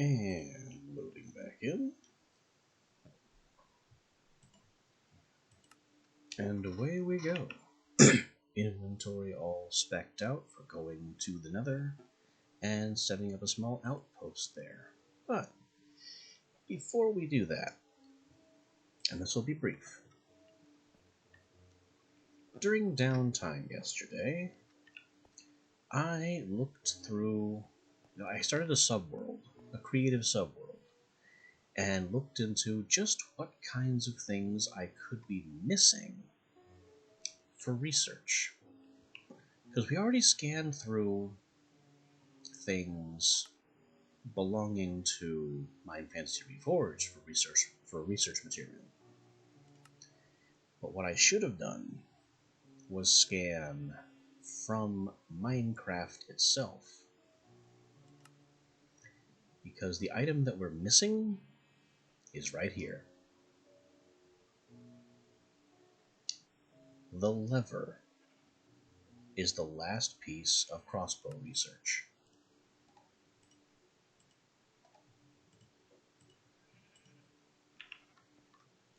And loading back in. And away we go. Inventory all specced out for going to the Nether and setting up a small outpost there. But before we do that, and this will be brief, during downtime yesterday, I looked through, I started a subworld, a creative subworld, and looked into just what kinds of things I could be missing for research. Because we already scanned through things belonging to Mind Fantasy Reforged for research material. But what I should have done was scan from Minecraft itself. Because the item that we're missing is right here. The lever is the last piece of crossbow research.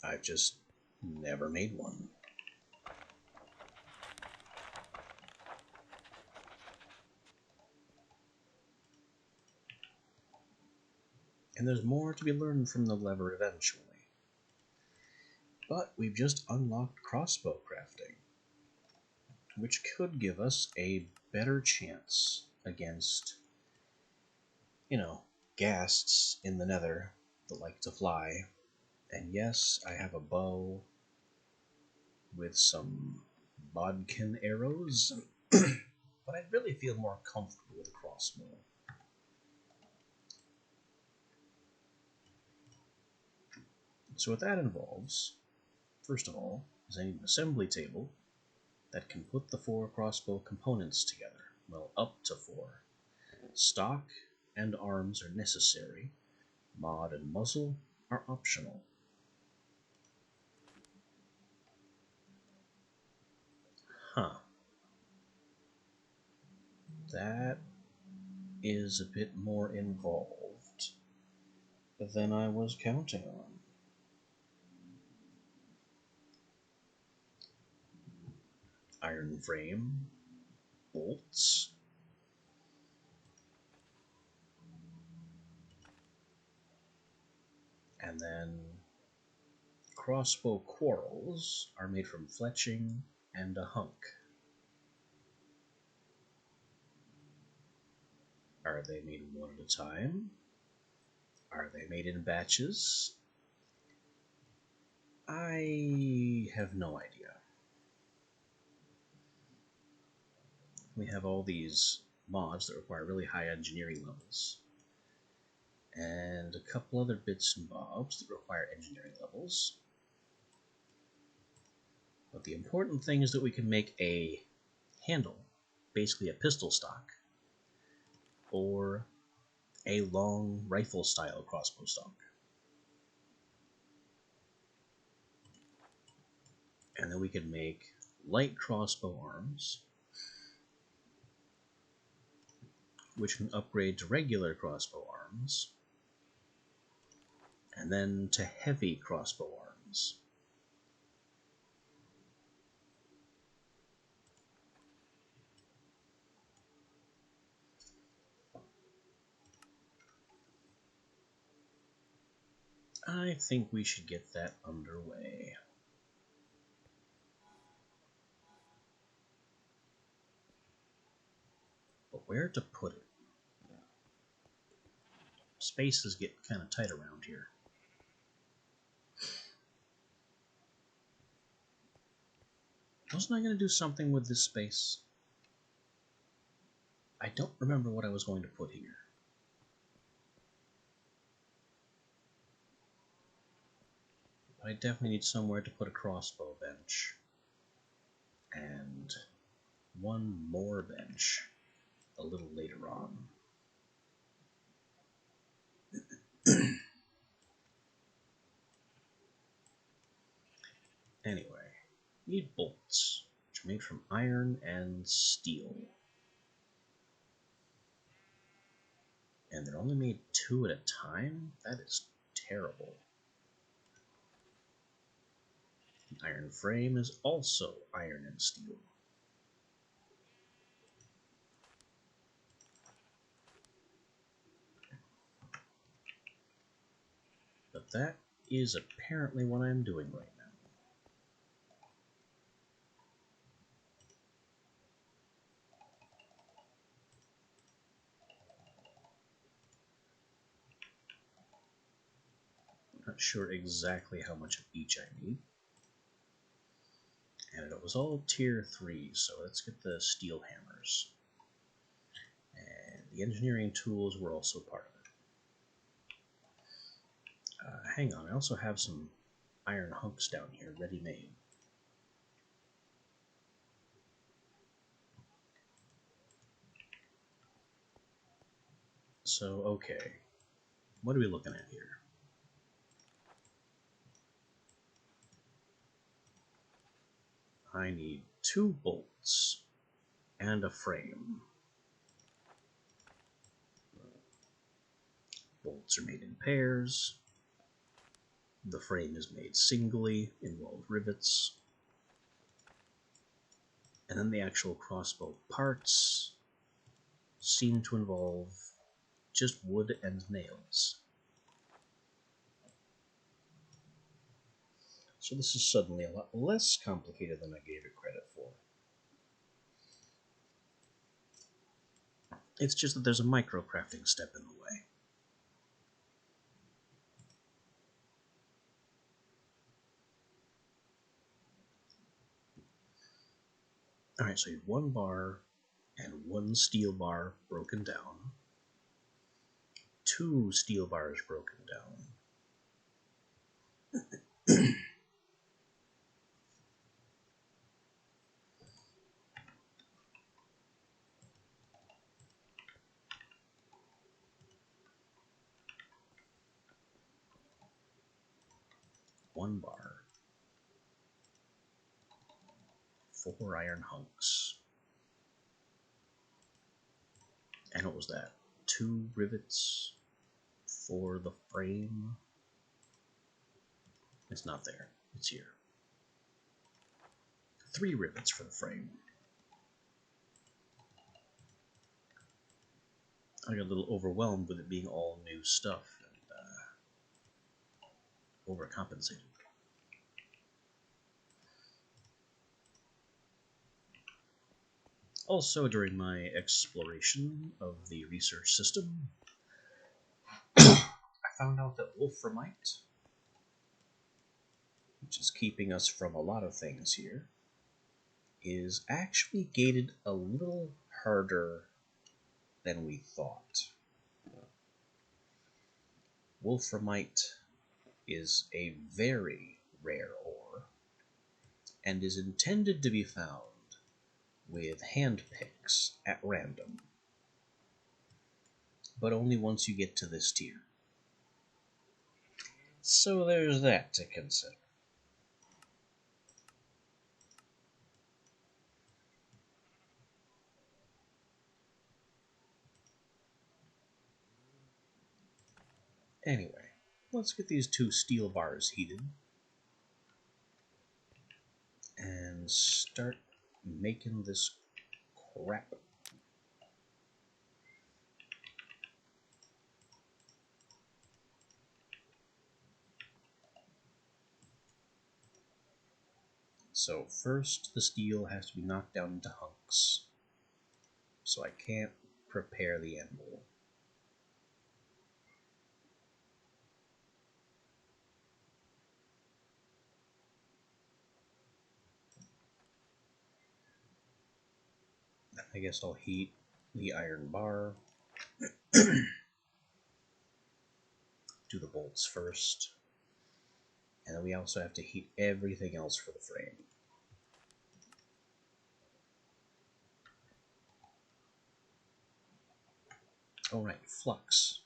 I've just never made one. And there's more to be learned from the lever eventually. But we've just unlocked crossbow crafting, which could give us a better chance against, ghasts in the Nether that like to fly. And yes, I have a bow with some bodkin arrows, but I'd really feel more comfortable with a crossbow. So what that involves, first of all, is I need an assembly table that can put the 4 crossbow components together. Well, up to 4. Stock and arms are necessary. Mod and muzzle are optional. That is a bit more involved than I was counting on. Iron frame, bolts, and then crossbow quarrels are made from fletching and a hunk. Are they made one at a time? Are they made in batches? I have no idea. We have all these mods that require really high engineering levels, and a couple other bits and bobs that require engineering levels. But the important thing is that we can make a handle, basically a pistol stock, or a long rifle-style crossbow stock. And then we can make light crossbow arms, which can upgrade to regular crossbow arms, and then to heavy crossbow arms. I think we should get that underway. But where to put it? Spaces get kind of tight around here. Wasn't I going to do something with this space? I don't remember what I was going to put here. But I definitely need somewhere to put a crossbow bench. And one more bench a little later on. Anyway, need bolts, which are made from iron and steel. And they're only made 2 at a time? That is terrible. The iron frame is also iron and steel. But that is apparently what I'm doing right now. Not sure exactly how much of each I need. And it was all tier 3, so let's get the steel hammers. And the engineering tools were also part of it. Hang on, I also have some iron hunks down here, ready-made. So, okay. What are we looking at here? I need 2 bolts and a frame. Bolts are made in pairs. The frame is made singly, involved rivets. And then the actual crossbow parts seem to involve just wood and nails. So this is suddenly a lot less complicated than I gave it credit for. It's just that there's a micro-crafting step in the way. Alright, so you have 1 bar and 1 steel bar broken down. 2 steel bars broken down. 1 bar. 4 iron hunks. And what was that? 2 rivets for the frame. It's not there. It's here. 3 rivets for the frame. I got a little overwhelmed with it being all new stuff and overcompensated. Also, during my exploration of the research system, I found out that wolframite, which is keeping us from a lot of things here, is actually gated a little harder than we thought. Wolframite is a very rare ore and is intended to be found with hand picks at random, but only once you get to this tier. So there's that to consider. Anyway, let's get these 2 steel bars heated and start making this crap. So first the steel has to be knocked down into hunks, so I can't prepare the anvil. I guess I'll heat the iron bar. Do the bolts first. And then we also have to heat everything else for the frame. Alright, flux.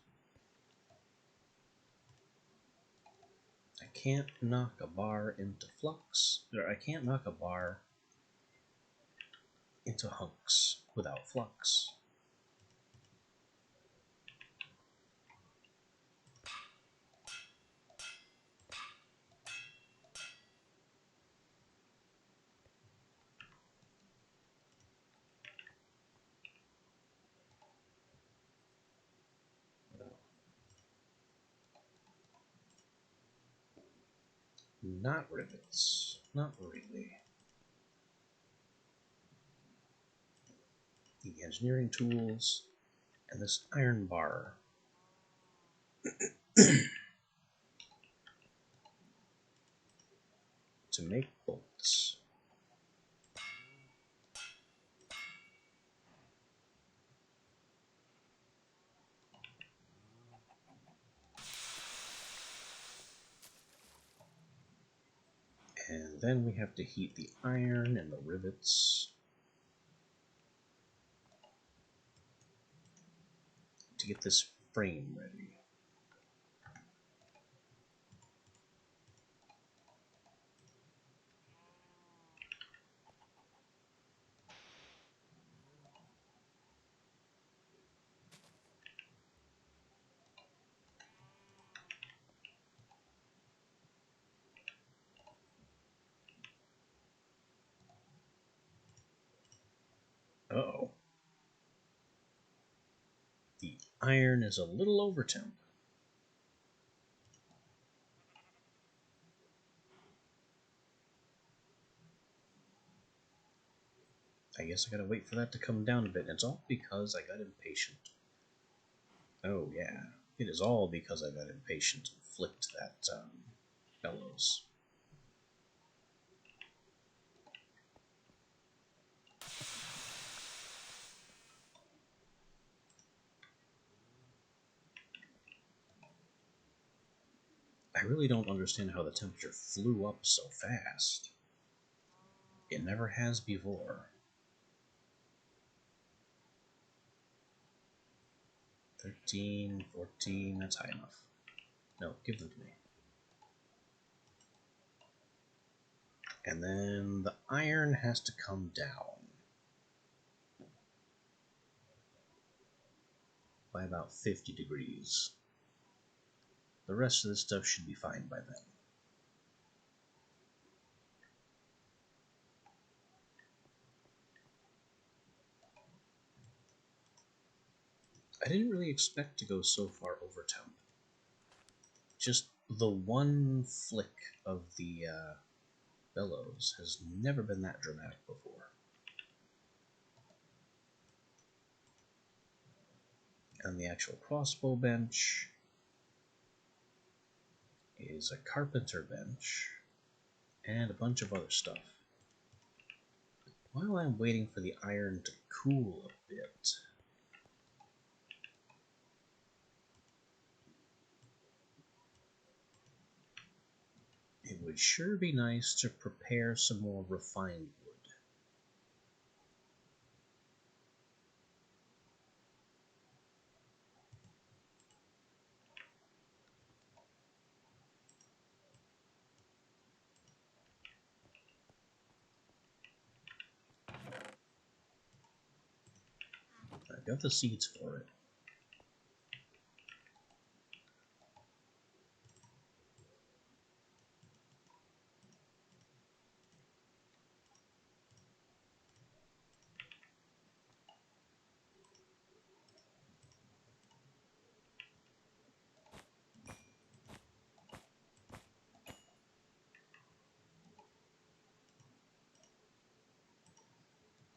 I can't knock a bar into flux, or I can't knock a bar into hunks without flux. Not rivets. Not really. The engineering tools and this iron bar. To make bolts. And then we have to heat the iron and the rivets to get this frame ready. Uh-oh. The iron is a little over temp. I guess I gotta wait for that to come down a bit. And it's all because I got impatient. Oh, yeah. It is all because I got impatient and flicked that bellows. I really don't understand how the temperature flew up so fast. It never has before. 13, 14, that's high enough. No, give them to me. And then the iron has to come down by about 50 degrees. The rest of this stuff should be fine by then. I didn't really expect to go so far over temp. Just the one flick of the bellows has never been that dramatic before. And the actual crossbow bench is a carpenter bench and a bunch of other stuff. While I'm waiting for the iron to cool a bit, it would sure be nice to prepare some more refined wood. I've got the seeds for it.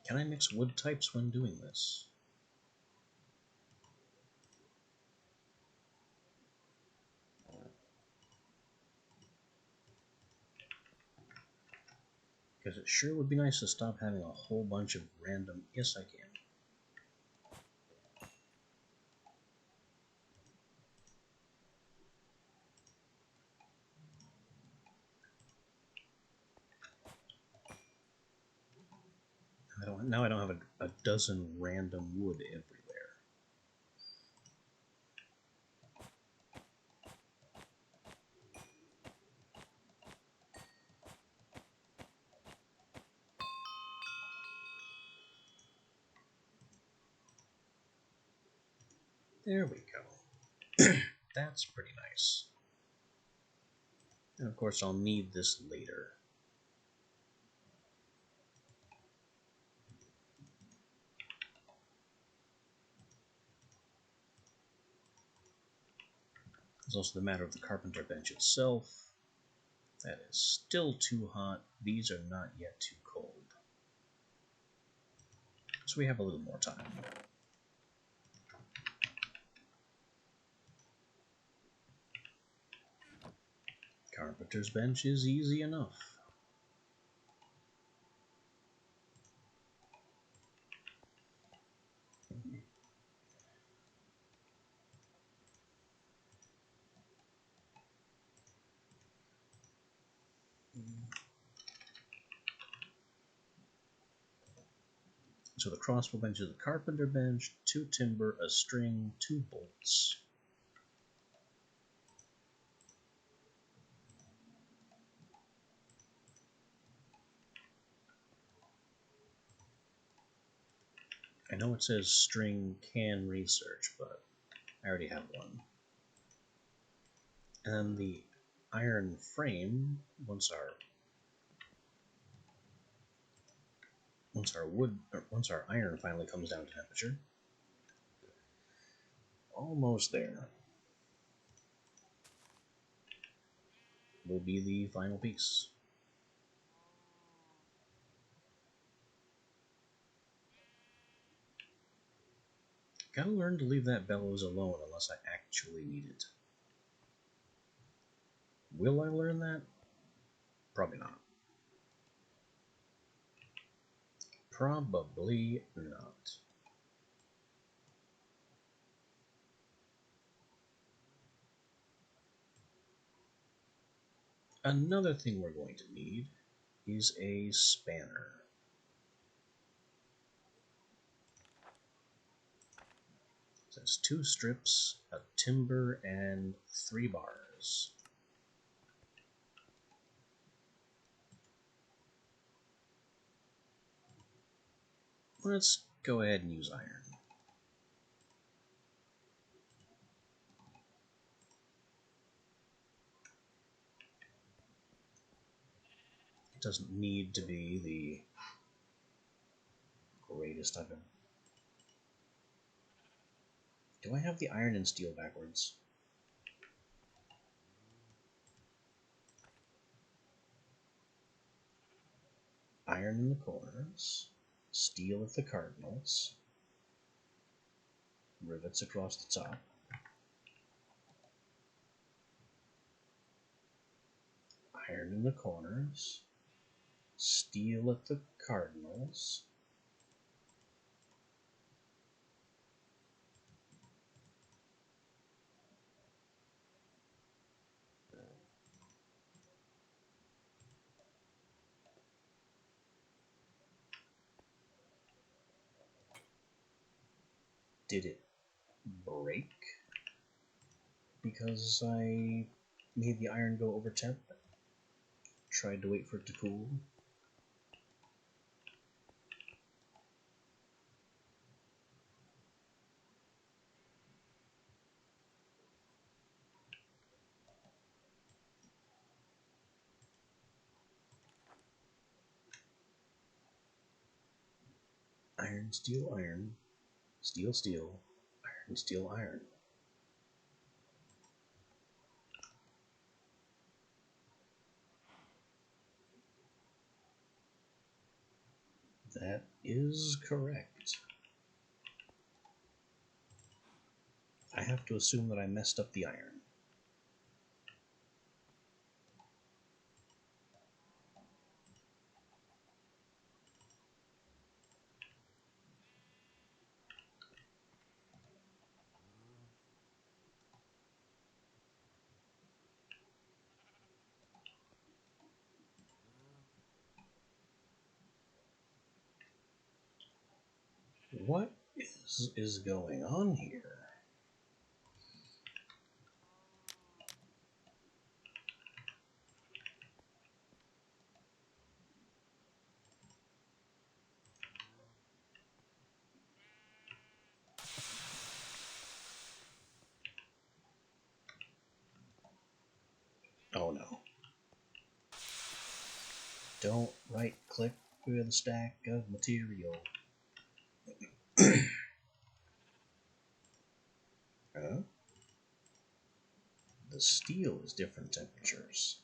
Can I mix wood types when doing this? Because it sure would be nice to stop having a whole bunch of random... Yes, I can. Now I don't have a dozen random wood everywhere. There we go. That's pretty nice. And of course I'll need this later. There's also the matter of the carpenter bench itself. That is still too hot. These are not yet too cold. So we have a little more time. Carpenter's bench is easy enough. So the crossbow bench is a carpenter bench, 2 timber, a string, 2 bolts. I know it says string can research, but I already have one. And then the iron frame, once our iron finally comes down to temperature, almost there, will be the final piece. Gotta learn to leave that bellows alone unless I actually need it. Will I learn that? Probably not. Probably not. Another thing we're going to need is a spanner. So that's 2 strips of timber and 3 bars. Let's go ahead and use iron. It doesn't need to be the greatest of them. Do I have the iron and steel backwards? Iron in the corners, steel at the cardinals, rivets across the top, iron in the corners, steel at the cardinals, did it break because I made the iron go over temp? Tried to wait for it to cool. Iron, steel, iron, steel, steel, iron, steel, iron. That is correct. I have to assume that I messed up the iron. What is going on here? Oh no. Don't right click with a stack of material. Huh? The steel is different temperatures.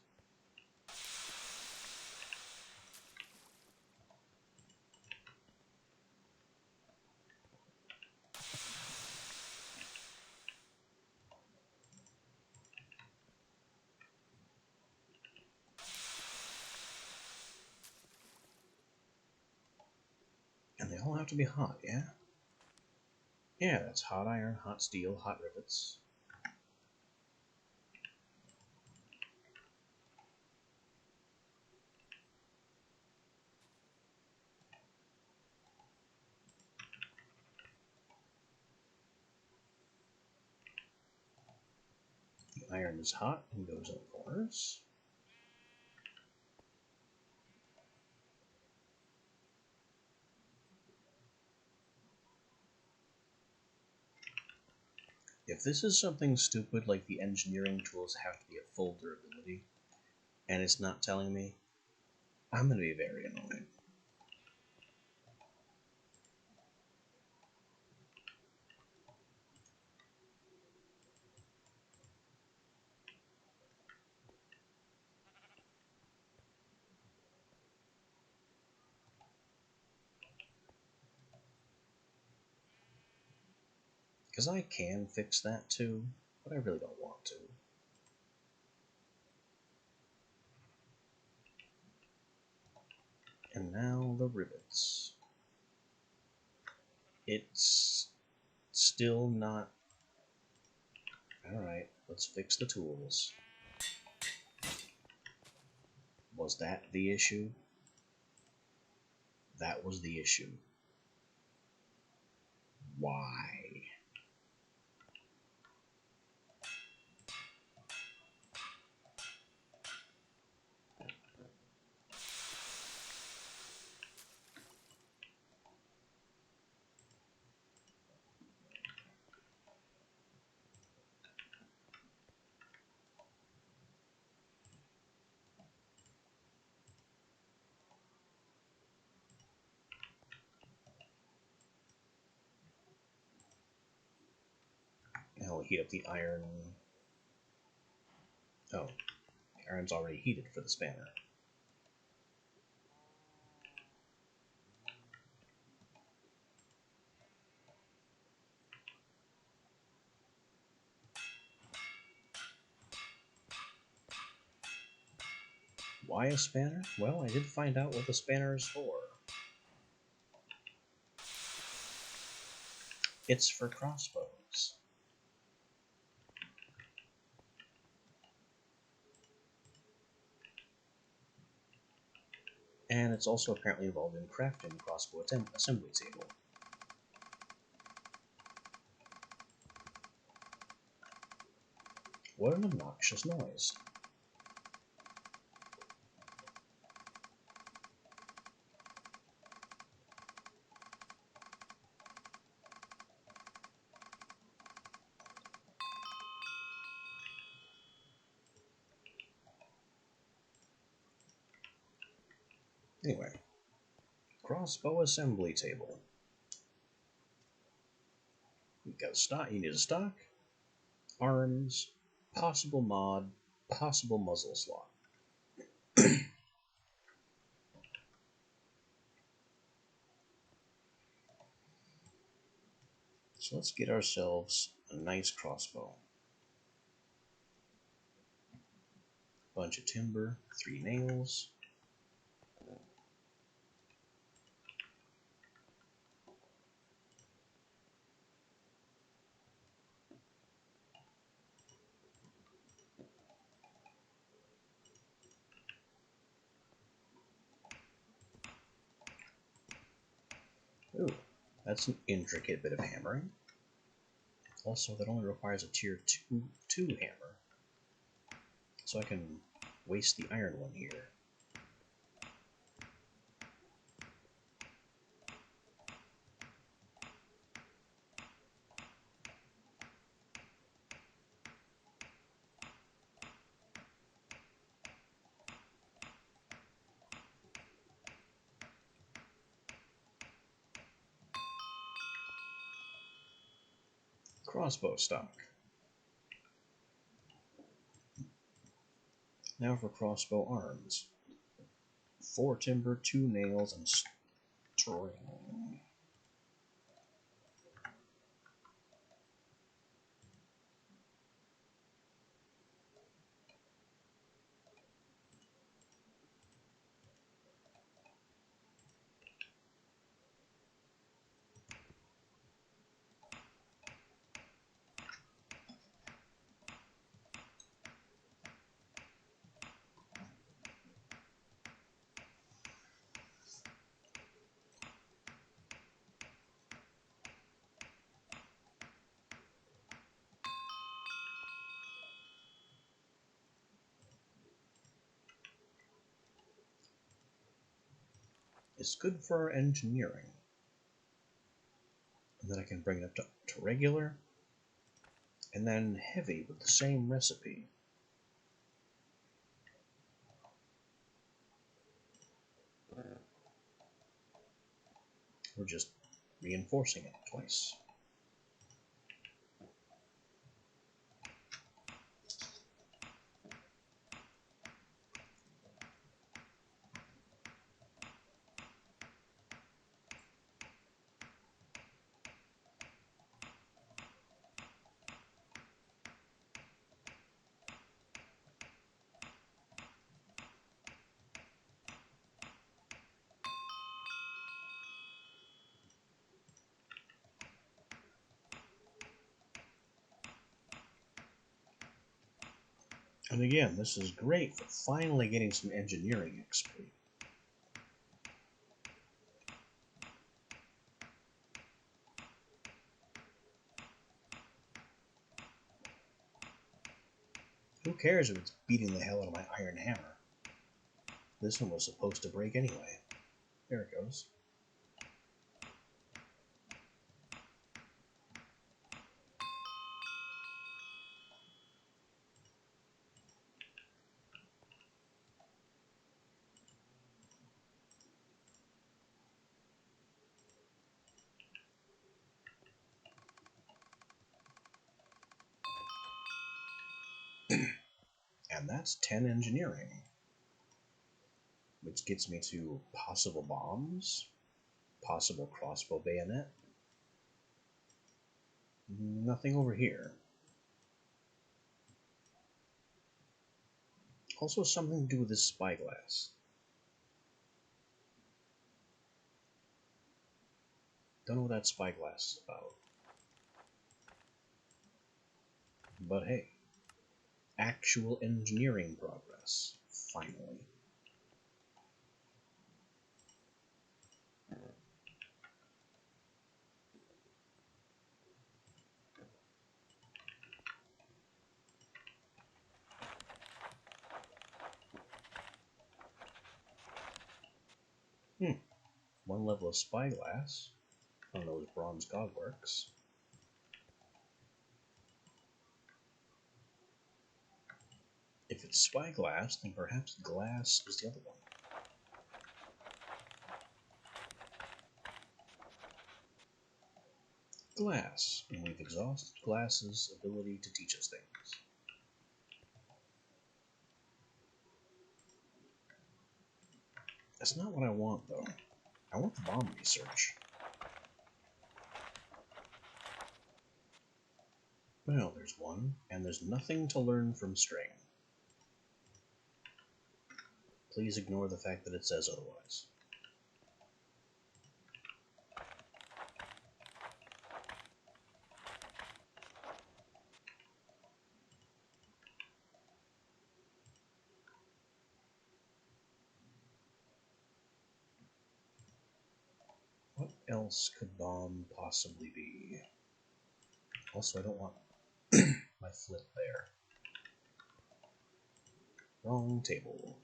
have to be hot, yeah? Yeah, that's hot iron, hot steel, hot rivets. The iron is hot and goes in the corners. If this is something stupid like the engineering tools have to be at full durability, and it's not telling me, I'm going to be very annoyed. Because I can fix that too, but I really don't want to. And now the rivets. It's still not... Alright, let's fix the tools. Was that the issue? That was the issue. Why? I'll heat up the iron. Oh, the iron's already heated for the spanner. Why a spanner? Well, I did find out what the spanner is for. It's for crossbows. And it's also apparently involved in crafting crossbow assembly table. What an obnoxious noise. Anyway, crossbow assembly table. You got a stock. You need a stock, arms, possible mod, possible muzzle slot. So let's get ourselves a nice crossbow. Bunch of timber, 3 nails. Ooh, that's an intricate bit of hammering. Also, that only requires a tier 2 hammer. So I can waste the iron one here. Crossbow stock. Now for crossbow arms. 4 timber, 2 nails, and string. is good for our engineering. And then I can bring it up to regular, and then heavy with the same recipe. We're just reinforcing it twice. And again, this is great for finally getting some engineering XP. Who cares if it's beating the hell out of my iron hammer? This one was supposed to break anyway. There it goes. And that's 10 engineering. Which gets me to possible bombs, possible crossbow bayonet. Nothing over here. Also something to do with this spyglass. Don't know what that spyglass is about. But hey, actual engineering progress, finally. One level of spyglass on those bronze godworks. If it's spyglass, then perhaps glass is the other one. Glass, and we've exhausted glass's ability to teach us things. That's not what I want, though. I want the bomb research. Well, there's one, and there's nothing to learn from string. Please ignore the fact that it says otherwise. What else could bomb possibly be? Also, I don't want my flip there. Wrong table.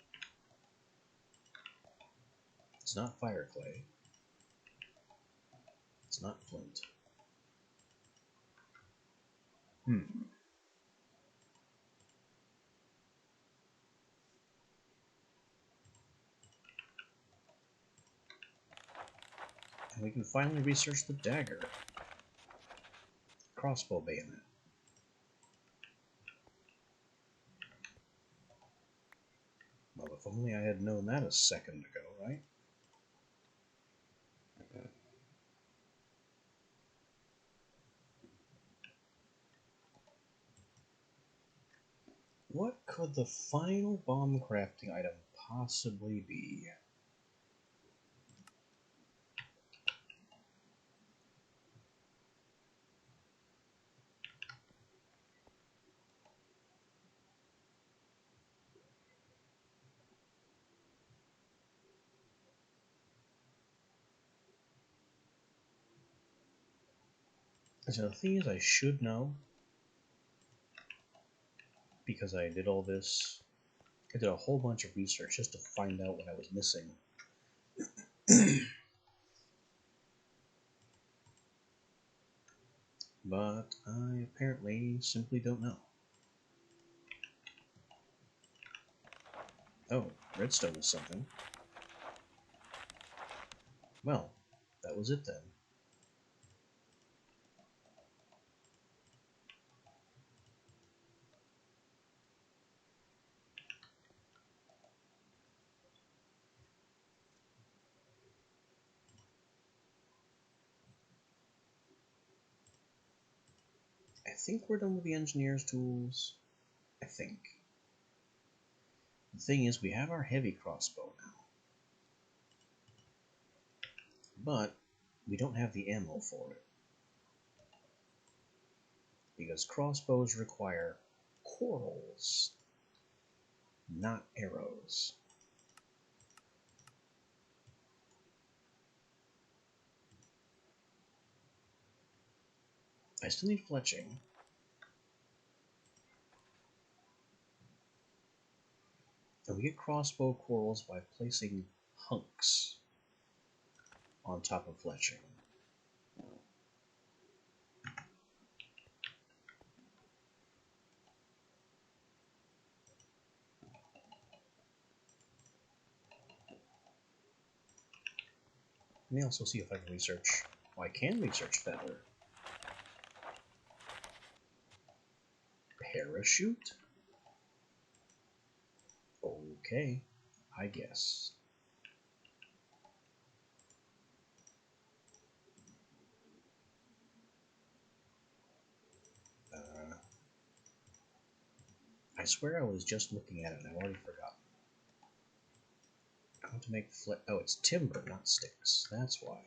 It's not fire clay. It's not flint. And we can finally research the dagger. Crossbow bayonet. Well, if only I had known that a second ago, right? What could the final bomb crafting item possibly be? So the thing is, I should know, because I did all this. I did a whole bunch of research just to find out what I was missing. But I apparently simply don't know. Oh, redstone is something. Well, that was it then. I think we're done with the engineer's tools. I think. The thing is, we have our heavy crossbow now. But we don't have the ammo for it. Because crossbows require corals, not arrows. I still need fletching. And we get crossbow corals by placing hunks on top of fletching. Let me also see if I can research. Well, I can research feather. Parachute? Okay, I guess. I swear I was just looking at it and I already forgot. How to make oh, it's timber, not sticks. That's why.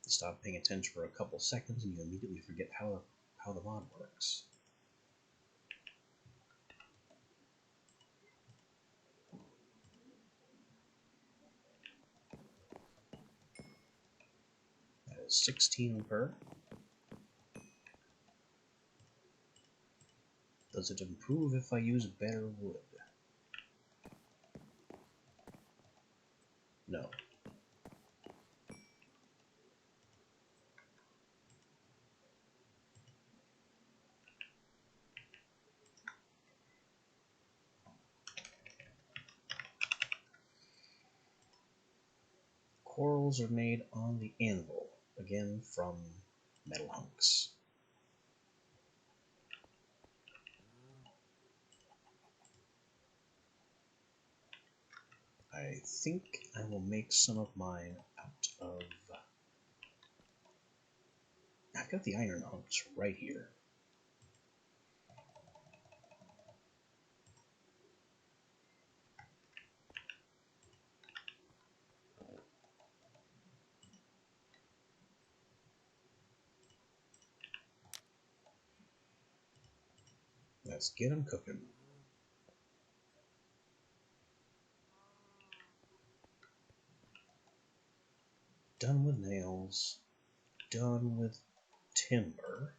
Stop paying attention for a couple seconds and you immediately forget how the mod works. That is 16 per. Does it improve if I use better wood? No. Corals are made on the anvil, again from metal hunks. I think I will make some of mine out of... I've got the iron hunks right here. Let's get them cooking. Done with nails. Done with timber.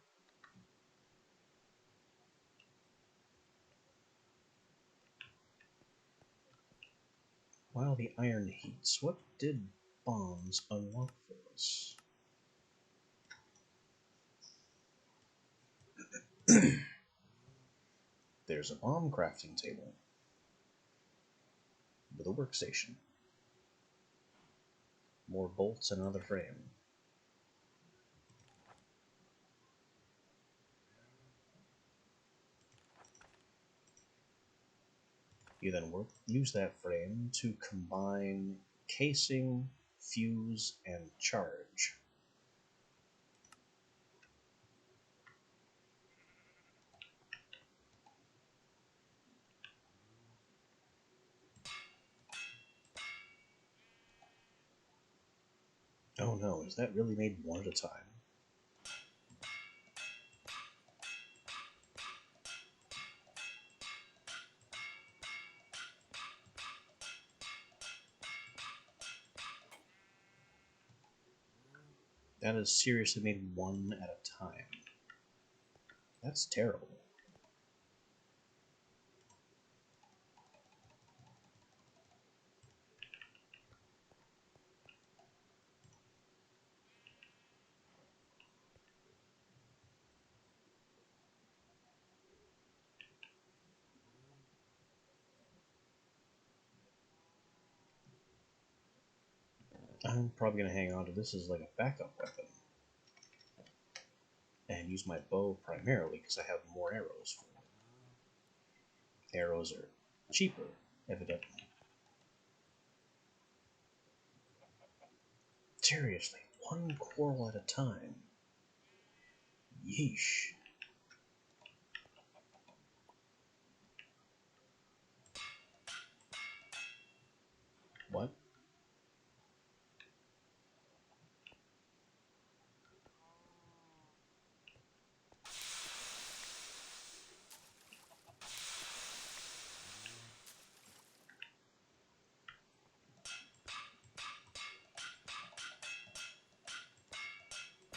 While the iron heats, what did bombs unlock for us? There's a bomb crafting table with a workstation. More bolts and another frame. You then use that frame to combine casing, fuse, and charge. Oh no, is that really made one at a time? That is seriously made one at a time. That's terrible. I'm probably going to hang on to this as like a backup weapon. And use my bow primarily because I have more arrows for it. Arrows are cheaper, evidently. Seriously, 1 coral at a time. Yeesh. What?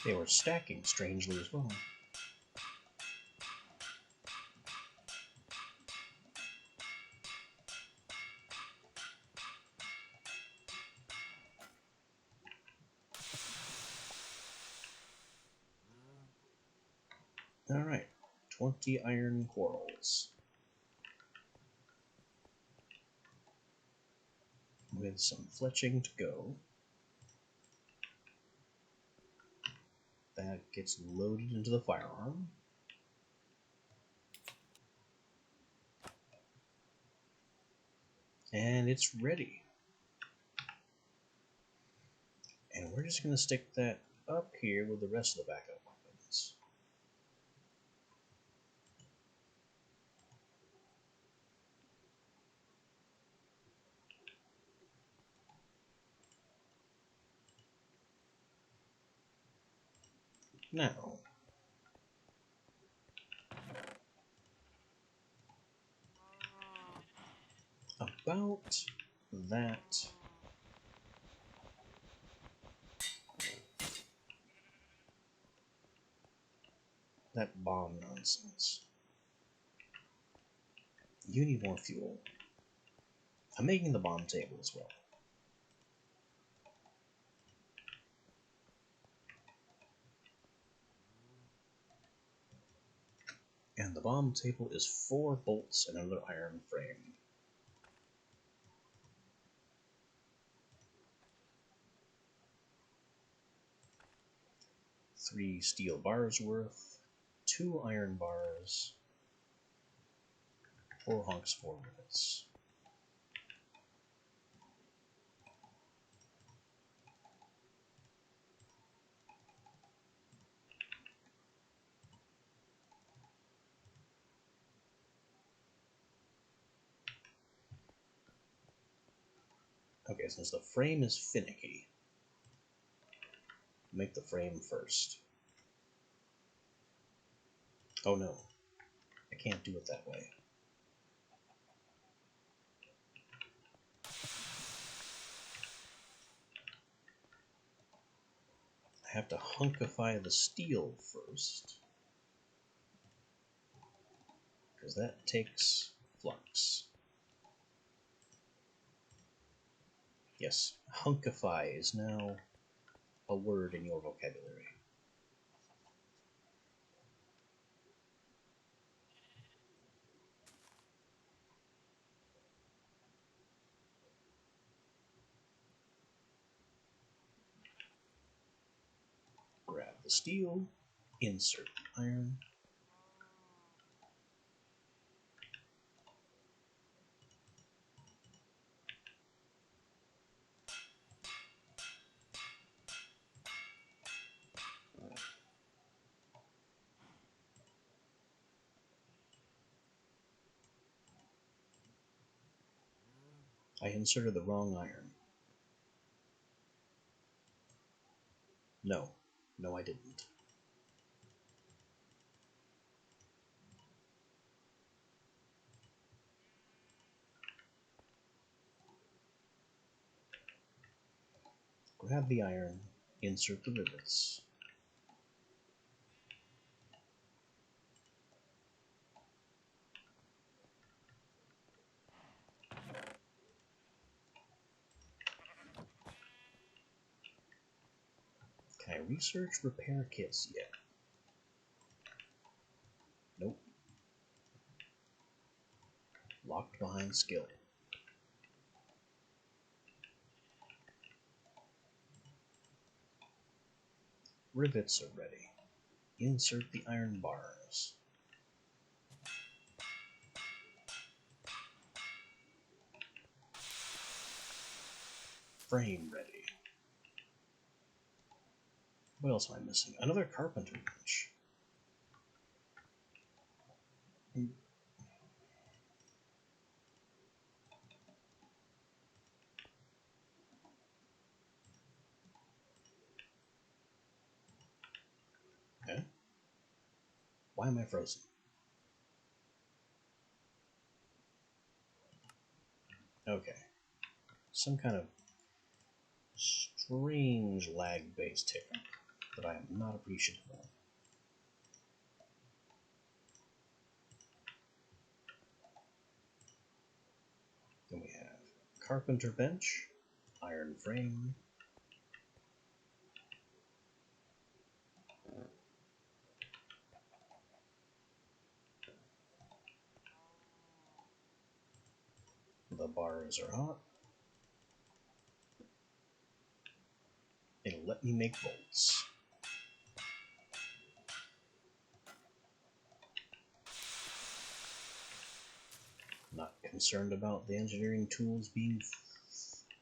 They were stacking strangely as well. Alright, 20 iron corals. With some fletching to go. That gets loaded into the firearm. And it's ready. And we're just going to stick that up here with the rest of the backup weapons. Now, about that bomb nonsense. You need more fuel. I'm making the bomb table as well. And the bomb table is 4 bolts and another iron frame. Three steel bars worth, 2 iron bars, 4 hunks, 4 rivets. Okay, since the frame is finicky, make the frame first. Oh no, I can't do it that way. I have to hunkify the steel first, because that takes flux. Yes, hunkify is now a word in your vocabulary. Grab the steel, insert the iron. I inserted the wrong iron. No, I didn't. Grab the iron, insert the rivets. Can I research repair kits yet? Nope. Locked behind skill. Rivets are ready. Insert the iron bars. Frame ready. What else am I missing? Another carpenter bench. Okay. Why am I frozen? Okay. Some kind of strange lag-based hiccup that I am not appreciative of. Then we have carpenter bench, iron frame, the bars are hot. It'll let me make bolts. Not concerned about the engineering tools being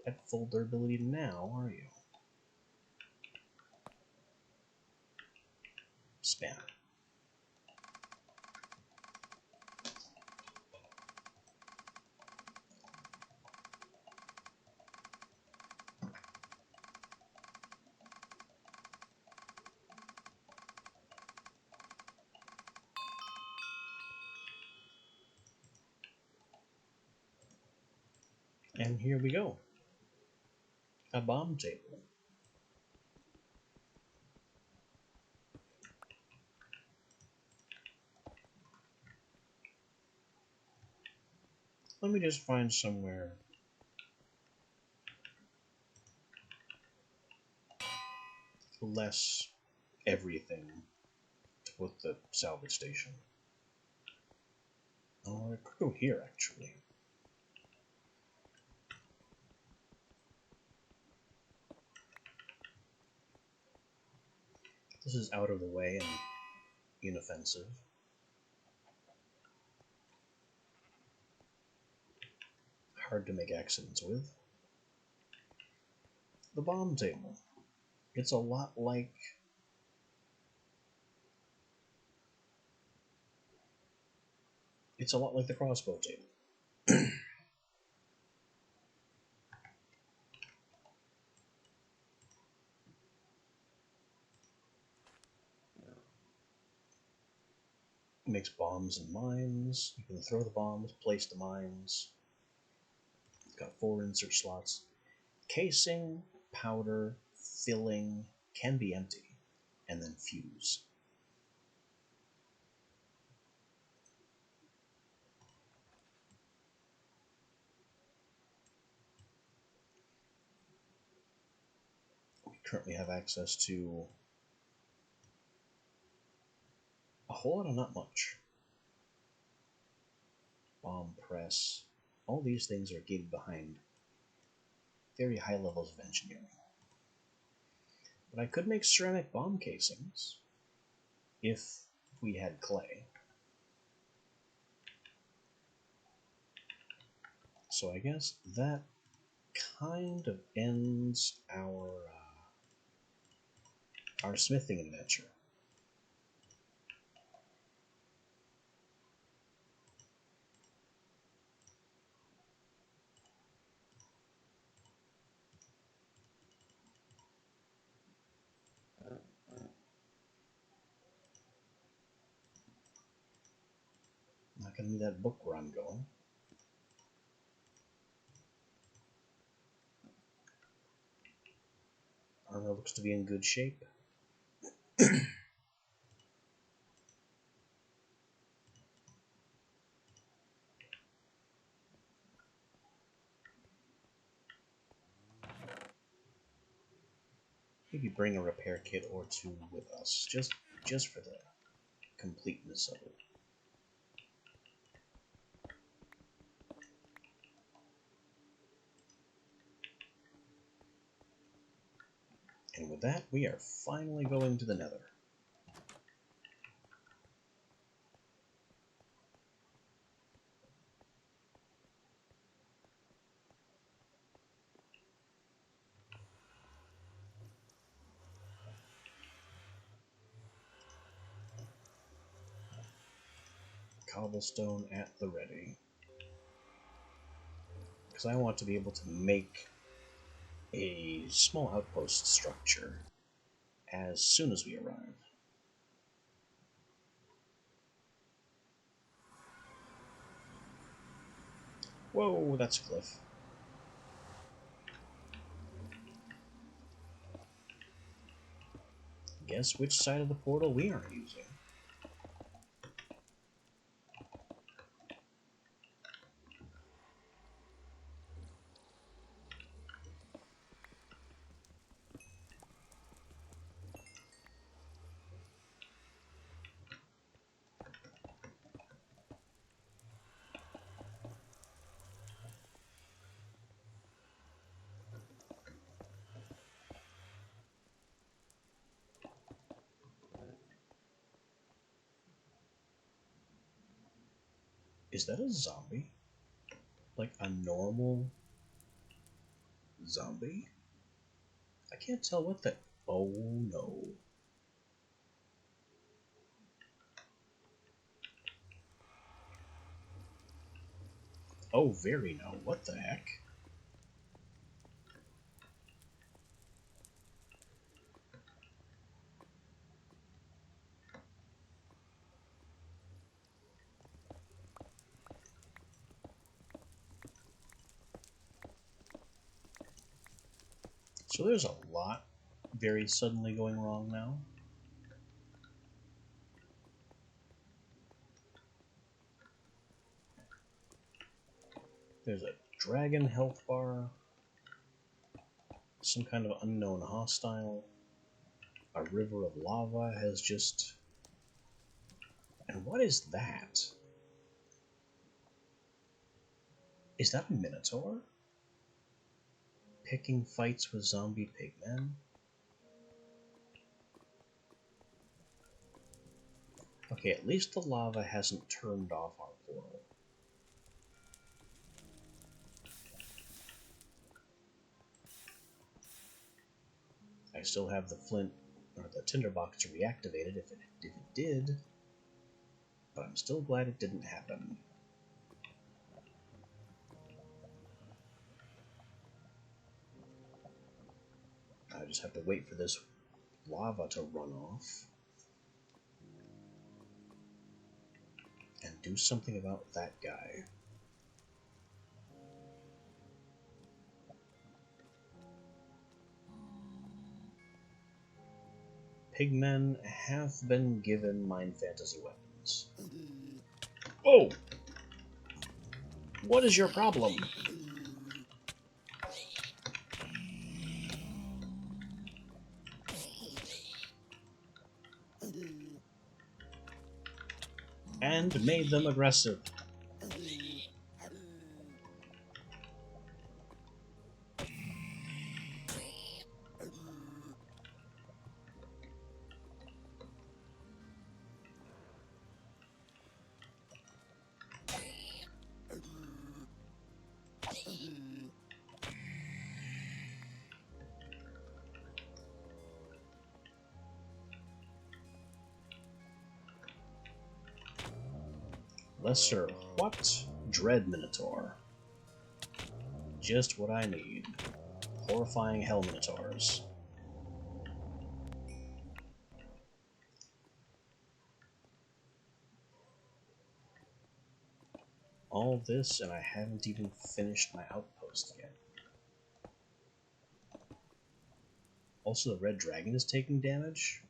at full durability now, are you? Spanner. And here we go. A bomb table. Let me just find somewhere less everything to put the salvage station. Oh, I could go here, actually. This is out of the way and inoffensive. Hard to make accidents with. The bomb table. It's a lot like the crossbow table. It makes bombs and mines. You can throw the bombs, place the mines. It's got 4 insert slots. Casing, powder, filling can be empty, and then fuse. We currently have access to a whole lot of not much. Bomb press. All these things are gated behind very high levels of engineering. But I could make ceramic bomb casings if we had clay. So I guess that kind of ends our smithing adventure. Not gonna need that book where I'm going. Armor looks to be in good shape. Maybe bring a repair kit or 2 with us, just for the completeness of it. And with that, we are finally going to the Nether. Cobblestone at the ready. Because I want to be able to make a small outpost structure as soon as we arrive. Whoa, that's a cliff. Guess which side of the portal we aren't using. Is that a zombie? Like a normal zombie? I can't tell what the... Oh no. Oh, very no. What the heck? So there's a lot very suddenly going wrong now. There's a dragon health bar, some kind of unknown hostile, a river of lava has just... And what is that? Is that a minotaur? Picking fights with zombie pigmen? Okay, at least the lava hasn't turned off our portal. I still have the flint, or the tinderbox to reactivate it if it did, but I'm still glad it didn't happen. I just have to wait for this lava to run off and do something about that guy. Pigmen have been given Mind Fantasy weapons. Oh! What is your problem? And made them aggressive. Lesser what? Dread Minotaur. Just what I need. Horrifying Hell Minotaurs. All this, and I haven't even finished my outpost yet. Also, the red dragon is taking damage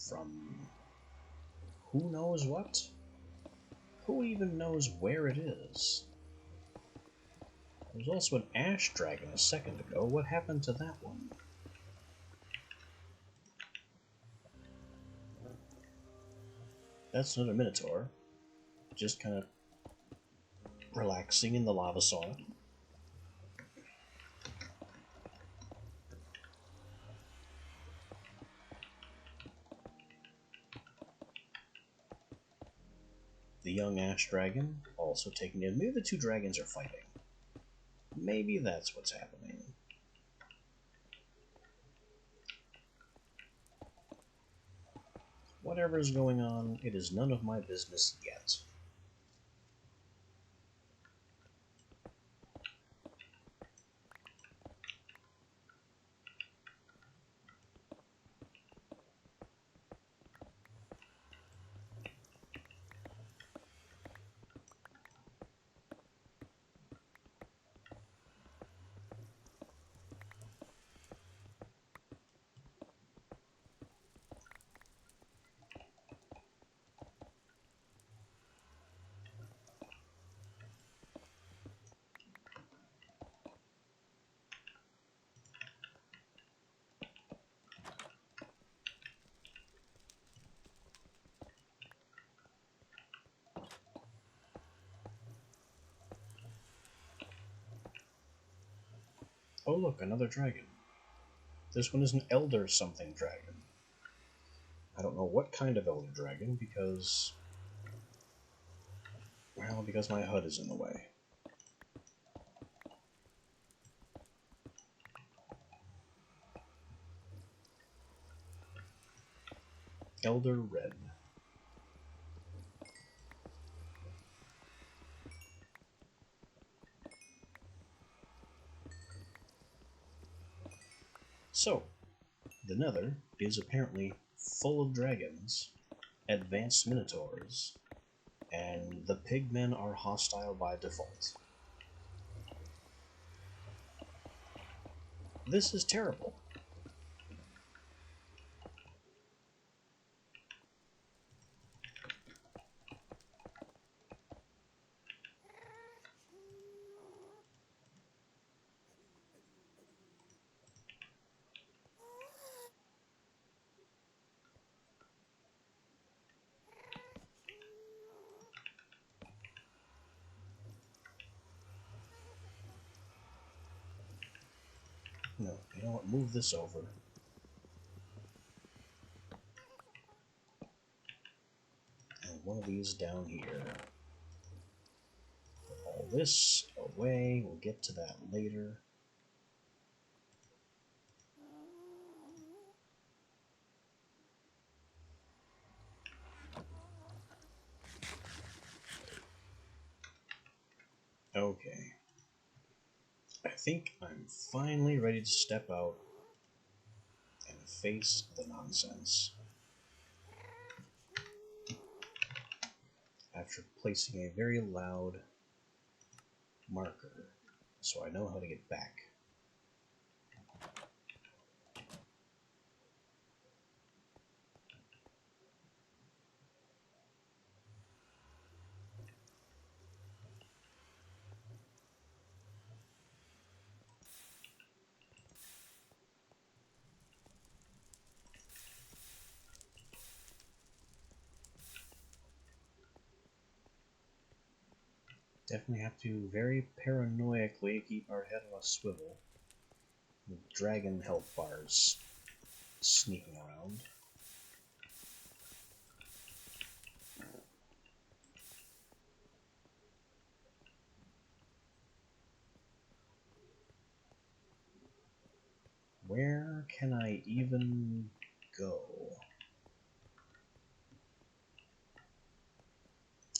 from who knows what? Who even knows where it is? There was also an ash dragon a second ago. What happened to that one? That's another minotaur. Just kind of relaxing in the lava sauna. The young ash dragon also taken in. Maybe the two dragons are fighting. Maybe that's what's happening. Whatever is going on, it is none of my business yet. Oh look, another dragon. This one is an elder something dragon. I don't know what kind of elder dragon because... well, because my HUD is in the way. Elder Red. So, the Nether is apparently full of dragons, advanced minotaurs, and the pigmen are hostile by default. This is terrible. No, you know what? Move this over. And one of these down here. Put all this away. We'll get to that later. Okay. I think I'm finally ready to step out and face the nonsense. After placing a very loud marker, so I know how to get back. Definitely have to very paranoically keep our head on a swivel. With dragon health bars sneaking around. Where can I even go?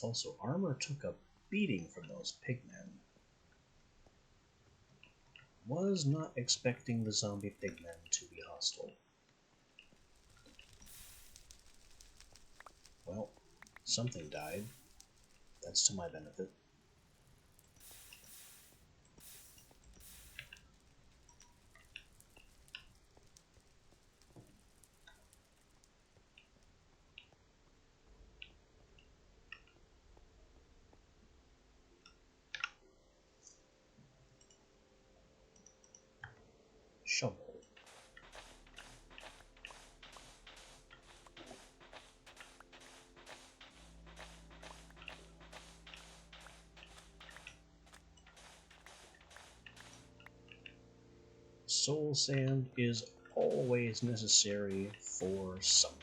Also, armor took a beating from those pigmen. Was not expecting the zombie pigmen to be hostile. Well, something died. That's to my benefit. Shovel. Soul sand is always necessary for something.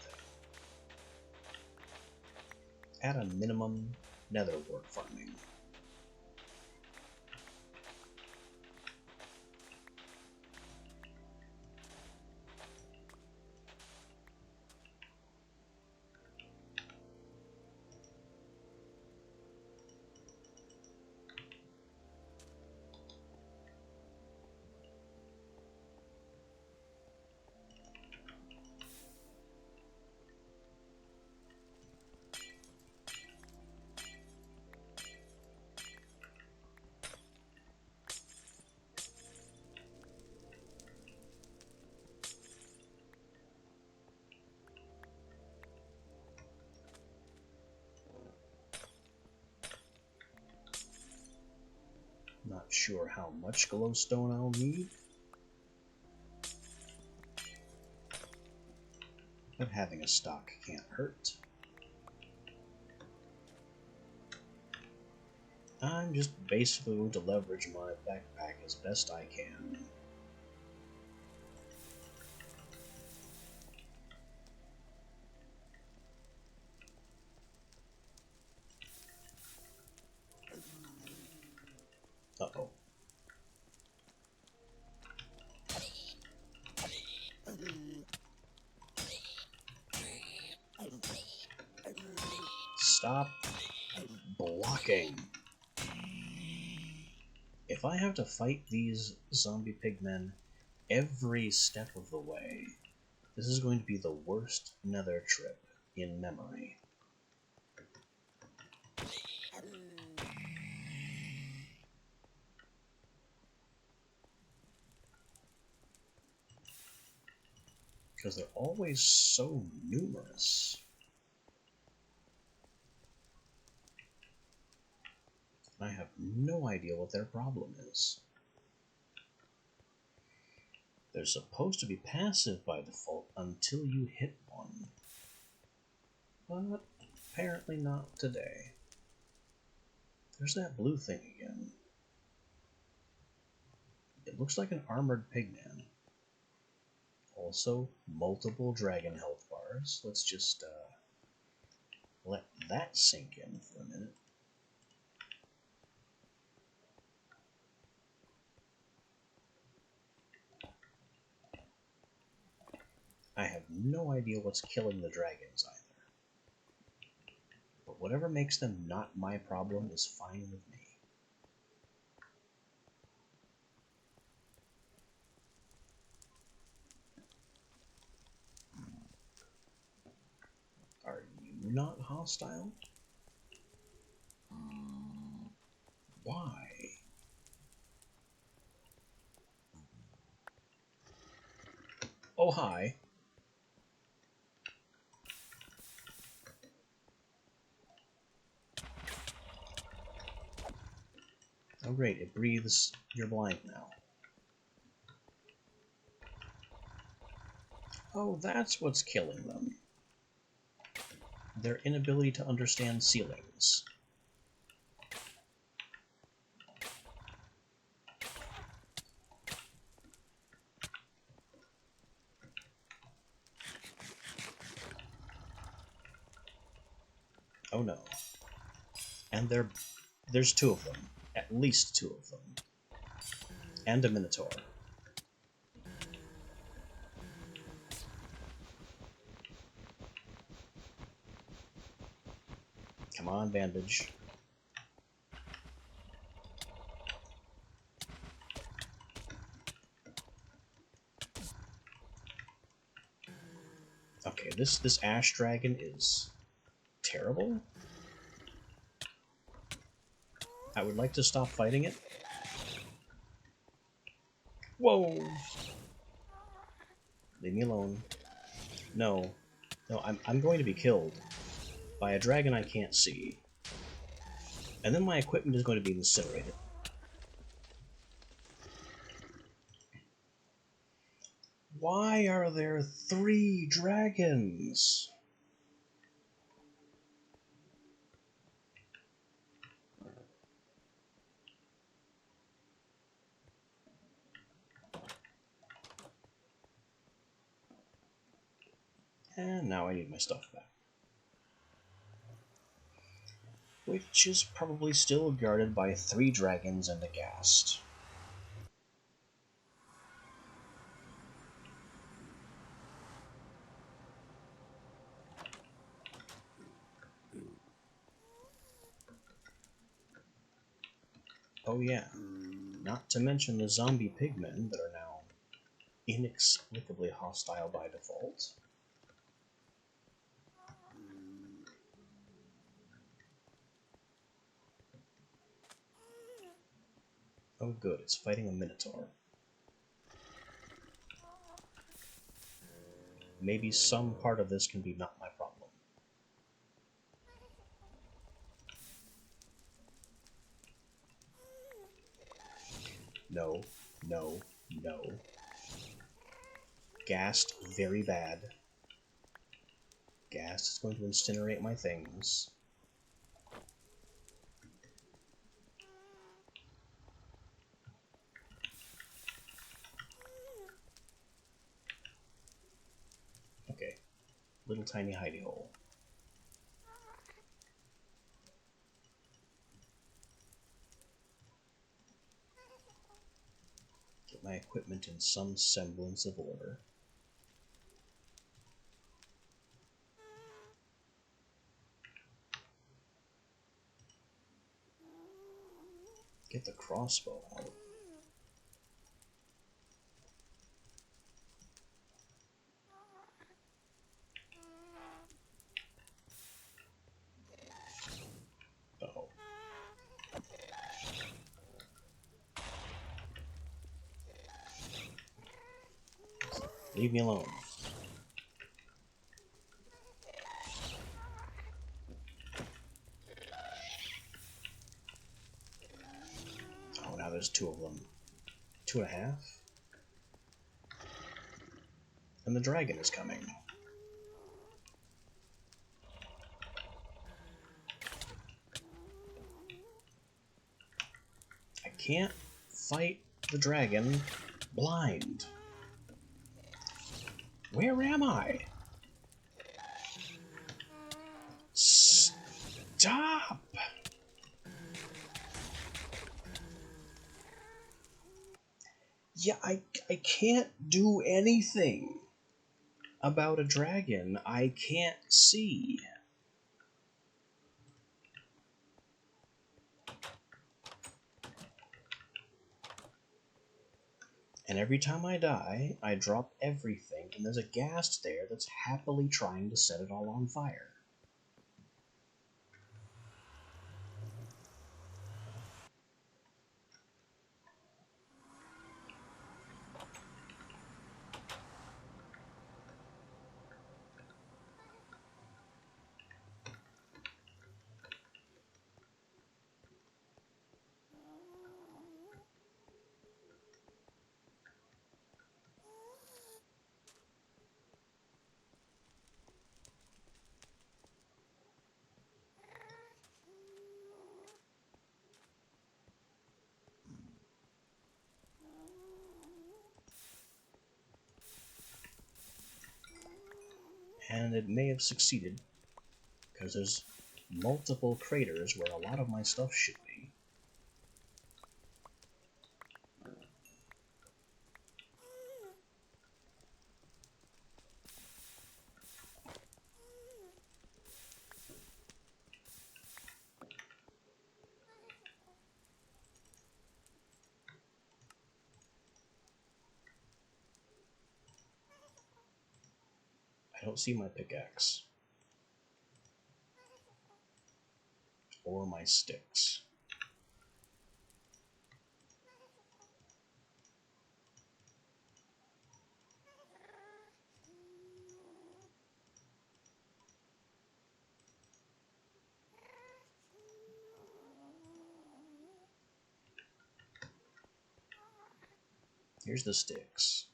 At a minimum, nether wart farming. Not sure how much glowstone I'll need, but having a stock can't hurt. I'm just basically going to leverage my backpack as best I can. Uh-oh. Stop blocking. If I have to fight these zombie pigmen every step of the way, this is going to be the worst nether trip in memory. Because they're always so numerous. I have no idea what their problem is. They're supposed to be passive by default until you hit one. But apparently not today. There's that blue thing again. It looks like an armored pigman. Also, multiple dragon health bars. Let's just let that sink in for a minute. I have no idea what's killing the dragons either. But whatever makes them not my problem is fine with me. Are you not hostile? Why? Oh, hi. Oh great, it breathes. You're blind now. Oh, that's what's killing them. Their inability to understand ceilings. Oh no. And there's two of them. At least two of them. And a minotaur. Come on, bandage. Okay, this ash dragon is terrible. I would like to stop fighting it. Whoa! Leave me alone. No. No, I'm going to be killed by a dragon I can't see. And then my equipment is going to be incinerated. Why are there 3 dragons? And now I need my stuff back. which is probably still guarded by 3 dragons and a ghast. Oh yeah, not to mention the zombie pigmen that are now inexplicably hostile by default. Oh good, it's fighting a minotaur. Maybe some part of this can be not my problem. No, no, no. Ghast, very bad. Ghast is going to incinerate my things. Okay, little tiny hidey hole. Get my equipment in some semblance of order. Get the crossbow out. Uh-oh. Leave me alone. Oh, now there's 2 of them. 2.5? And the dragon is coming. I can't fight the dragon blind. Where am I? Stop! Yeah, I can't do anything about a dragon I can't see. And every time I die, I drop everything, and there's a ghast there that's happily trying to set it all on fire. And it may have succeeded, because there's multiple craters where a lot of my stuff should be. I don't see my pickaxe. Or my sticks. Here's the sticks.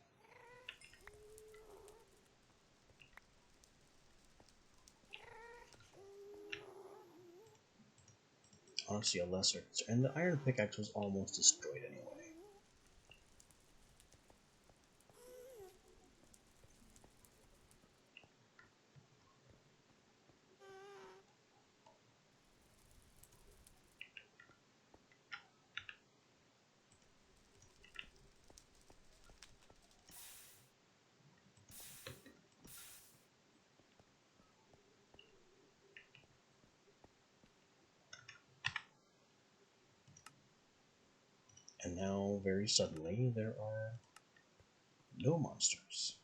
Honestly, a lesser. And the iron pickaxe was almost destroyed anyway. Now, very suddenly, there are no monsters.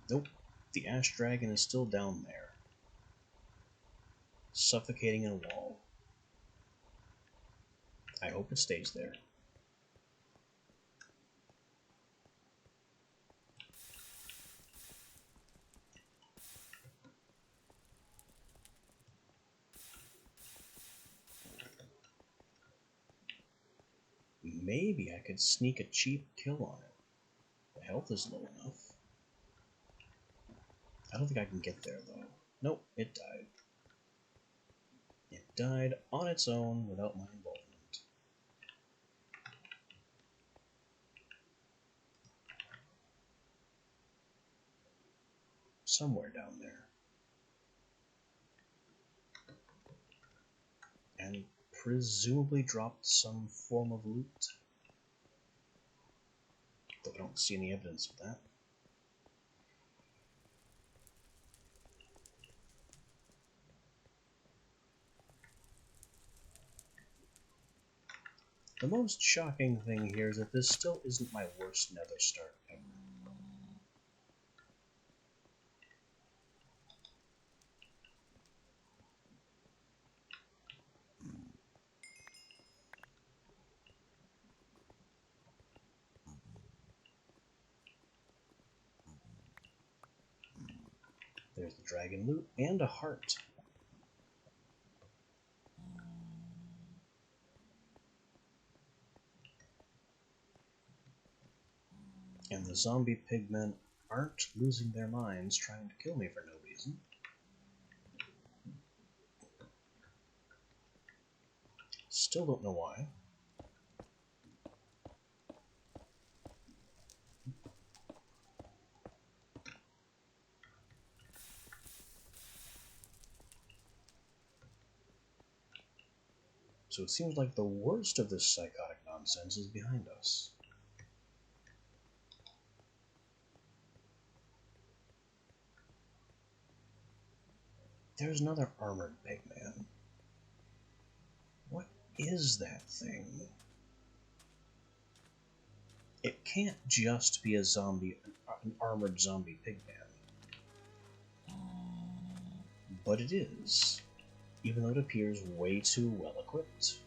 Nope, the ash dragon is still down there, suffocating in a wall. I hope it stays there. Maybe I could sneak a cheap kill on it. The health is low enough. I don't think I can get there, though. Nope, it died. It died on its own without my involvement. Somewhere down there. And presumably dropped some form of loot. Though I don't see any evidence of that. The most shocking thing here is that this still isn't my worst nether start ever. There's the dragon loot and a heart. And the zombie pigmen aren't losing their minds trying to kill me for no reason. Still don't know why. So it seems like the worst of this psychotic nonsense is behind us. There's another armored pigman. What is that thing? It can't just be a zombie, an armored zombie pigman. But it is, even though it appears way too well equipped.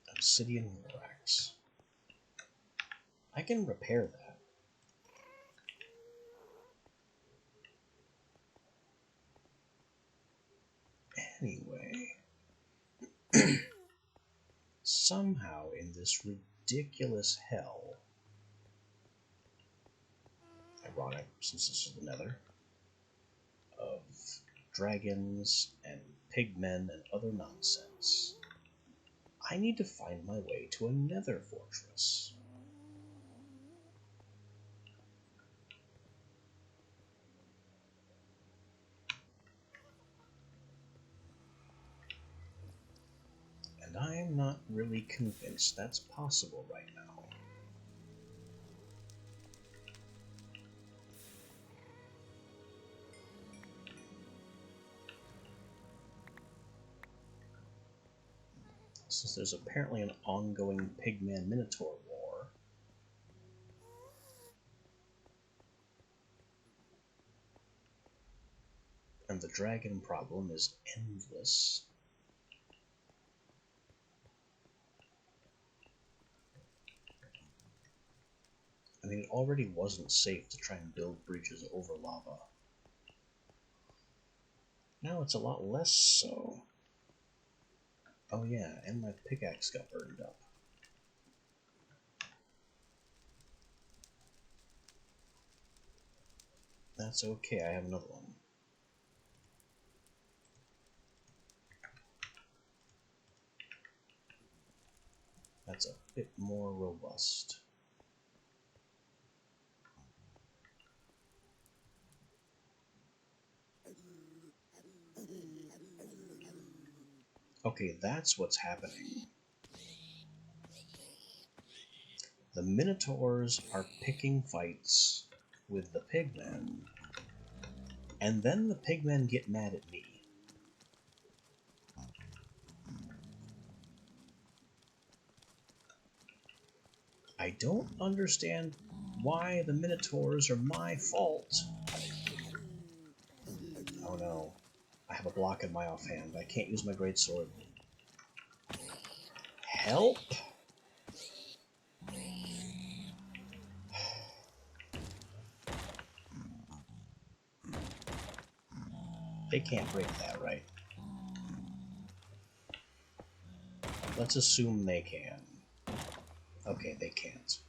Obsidian cracks. I can repair that. Anyway, somehow in this ridiculous hell, ironic since this is the Nether, of dragons and pigmen and other nonsense, I need to find my way to a Nether fortress. And I am not really convinced that's possible right now. Since there's apparently an ongoing Pigman-Minotaur war. And the dragon problem is endless. I mean, it already wasn't safe to try and build bridges over lava. Now it's a lot less so. Oh yeah, and my pickaxe got burned up. That's okay, I have another one. That's a bit more robust. Okay, that's what's happening. The Minotaurs are picking fights with the pigmen, and then the pigmen get mad at me. I don't understand why the Minotaurs are my fault. Oh no. I have a block in my offhand. I can't use my greatsword. Help! They can't break that, right? Let's assume they can. Okay, they can't.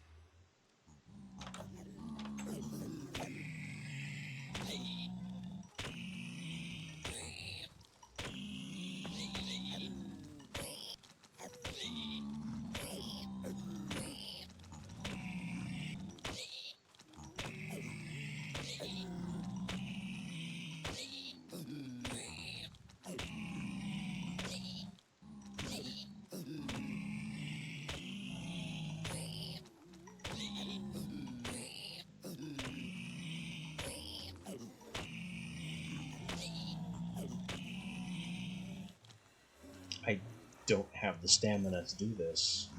I don't have the stamina to do this.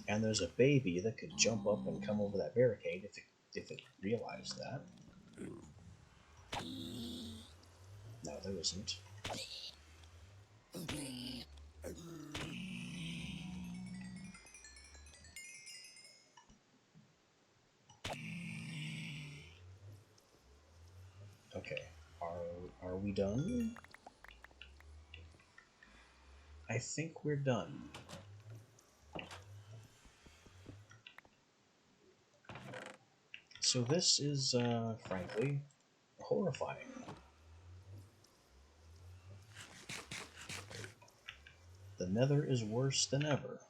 And there's a baby that could jump up and come over that barricade if it realized that. No, there isn't. Okay, are we done? I think we're done. So this is, frankly, horrifying. The Nether is worse than ever.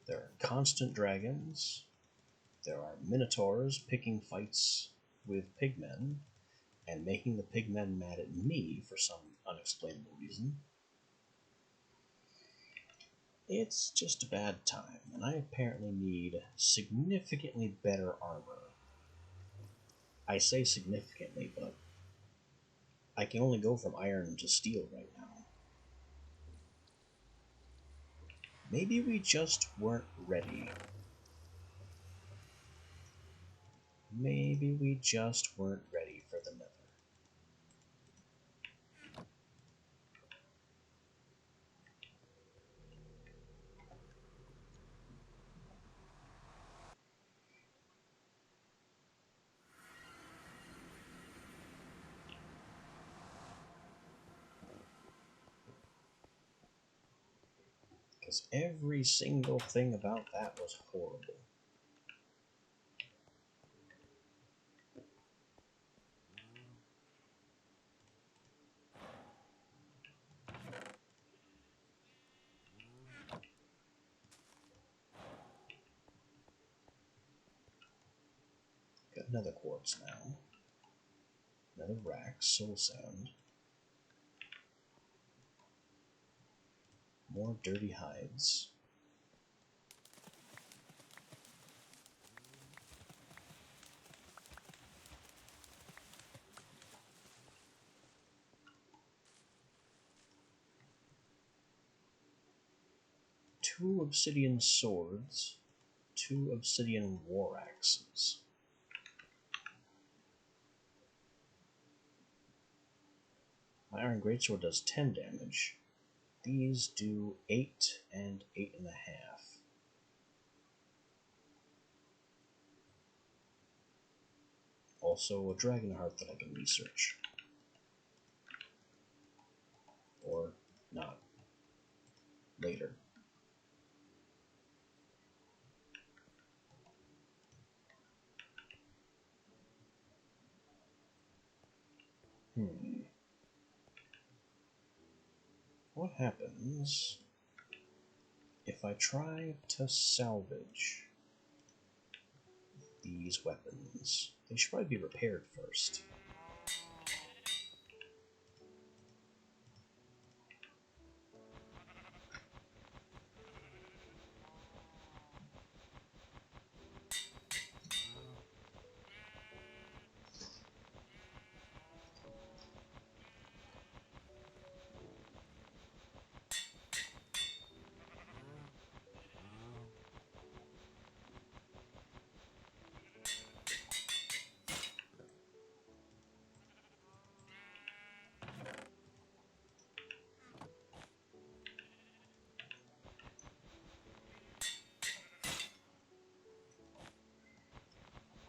There are constant dragons. There are minotaurs picking fights with pigmen and making the pigmen mad at me for some unexplainable reason. It's just a bad time, and I apparently need significantly better armor. I say significantly, but I can only go from iron to steel right now. Maybe we just weren't ready. Maybe we just weren't ready for the Nether. Because every single thing about that was horrible. Got another quartz now. Another rack, soul sand. More dirty hides. Two obsidian swords. Two obsidian war axes. My iron greatsword does 10 damage. These do 8 and 8.5. Also a dragon heart that I can research. Or not. Later. What happens if I try to salvage these weapons, they should probably be repaired first.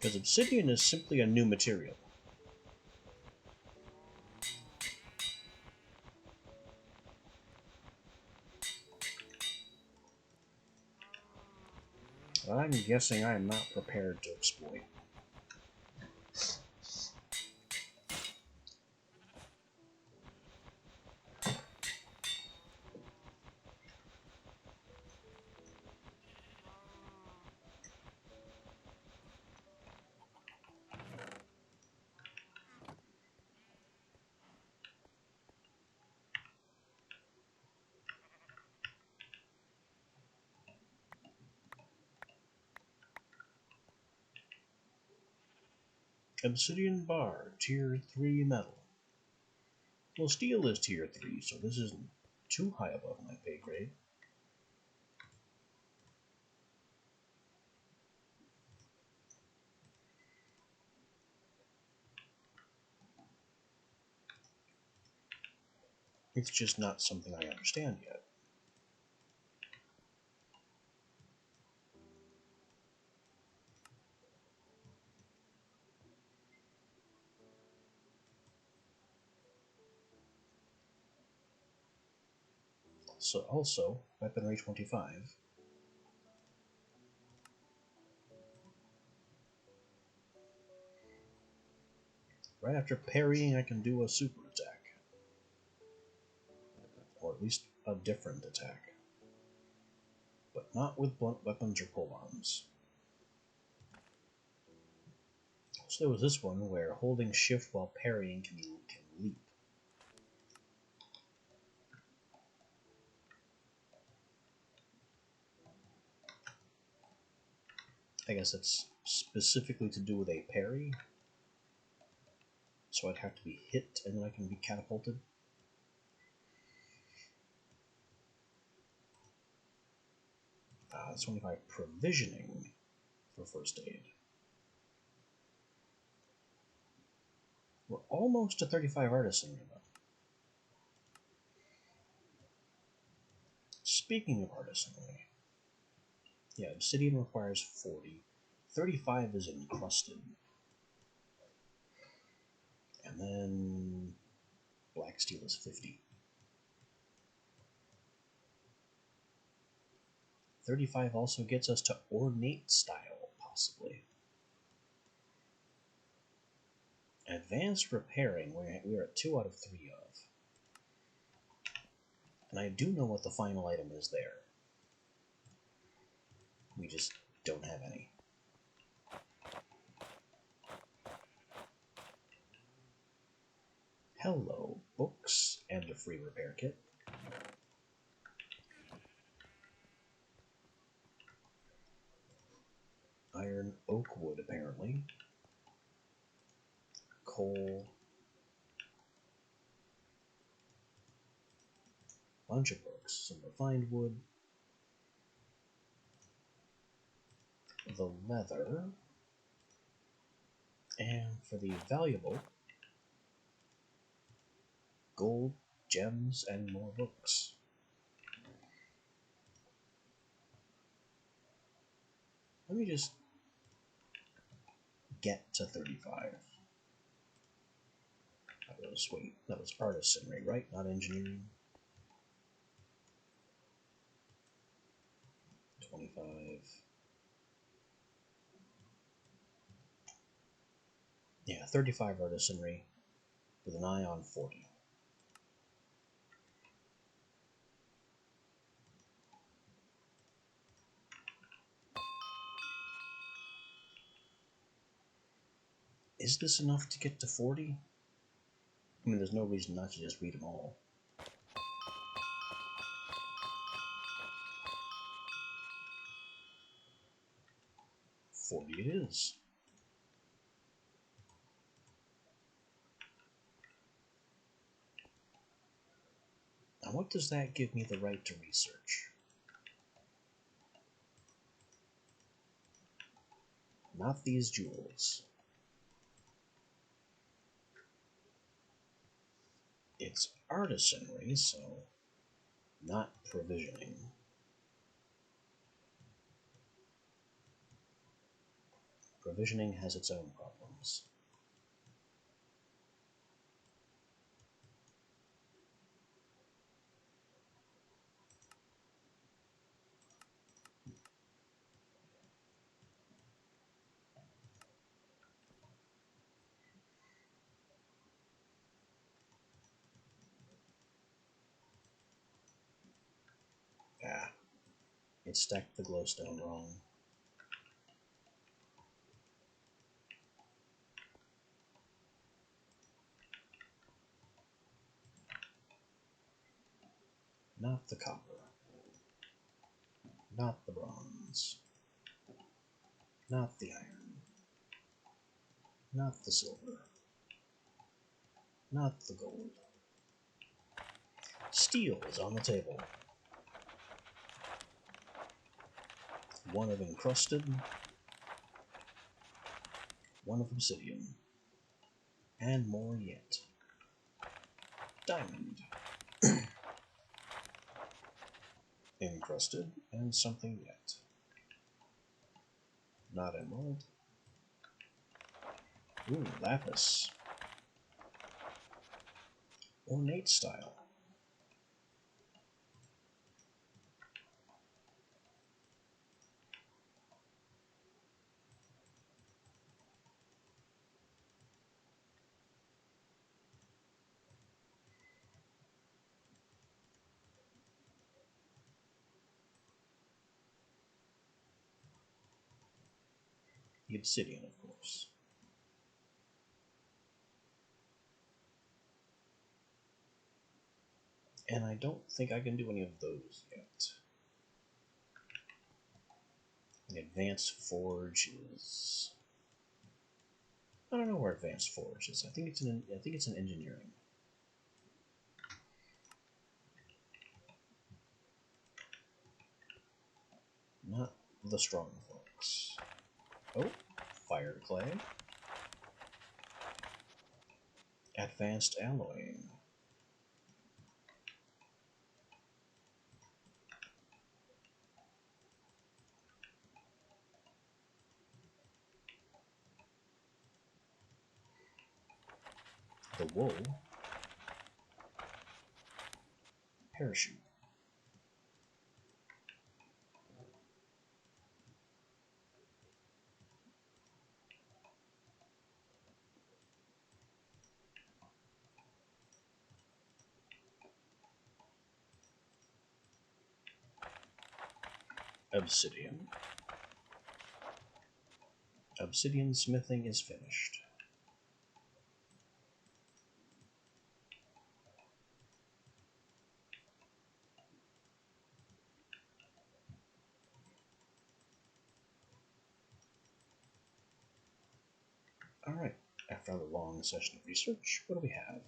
Because obsidian is simply a new material. I'm guessing I am not prepared to exploit. Obsidian bar, tier 3 metal. Well, steel is tier 3, so this isn't too high above my pay grade. It's just not something I understand yet. So also, weaponry 25. Right after parrying, I can do a super attack. Or at least a different attack. But not with blunt weapons or polearms. So there was this one where holding shift while parrying can leap. I guess it's specifically to do with a parry. So I'd have to be hit and then I can be catapulted. That's 25 provisioning for first aid. We're almost to 35 artisanry though. Speaking of artisanry, yeah, obsidian requires 40. 35 is encrusted. And then black steel is 50. 35 also gets us to ornate style, possibly. Advanced repairing, we're at 2 out of 3 of. And I do know what the final item is there. We just don't have any. Hello, books and a free repair kit. Iron oak wood, apparently. Coal. Bunch of books. Some refined wood. The leather. And for the valuable, gold, gems, and more books. Let me just get to 35. That was artisanry, right? Not engineering. 25. Yeah, 35 artisanry with an eye on 40. Is this enough to get to 40? I mean, there's no reason not to just read them all. $40 it is. Now what does that give me the right to research? Not these jewels. It's artisanry, so not provisioning. Provisioning has its own problems. Ah, it stacked the glowstone wrong. Not the copper. Not the bronze. Not the iron. Not the silver. Not the gold. Steel is on the table. One of encrusted, one of obsidian, and more yet. Diamond. Encrusted, and something yet. Not emerald. Ooh, lapis. Ornate style. The obsidian, of course. And I don't think I can do any of those yet. An advanced forge is... I don't know where advanced forge is. I think it's in engineering. Not the strong folks. Oh, fire clay. Advanced alloying. The wool. Parachute. Obsidian. Obsidian smithing is finished. Alright, after a long session of research, what do we have?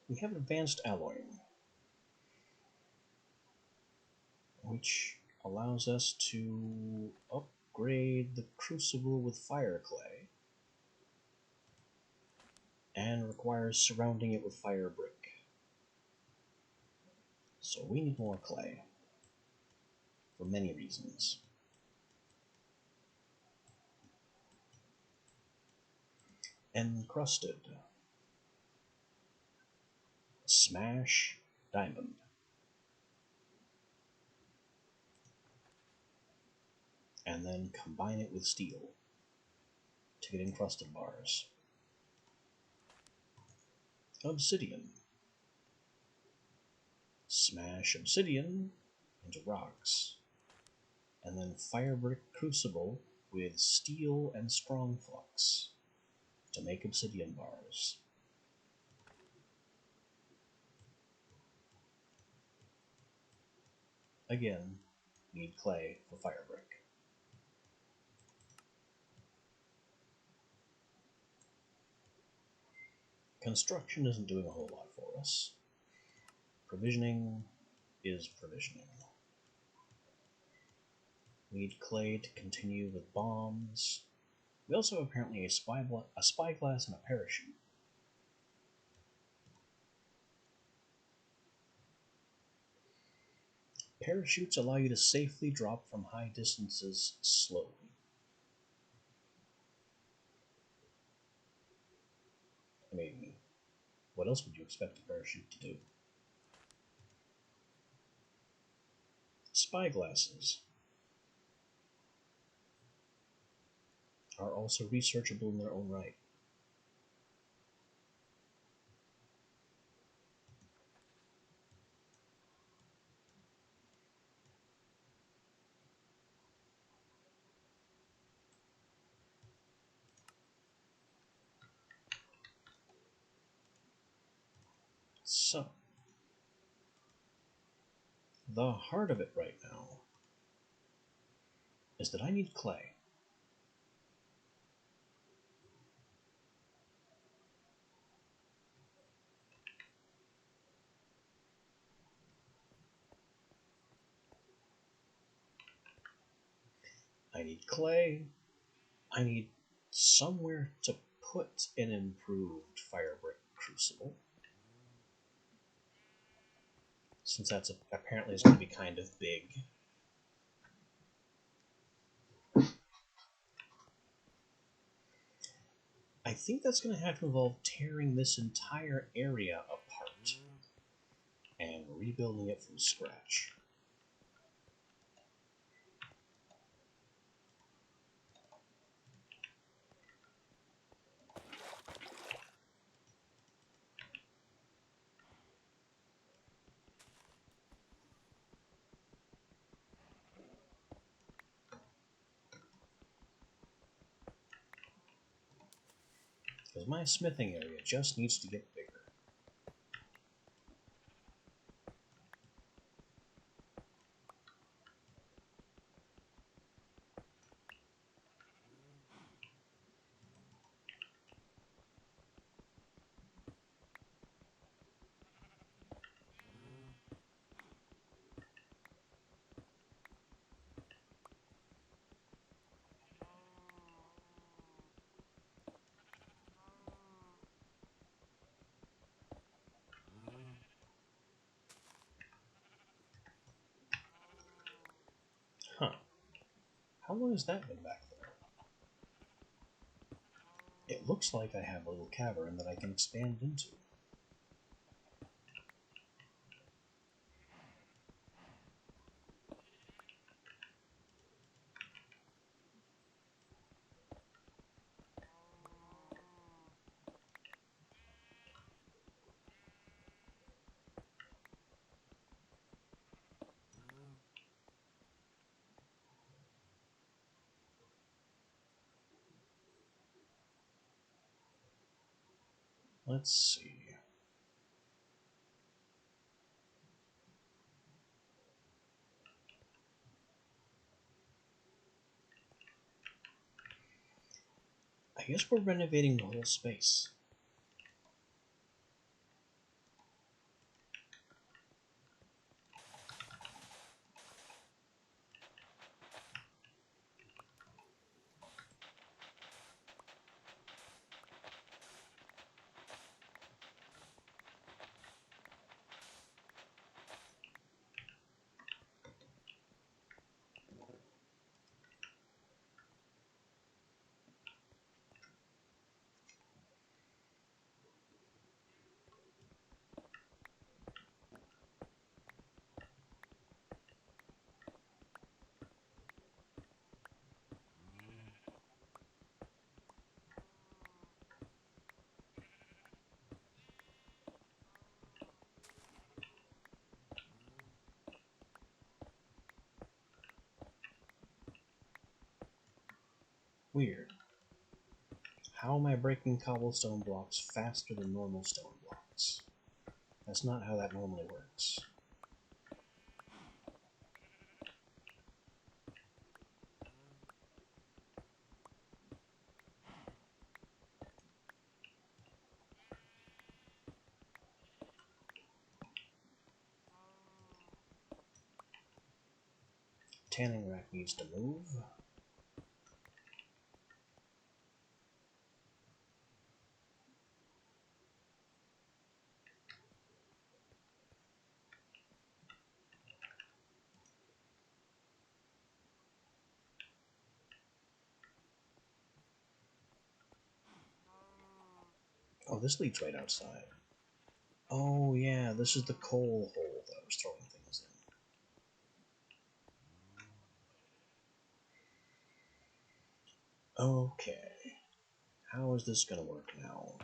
We have advanced alloying, which allows us to upgrade the crucible with fire clay and requires surrounding it with fire brick. So we need more clay for many reasons. Encrusted. Smash diamond. And then combine it with steel to get encrusted bars. Obsidian. Smash obsidian into rocks. And then fire brick crucible with steel and strong flux to make obsidian bars. Again, need clay for fire brick. Construction isn't doing a whole lot for us. Provisioning is provisioning. We need clay to continue with bombs. We also have apparently a spyglass and a parachute. Parachutes allow you to safely drop from high distances slowly. I mean, what else would you expect a parachute to do? Spyglasses are also researchable in their own right. So, the heart of it right now is that I need clay. I need clay. I need somewhere to put an improved fire brick crucible, since that's apparently is going to be kind of big. I think that's going to have to involve tearing this entire area apart and rebuilding it from scratch. Because my smithing area just needs to get bigger. Huh. How long has that been back there? It looks like I have a little cavern that I can expand into. Let's see. I guess we're renovating the whole space. Weird. How am I breaking cobblestone blocks faster than normal stone blocks? That's not how that normally works. Tanning rack needs to move. Oh, this leads right outside. Oh yeah, this is the coal hole that I was throwing things in. Okay. How is this gonna work now?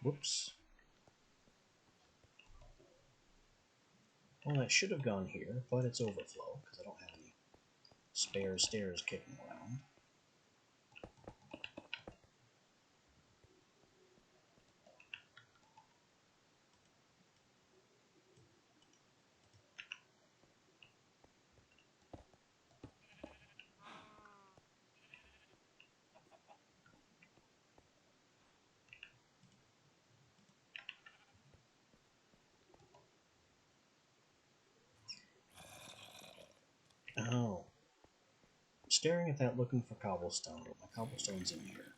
Whoops. Well, that should have gone here, but it's overflow, because I don't have any spare stairs kicking around. Oh. Staring at that looking for cobblestone. My cobblestone's in here.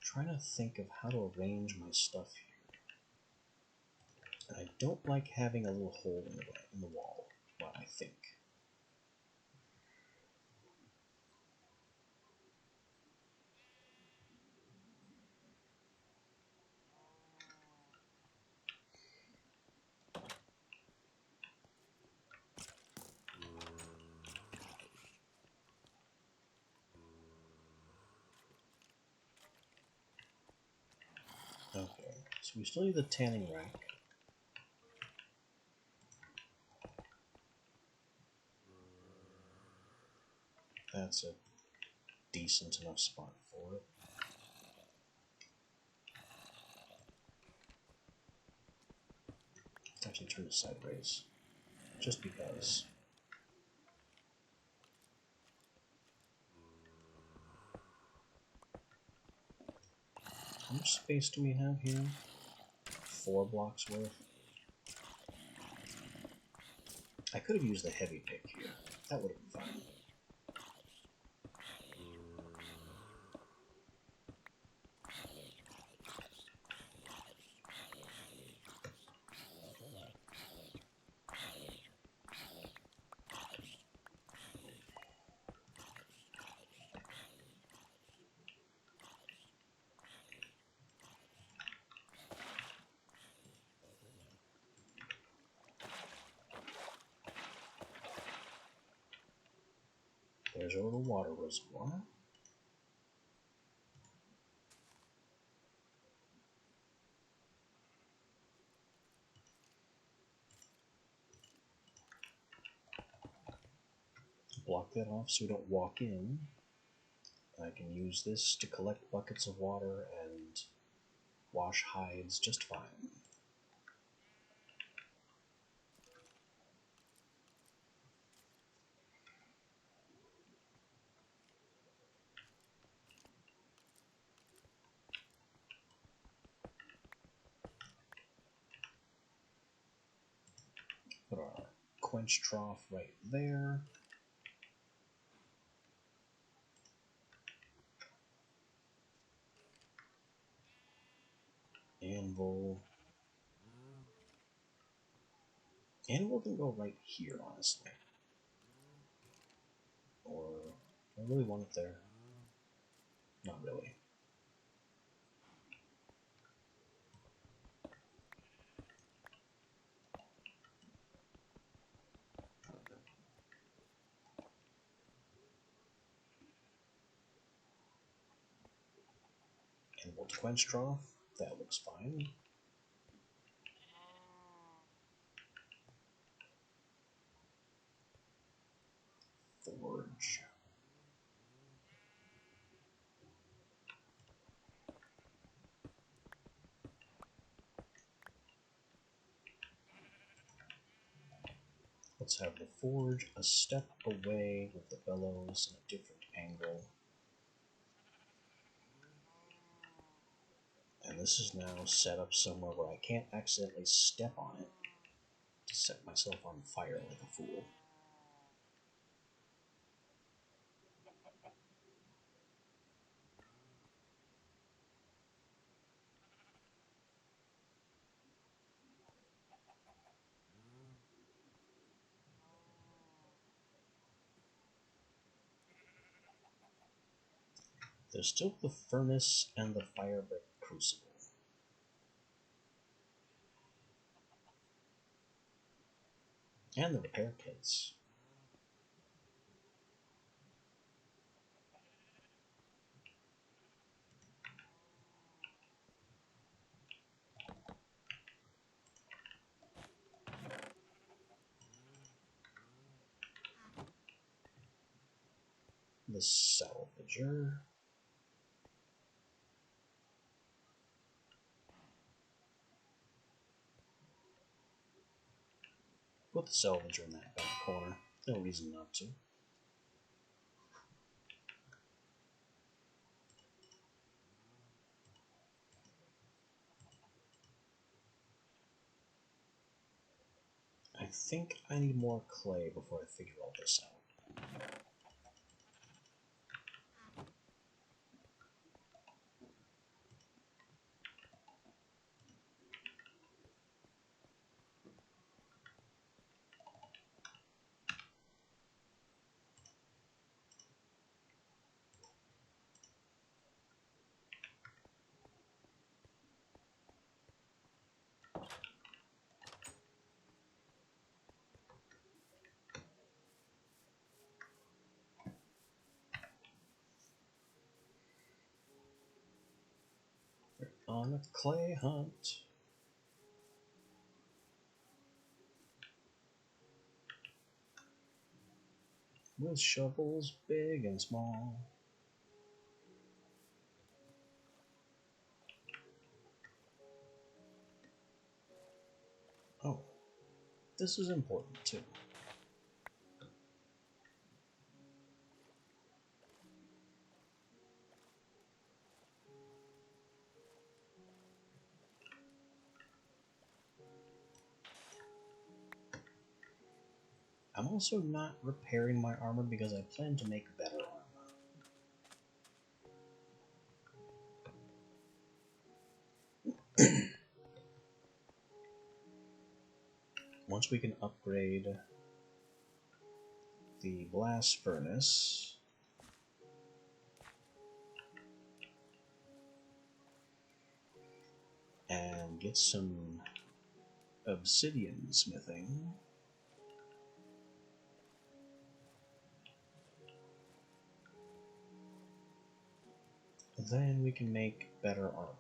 Trying to think of how to arrange my stuff here. And I don't like having a little hole in the wall, well, I think. Okay, so we still need the tanning rack. That's a decent enough spot for it. Let's actually turn it sideways, just because. How much space do we have here? 4 blocks worth. I could have used the heavy pick here. That would have been fine. There's a little water reservoir. Block that off so we don't walk in. I can use this to collect buckets of water and wash hides just fine. Put our quench trough right there. Anvil. Anvil can go right here, honestly. Or, I really want it there. Not really. Anvil to quench trough. That looks fine. Forge. Let's have the forge a step away with the bellows in a different angle. And this is now set up somewhere where I can't accidentally step on it to set myself on fire like a fool. There's still the furnace and the firebrick crucible. And the repair kits. The salvager. Put the salvager in that back corner. No reason not to. I think I need more clay before I figure all this out. On a clay hunt. With shovels big and small. Oh, this is important too. I'm also not repairing my armor because I plan to make better armor. Once we can upgrade the blast furnace, and get some obsidian smithing, then we can make better armor.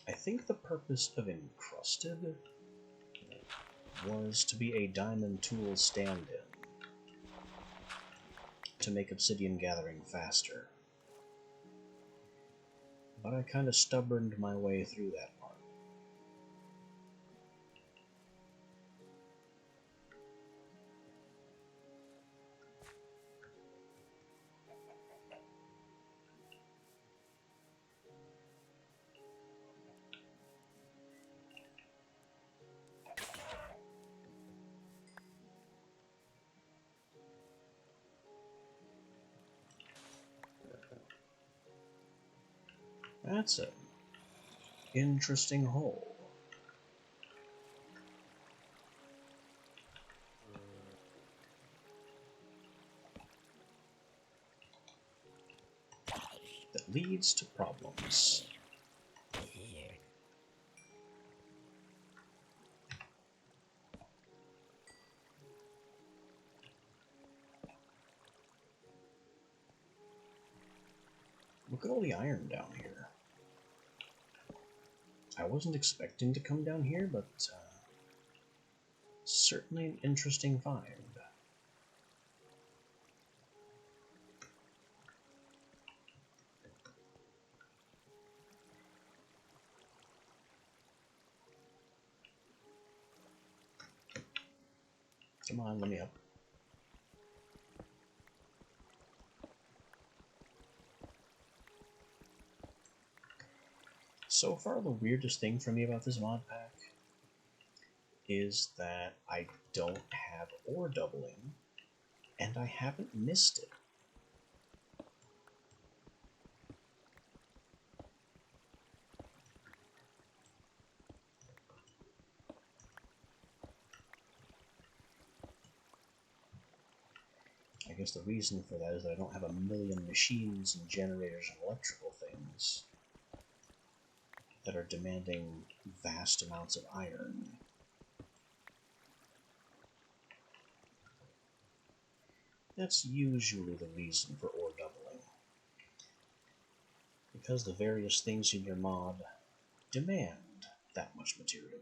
I think the purpose of encrusted was to be a diamond tool stand-in to make obsidian gathering faster. But I kind of stubborned my way through that part. That's an interesting hole. That leads to problems. Look at all the iron down here. I wasn't expecting to come down here, but certainly an interesting find. Come on, let me up. So far, the weirdest thing for me about this mod pack is that I don't have ore doubling, and I haven't missed it. I guess the reason for that is that I don't have a million machines and generators and electrical things that are demanding vast amounts of iron. That's usually the reason for ore doubling, because the various things in your mod demand that much material.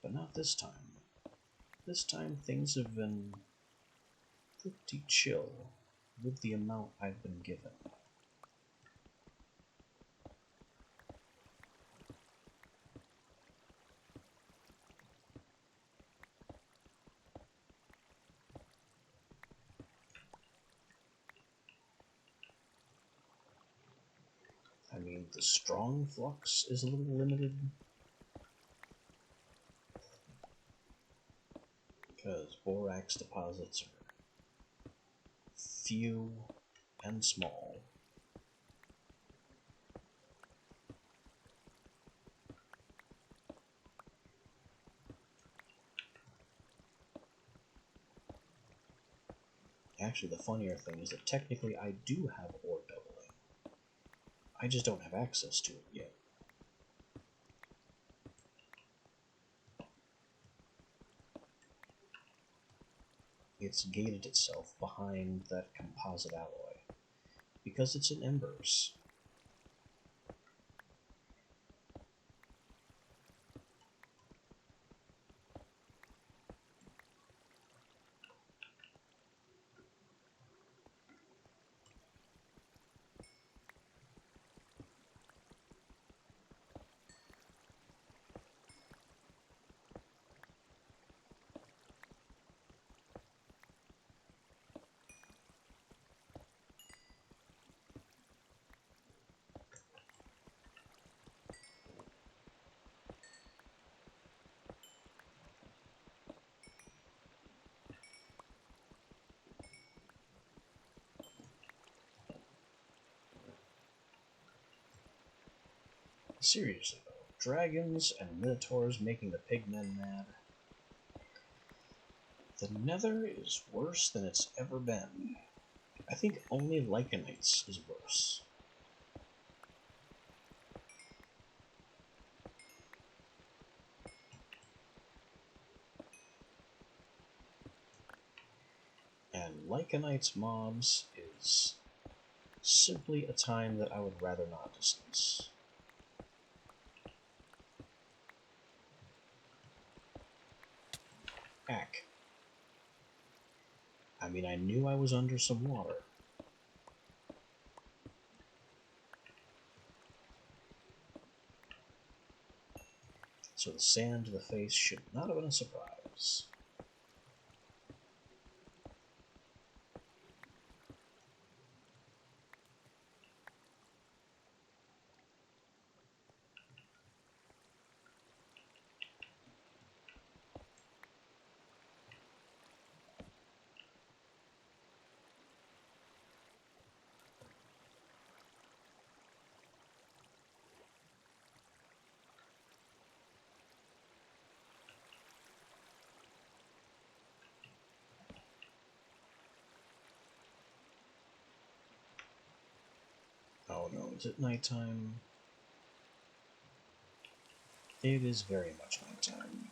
But not this time. This time things have been pretty chill with the amount I've been given. I mean, the strong flux is a little limited, because borax deposits are few and small. Actually, the funnier thing is that technically I do have ore doubling. I just don't have access to it yet. It's gated itself behind that composite alloy, because it's in embers. Seriously though, dragons and minotaurs making the pigmen mad. The Nether is worse than it's ever been. I think only Lycanites is worse. And Lycanites mobs is simply a time that I would rather not discuss. Ack. I mean, I knew I was under some water. So the sand to the face should not have been a surprise. No, is it nighttime? It is very much nighttime.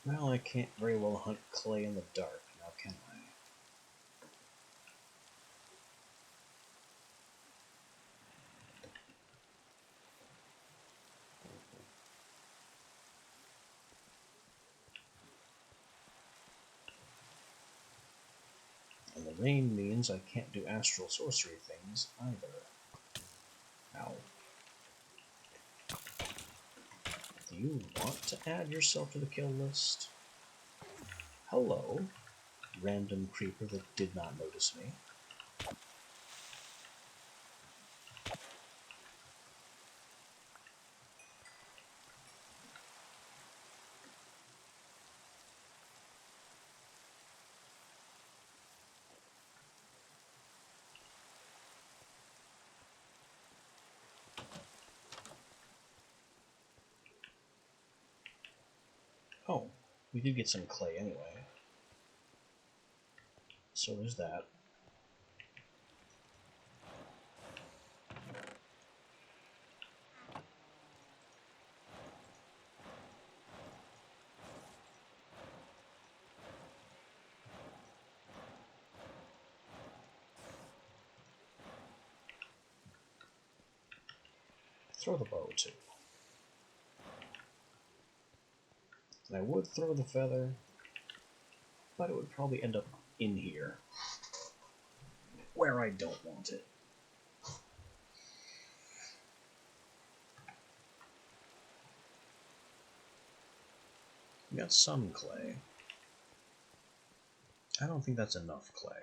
Well, I can't very well hunt clay in the dark, now can I? And the rain means I can't do astral sorcery things either. Ow. Do you want to add yourself to the kill list? Hello, random creeper that did not notice me. Oh, we did get some clay anyway. So there's that. Throw the bow too. And I would throw the feather, but it would probably end up in here, where I don't want it. We got some clay. I don't think that's enough clay.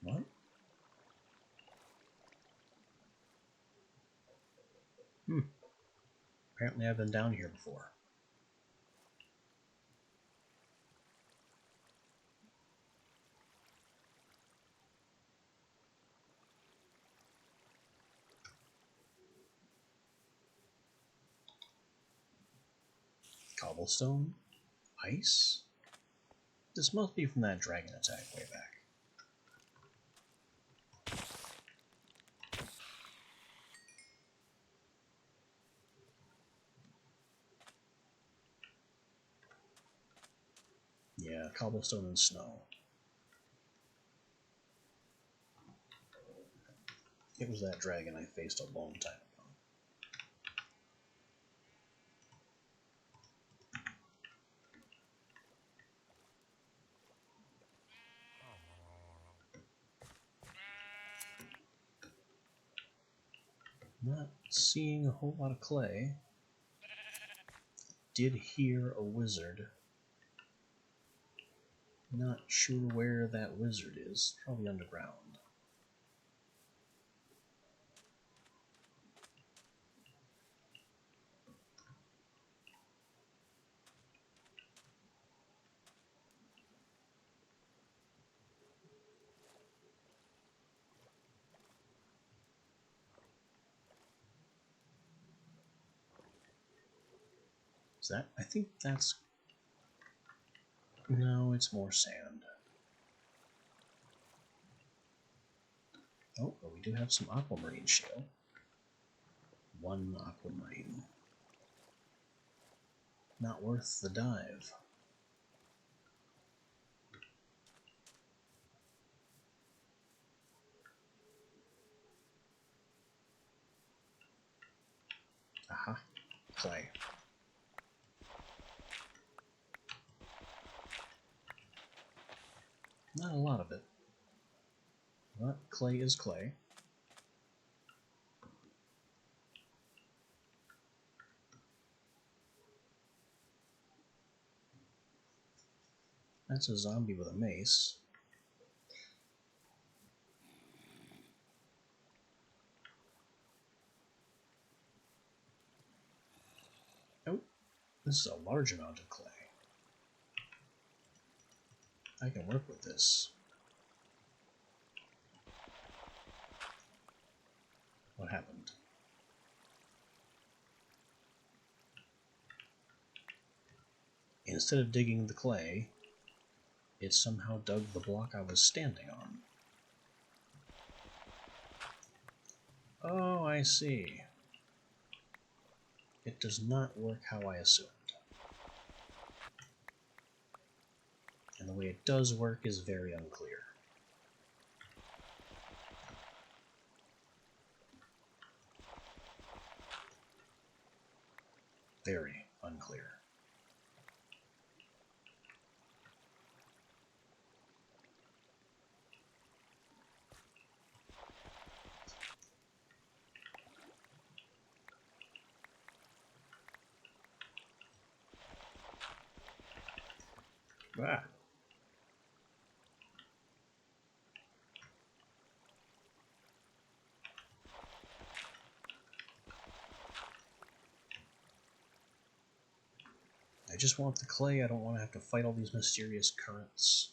What? Apparently I've been down here before. Cobblestone? Ice? This must be from that dragon attack way back. Yeah, cobblestone and snow. It was that dragon I faced a long time ago. Not seeing a whole lot of clay. Did hear a wizard. Not sure where that wizard is. Probably underground. Is that? I think that's... No, it's more sand. Oh, but we do have some aquamarine shale. One aquamarine. Not worth the dive. Aha. Clay. Not a lot of it, but clay is clay. That's a zombie with a mace. Oh, this is a large amount of clay. I can work with this. What happened? Instead of digging the clay, it somehow dug the block I was standing on. Oh, I see. It does not work how I assumed. And the way it does work is very unclear. Very unclear. Ah. I just want the clay, I don't want to have to fight all these mysterious currents.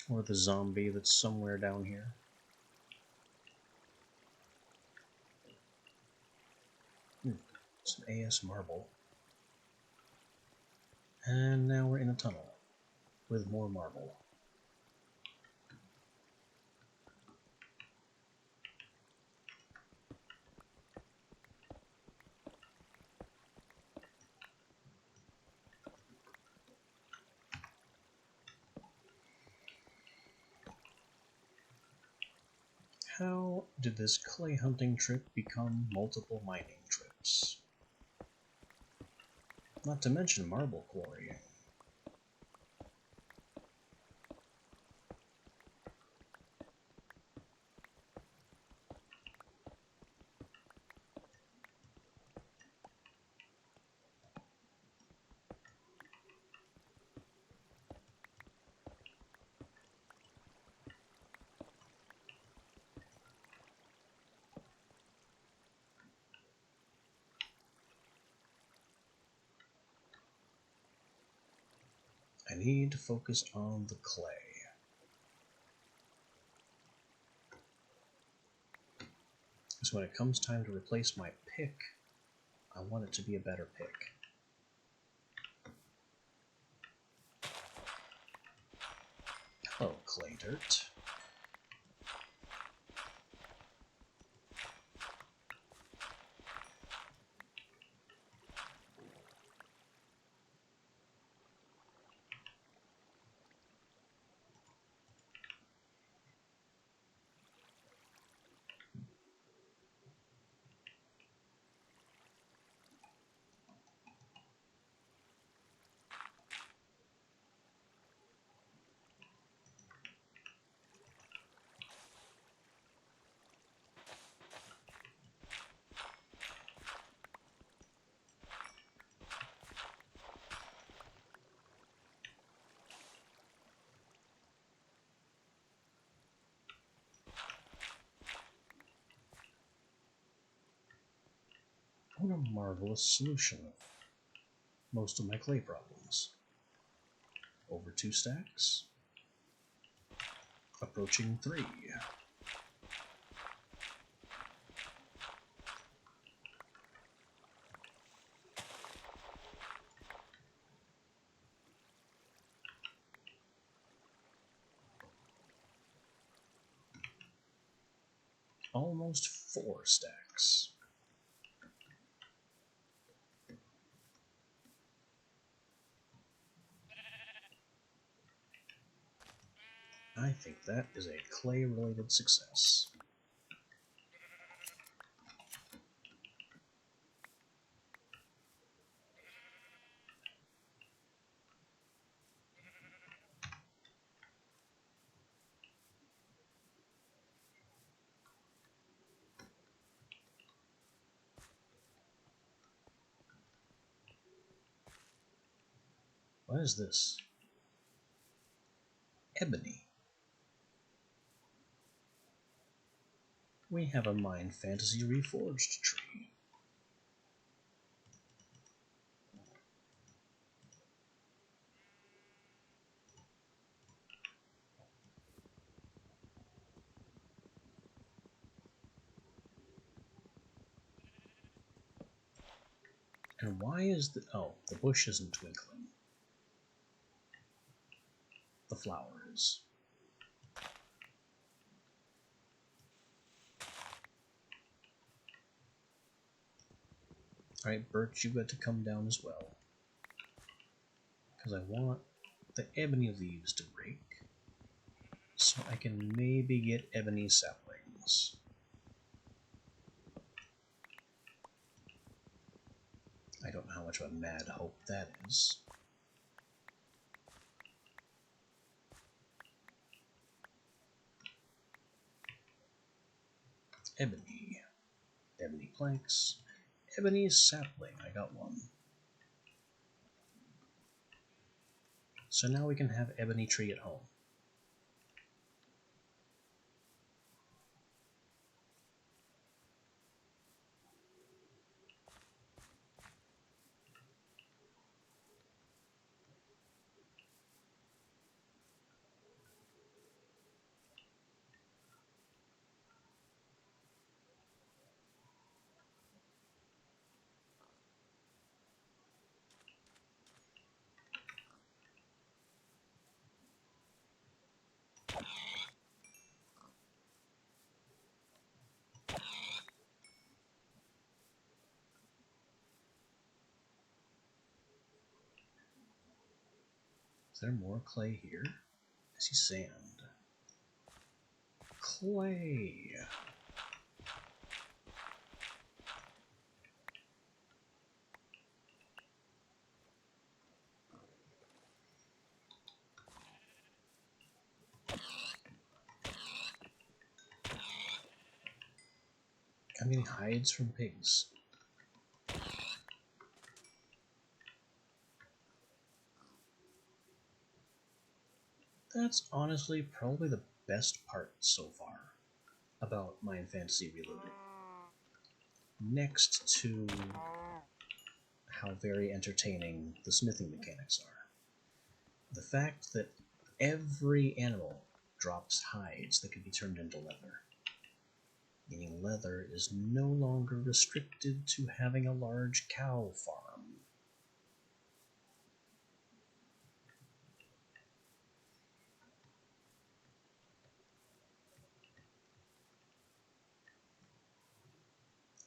Or the zombie that's somewhere down here. Some AS marble. And now we're in a tunnel with more marble. How did this clay hunting trip become multiple mining trips? Not to mention marble quarrying. I need to focus on the clay. So when it comes time to replace my pick, I want it to be a better pick. Hello, clay dirt. What a marvelous solution of most of my clay problems. Over 2 stacks. Approaching 3. Almost 4 stacks. I think that is a clay-related success. What is this? Ebony. We have a Mind Fantasy Reforged tree. And why is the... oh, the bush isn't twinkling. The flower is. Alright, Birch, you got to come down as well. Because I want the ebony leaves to break, so I can maybe get ebony saplings. I don't know how much of a mad hope that is. Ebony. Ebony planks. Ebony sapling. I got one. So now we can have ebony tree at home. Is there more clay here? I see sand. Clay! I'm getting hides from pigs. That's honestly probably the best part so far about Mind Fantasy Reloaded. Next to how very entertaining the smithing mechanics are. The fact that every animal drops hides that can be turned into leather. Meaning leather is no longer restricted to having a large cow farm.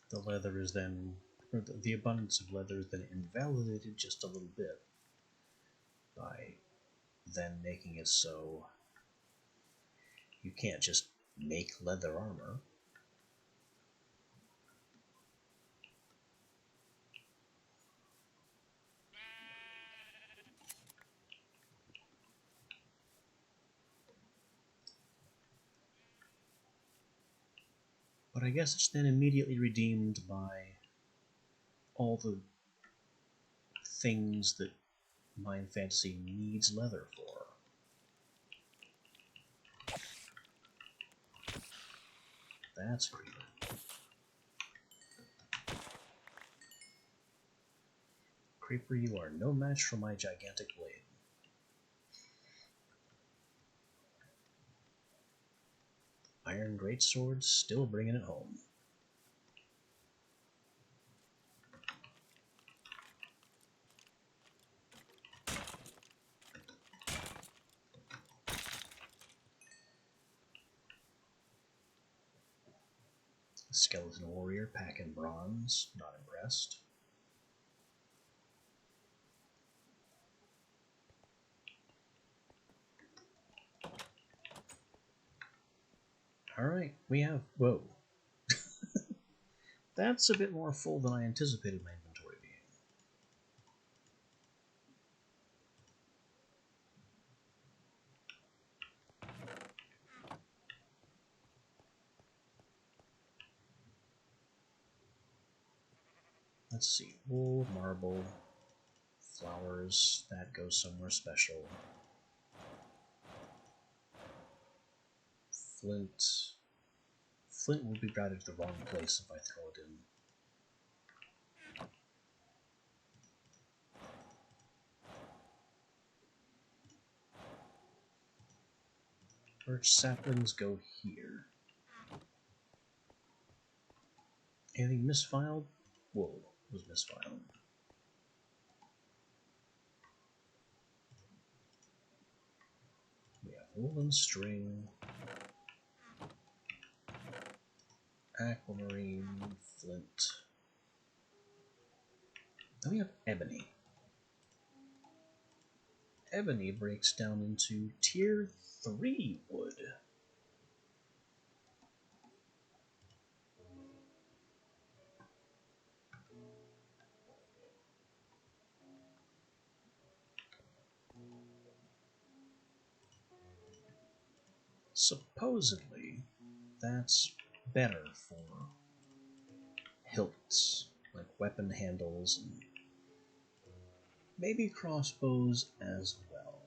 The leather is then, or the abundance of leather is then invalidated just a little bit by then making it so you can't just make leather armor. But I guess it's then immediately redeemed by all the things that Mind Fantasy needs leather for. That's a creeper. Creeper, you are no match for my gigantic blade. Iron greatsword still bringing it home. Skeleton warrior packing bronze, not impressed. Alright, we have... whoa. That's a bit more full than I anticipated my inventory being. Let's see. Wool, marble, flowers. That goes somewhere special. Flint. Flint will be routed to the wrong place if I throw it in. Birch saplings go here. Anything misfiled? Wool was misfiled. We have woolen string, aquamarine, flint. Then we have ebony. Ebony breaks down into tier 3 wood. Supposedly, that's better for hilts, like weapon handles, and maybe crossbows as well.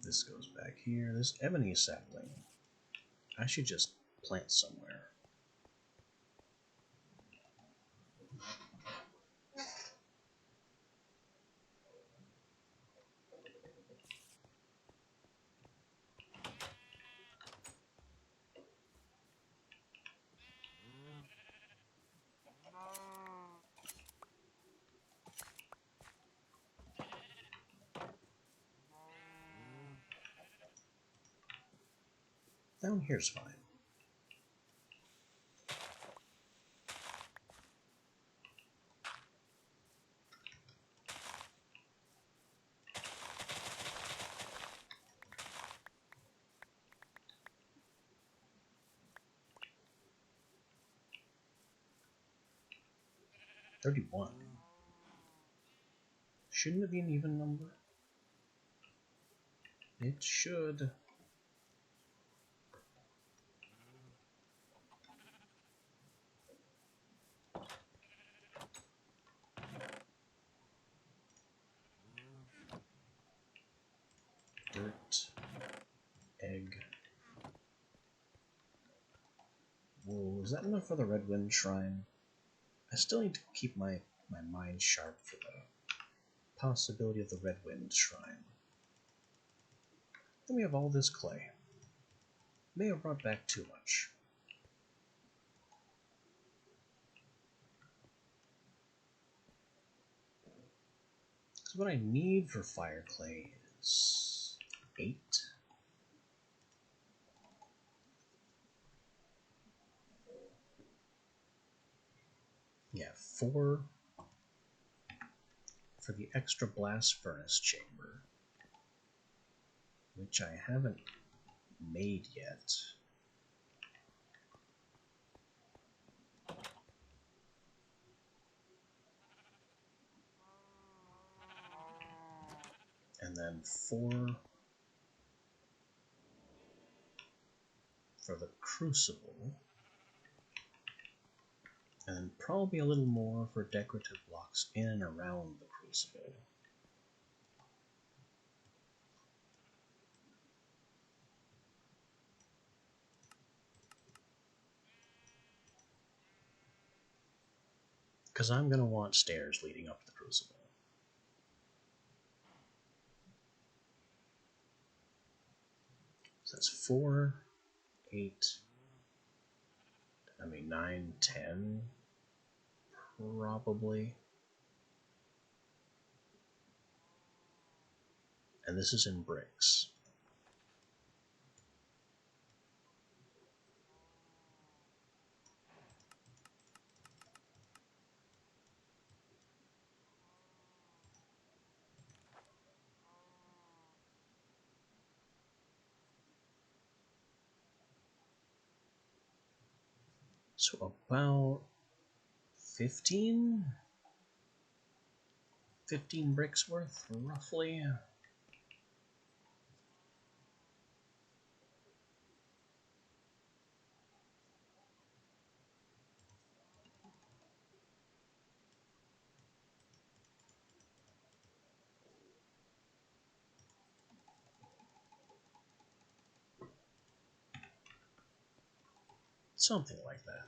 This goes back here. This ebony sapling. I should just plant somewhere. Down here's fine. $31. Shouldn't it be an even number? It should. Dirt, egg, wool. Is that enough for the Red Wind Shrine? I still need to keep my mind sharp for the possibility of the Red Wind Shrine. Then we have all this clay. May have brought back too much. So what I need for fire clay is 8. Yeah, 4 for the extra blast furnace chamber, which I haven't made yet. And then 4 for the crucible. And probably a little more for decorative blocks in and around the crucible. Because I'm going to want stairs leading up to the crucible. So that's 4, 8, 9, 10, probably. And this is in bricks. So about 15? 15 bricks worth, roughly. Something like that.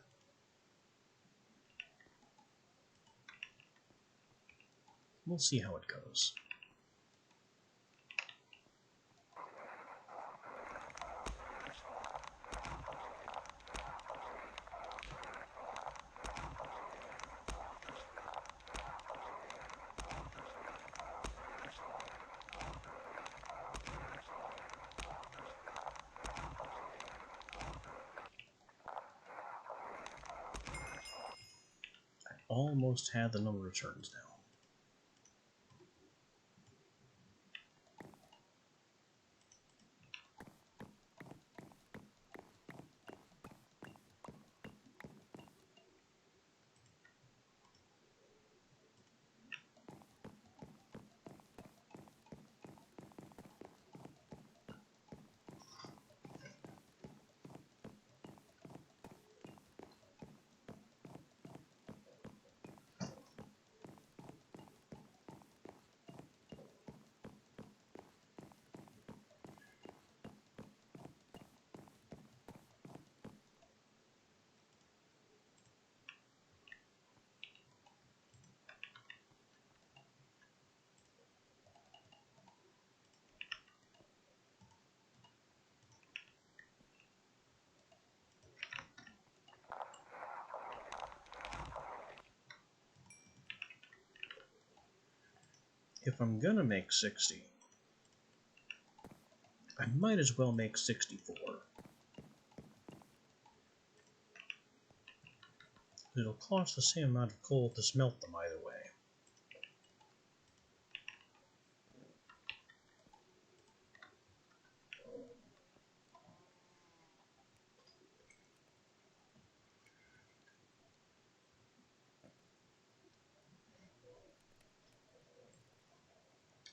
We'll see how it goes. Almost had the number of turns now. If I'm gonna make 60, I might as well make 64. It'll cost the same amount of coal to smelt them either way.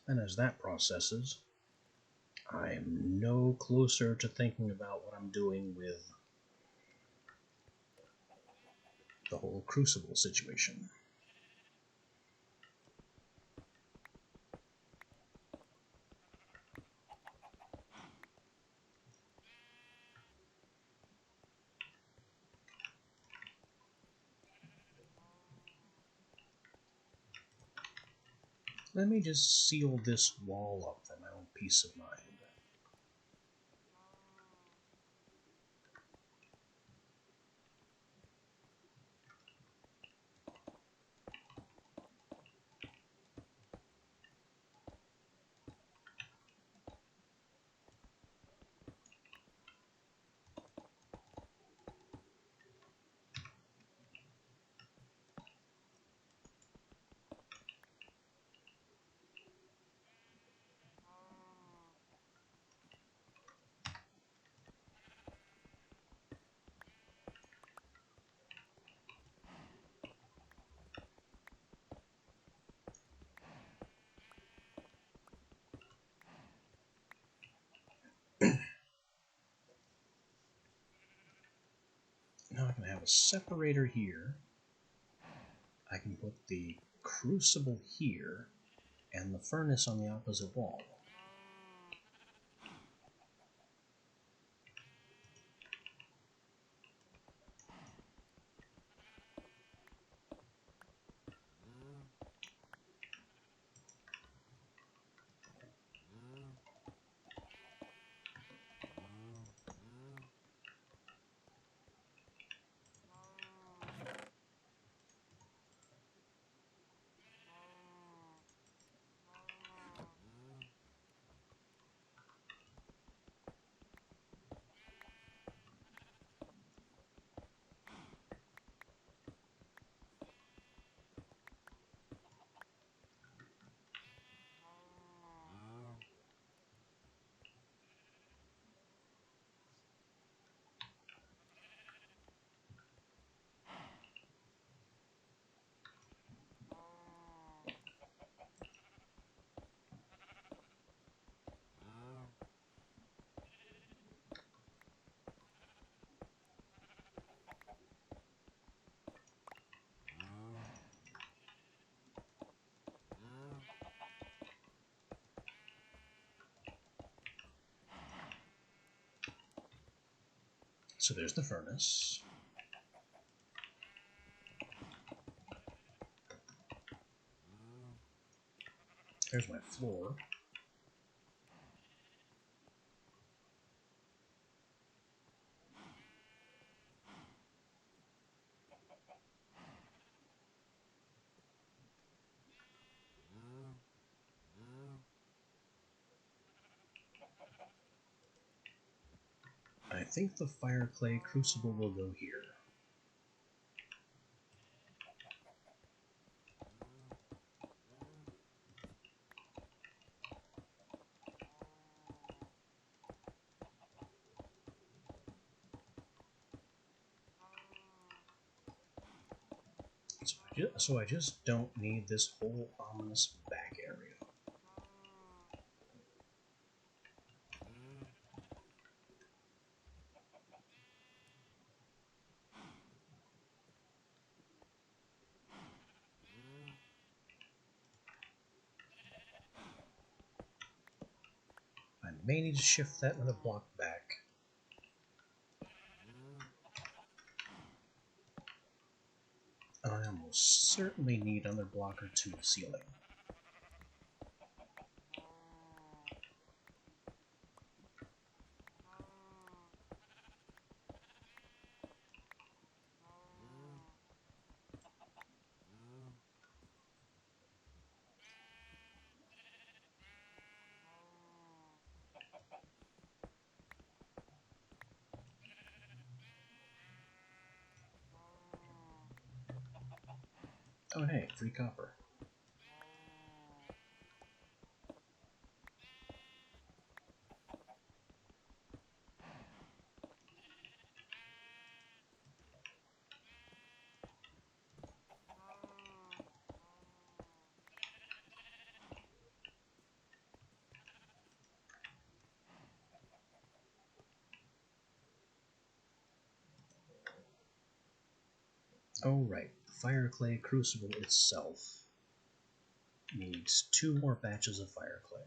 And as that processes, I'm no closer to thinking about what I'm doing with the whole crucible situation. Let me just seal this wall up for my own peace of mind. Now I can have a separator here. I can put the crucible here and the furnace on the opposite wall. So there's the furnace. There's my floor. I think the fire clay crucible will go here. So I just don't need this whole ominous back area. I may need to shift that another block back. I almost certainly need another block or two of ceiling. Oh hey, free copper. Oh right, the fire clay crucible itself needs 2 more batches of fire clay.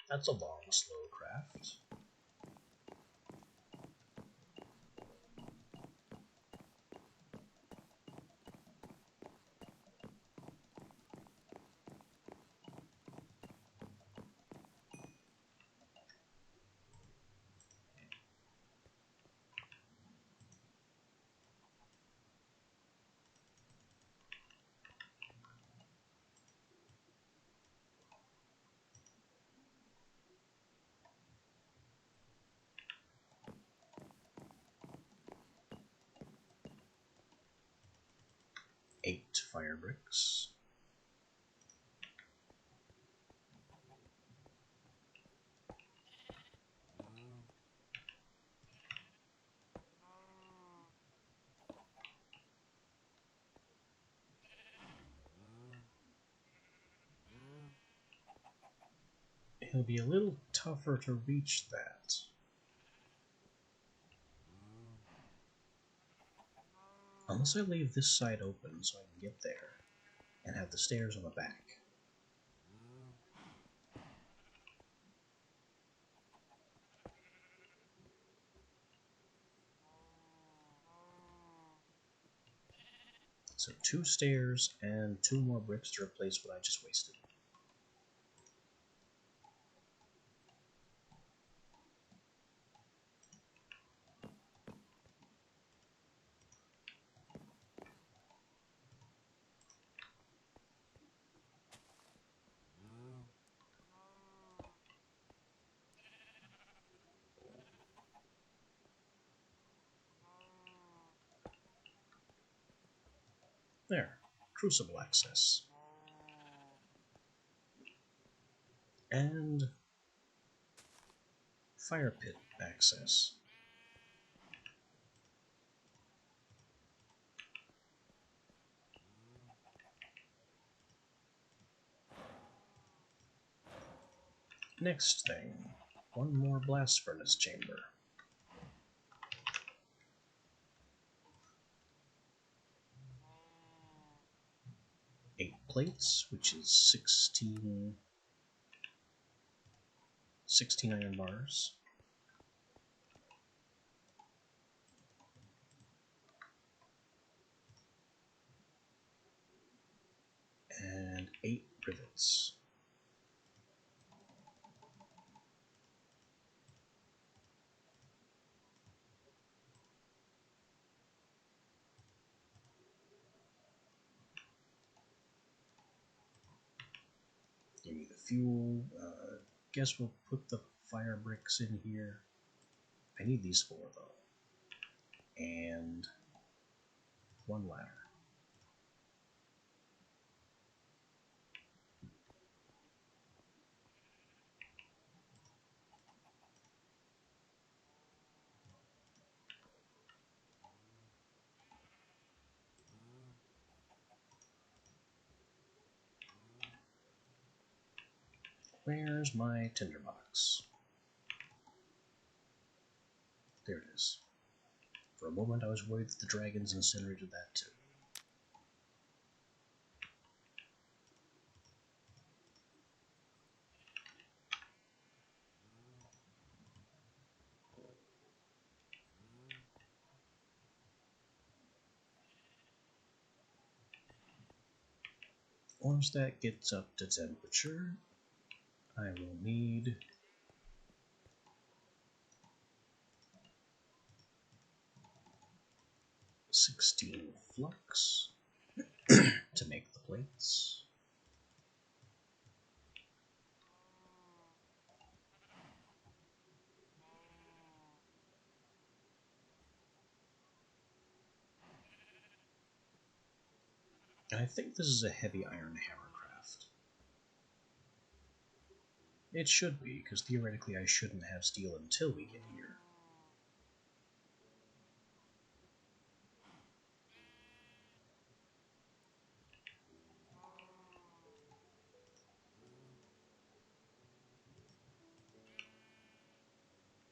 That's a long, slow craft. Eight fire bricks. It'll be a little tougher to reach that. Unless I leave this side open so I can get there and have the stairs on the back. So 2 stairs and 2 more bricks to replace what I just wasted. There. Crucible access. And fire pit access. Next thing, one more blast furnace chamber. Eight plates, which is 16 iron bars. And 8 rivets. Give me the fuel. Guess we'll put the fire bricks in here. I need these 4 though. And 1 ladder. Where's my tinderbox? There it is. For a moment I was worried that the dragons incinerated that too. Once that gets up to temperature, I will need 16 flux to make the plates. I think this is a heavy iron hammer craft. It should be, because theoretically I shouldn't have steel until we get here.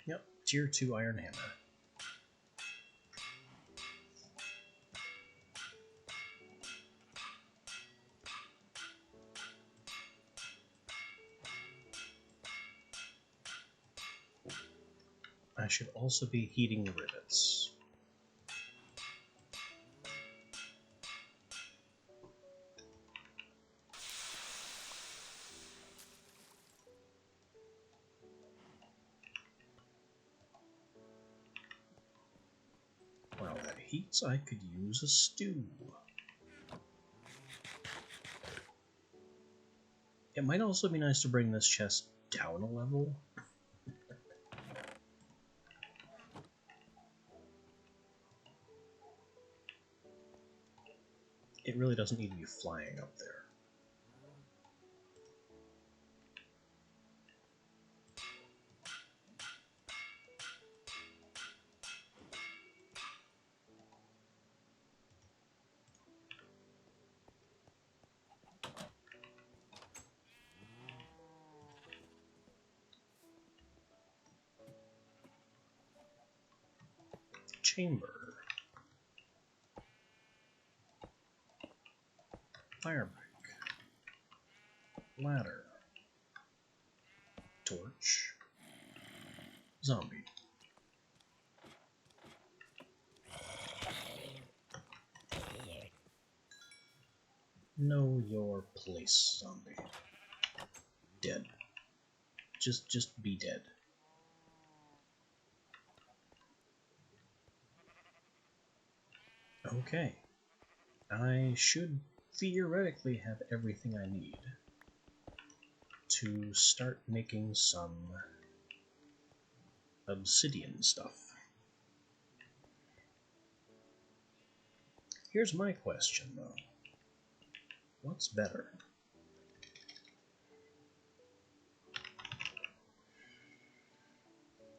Yep, tier 2 iron hammer. I should also be heating the rivets. While that heats, I could use a stew. It might also be nice to bring this chest down a level. It really doesn't need to be flying up there. Chamber. Fire brick. Ladder. Torch. Zombie. Know your place, zombie. Dead. Just be dead. Okay. I should theoretically have everything I need to start making some obsidian stuff. Here's my question, though. What's better?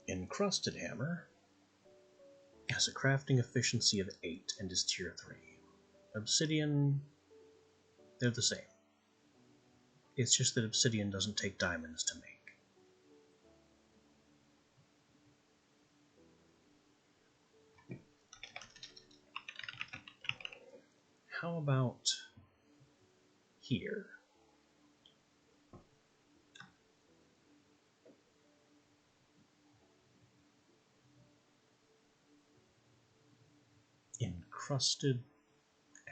Encrusted hammer has a crafting efficiency of 8 and is tier 3. Obsidian, they're the same. It's just that obsidian doesn't take diamonds to make. How about here? Encrusted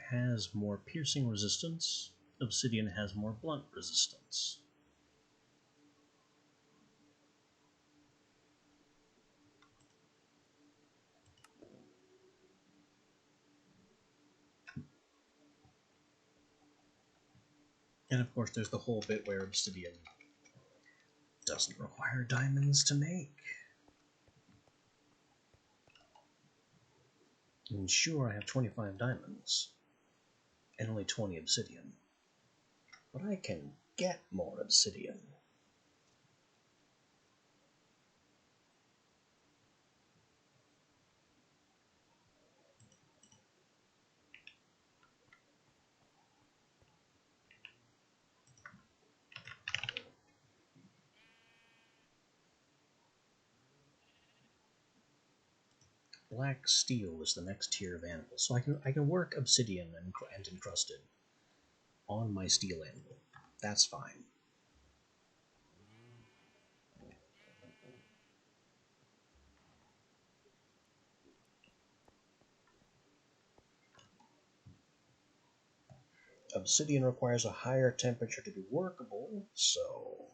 has more piercing resistance. Obsidian has more blunt resistance. And of course, there's the whole bit where obsidian doesn't require diamonds to make. And sure, I have 25 diamonds and only 20 obsidian, but I can get more obsidian. Black steel is the next tier of anvil, so I can work obsidian and encrusted on my steel anvil. That's fine. Obsidian requires a higher temperature to be workable, so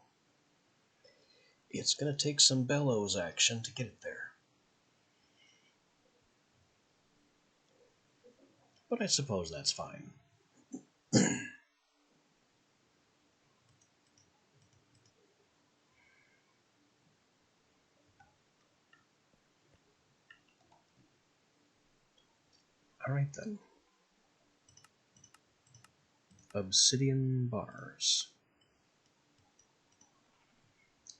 it's going to take some bellows action to get it there. But I suppose that's fine. Alright then. Obsidian bars.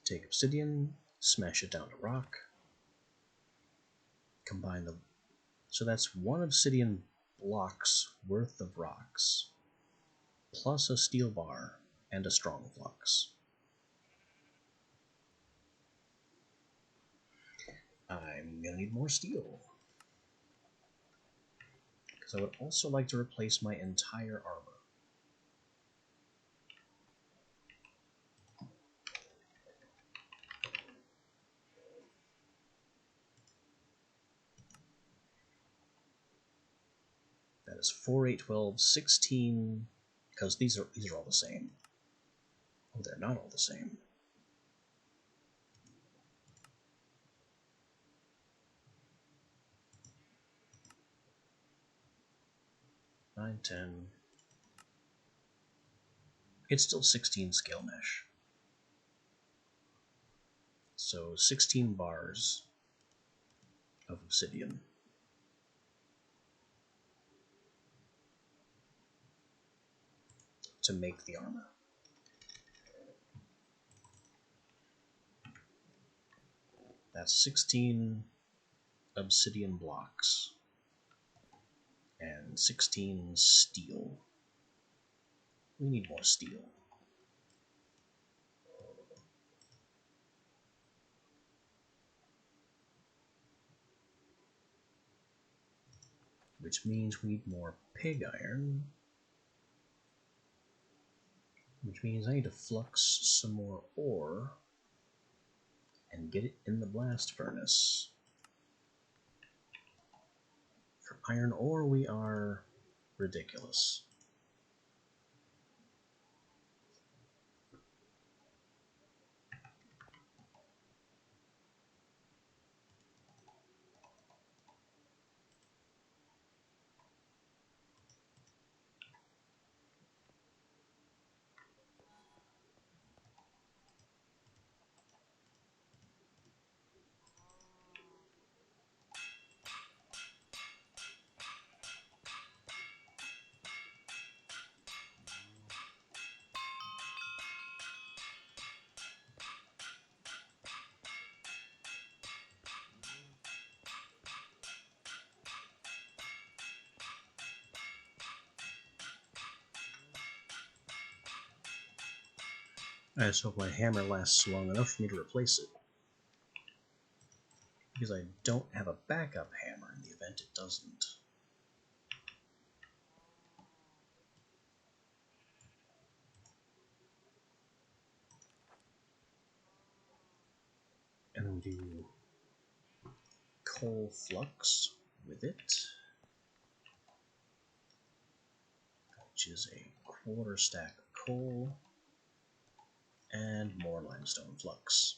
Take obsidian, smash it down to rock, combine them. So that's 1 obsidian block's worth of rocks, plus a steel bar and a strong flux. I'm gonna need more steel, because I would also like to replace my entire armor. That is 4, 8, 12, 16, because these are all the same. Oh, they're not all the same. 9, 10. It's still 16 scale mesh. So 16 bars of obsidian. To make the armor. That's 16 obsidian blocks and 16 steel. We need more steel. Which means we need more pig iron. Which means I need to flux some more ore and get it in the blast furnace. For iron ore, we are ridiculous. I just hope my hammer lasts long enough for me to replace it. Because I don't have a backup hammer in the event it doesn't. And then do coal flux with it, which is a quarter stack of coal and more limestone flux.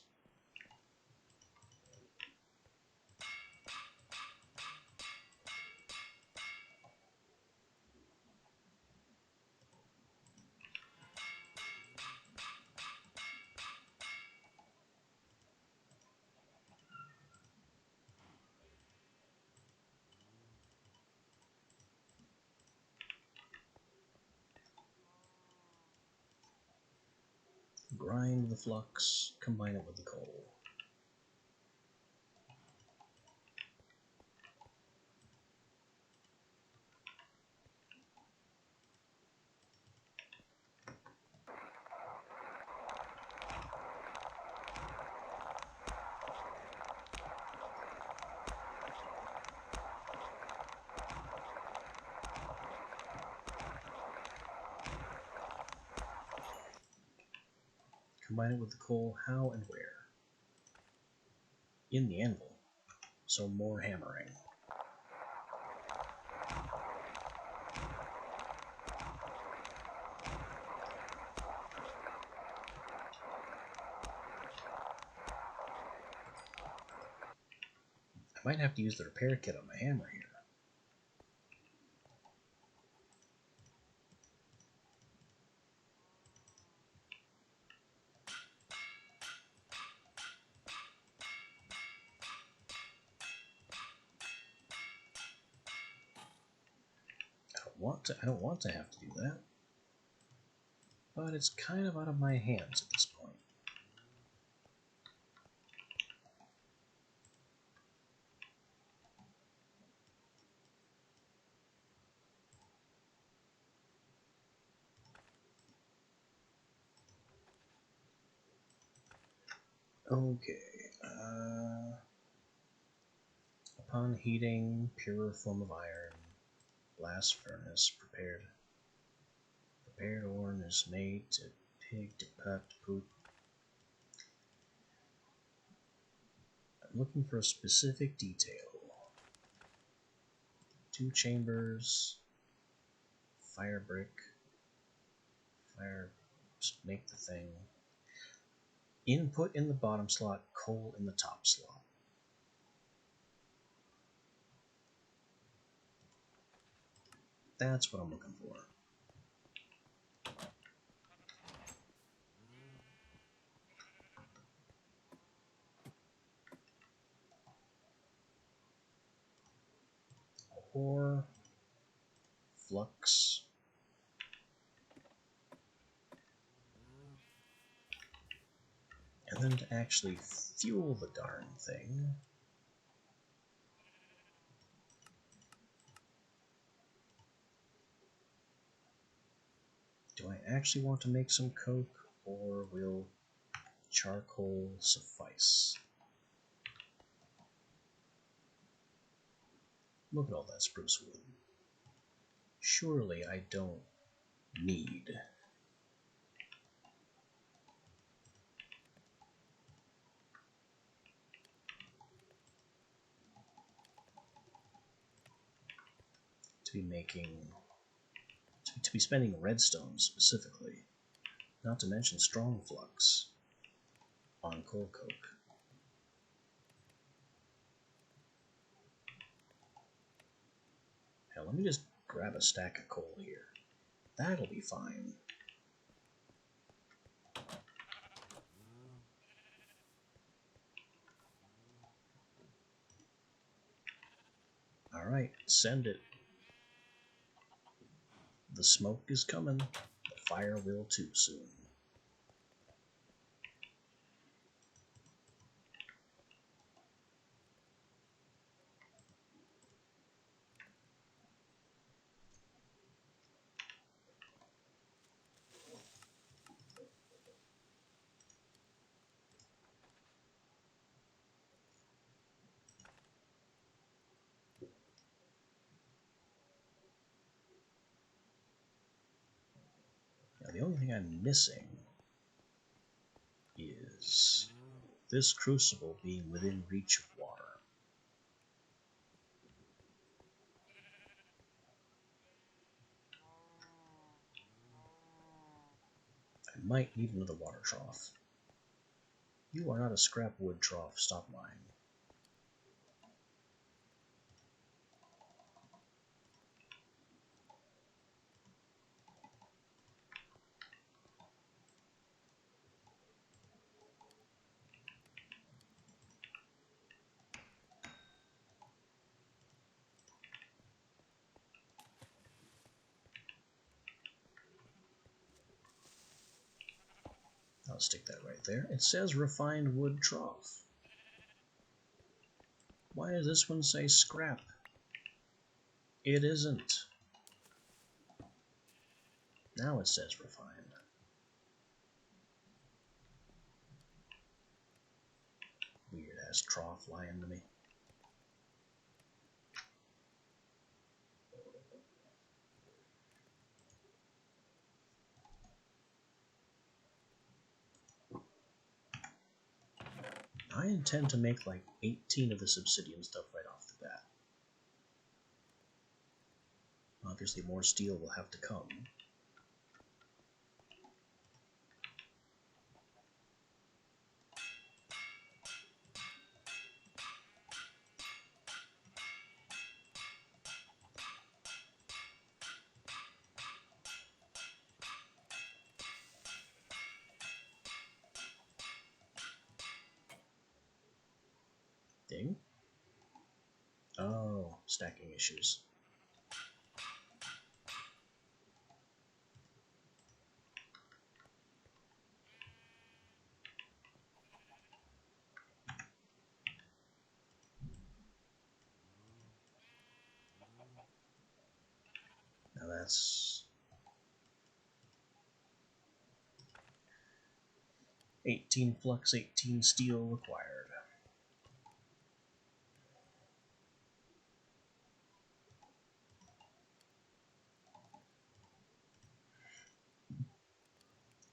Grind the flux, combine it with the coal. Combine it with the coal, how and where? In the anvil, so more hammering. I might have to use the repair kit on my hammer here. I don't want to have to do that. But it's kind of out of my hands at this point. Okay. Upon heating, purer form of iron, blast furnace, prepared ore is made to pig, to pup, to poop. I'm looking for a specific detail. 2 chambers, fire brick, just make the thing. Input in the bottom slot, coal in the top slot. That's what I'm looking for. Ore, flux, and then to actually fuel the darn thing, do I actually want to make some coke, or will charcoal suffice? Look at all that spruce wood. Surely I don't need. To be making, to be spending redstone specifically, not to mention strong flux on coal coke. Now let me just grab a stack of coal here. That'll be fine. Alright, send it. The smoke is coming. The fire will too soon. the only thing I'm missing is this crucible being within reach of water. I might need another water trough. You are not a scrap wood trough, stop lying. I'll stick that right there. It says refined wood trough. Why does this one say scrap? It isn't. Now it says refined. Weird ass trough lying to me. I intend to make like 18 of this obsidian stuff right off the bat. Obviously more steel will have to come. Ding. Oh, stacking issues. Now that's 18 flux, 18 steel required.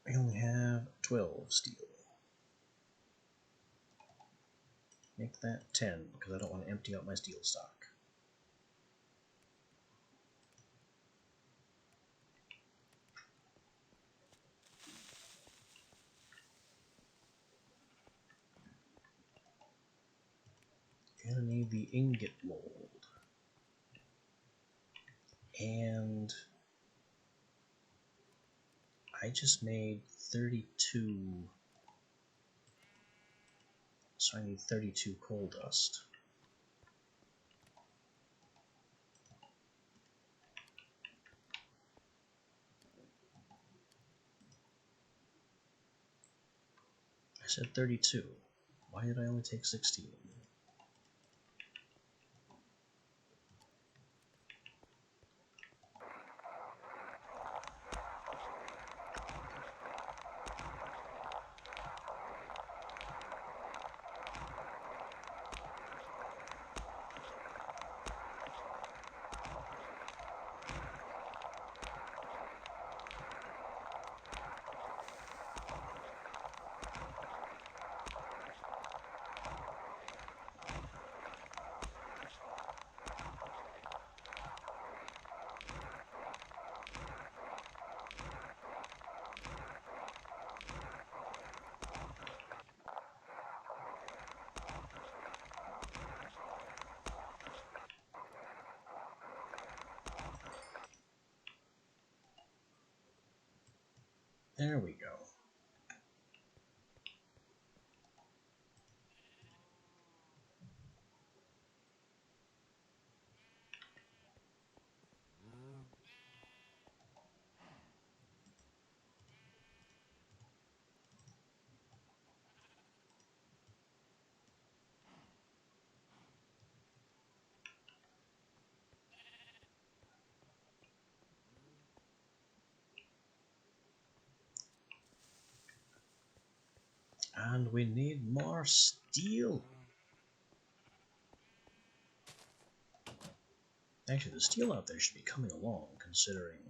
I only have 12 steel. Make that 10, because I don't want to empty out my steel stock. Gonna need the ingot mold. And I just made 32, so I need 32 coal dust. I said 32. Why did I only take 16? There we go. And we need more steel. Actually, the steel out there should be coming along, considering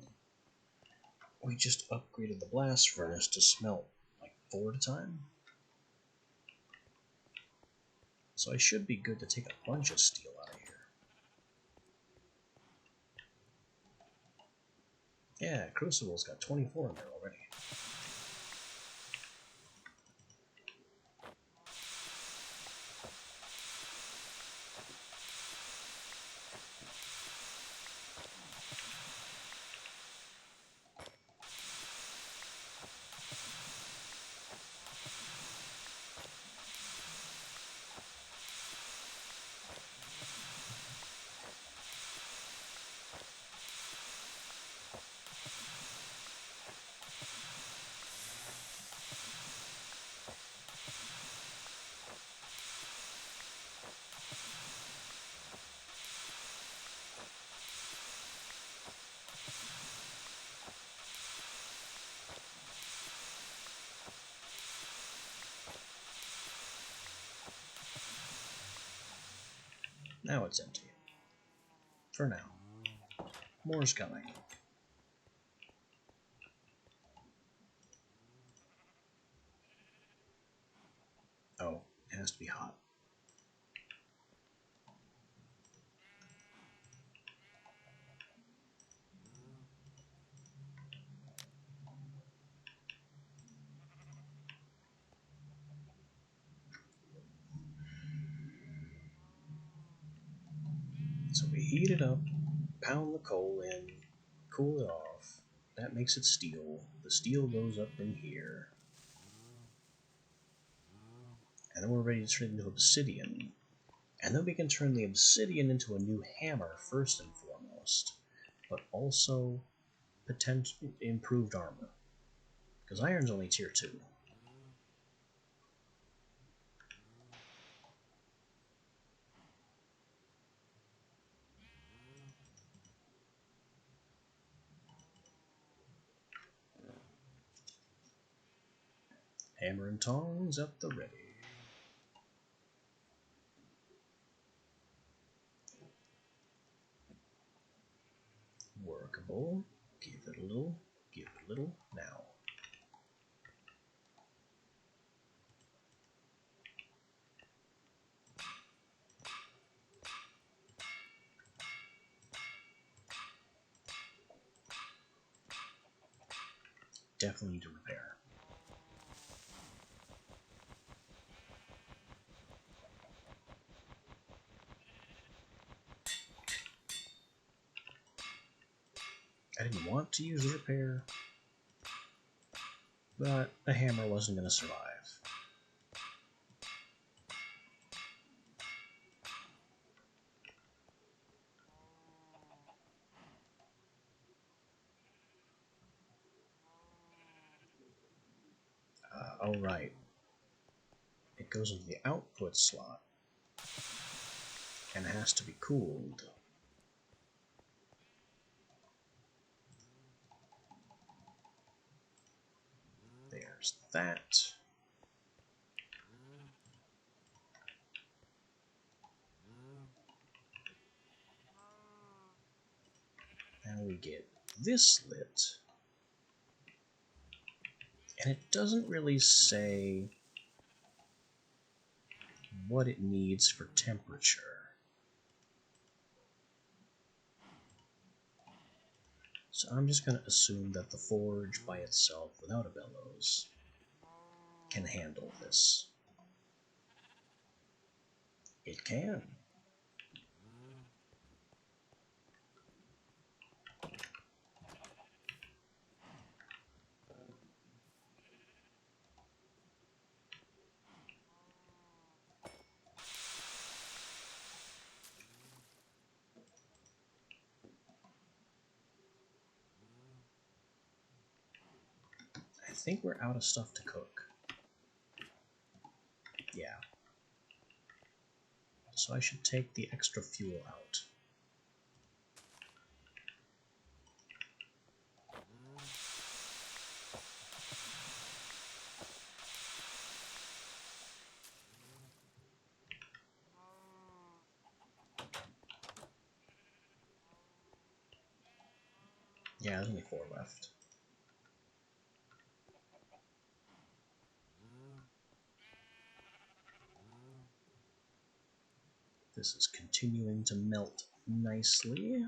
we just upgraded the blast furnace to smelt like 4 at a time. So I should be good to take a bunch of steel out of here. Yeah, Crucible's got 24 in there already. Now it's empty. For now. More's coming. Oh, it has to be hot. So we heat it up, pound the coal in, cool it off. That makes it steel. The steel goes up in here. And then we're ready to turn it into obsidian. And then we can turn the obsidian into a new hammer first and foremost, but also potential improved armor. Because iron's only tier 2. Hammer and tongs at the ready. Workable. Give it a little. Give it a little. Now. Definitely need to repair. I didn't want to use the repair, but a hammer wasn't going to survive. Oh right. It goes into the output slot and has to be cooled. There's that. And we get this lit. And it doesn't really say what it needs for temperature. So I'm just going to assume that the forge by itself, without a bellows, can handle this. It can. I think we're out of stuff to cook. Yeah. So I should take the extra fuel out. Yeah, there's only 4 left. This is continuing to melt nicely.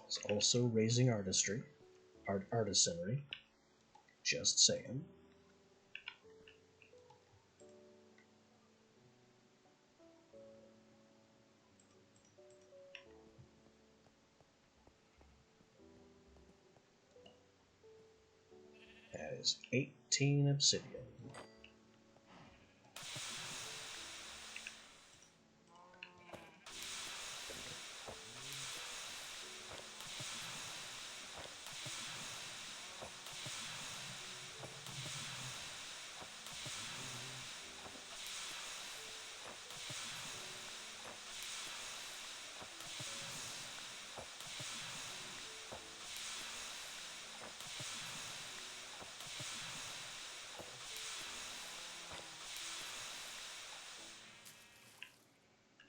It's also raising artisanry. Just saying. That is 18 obsidian.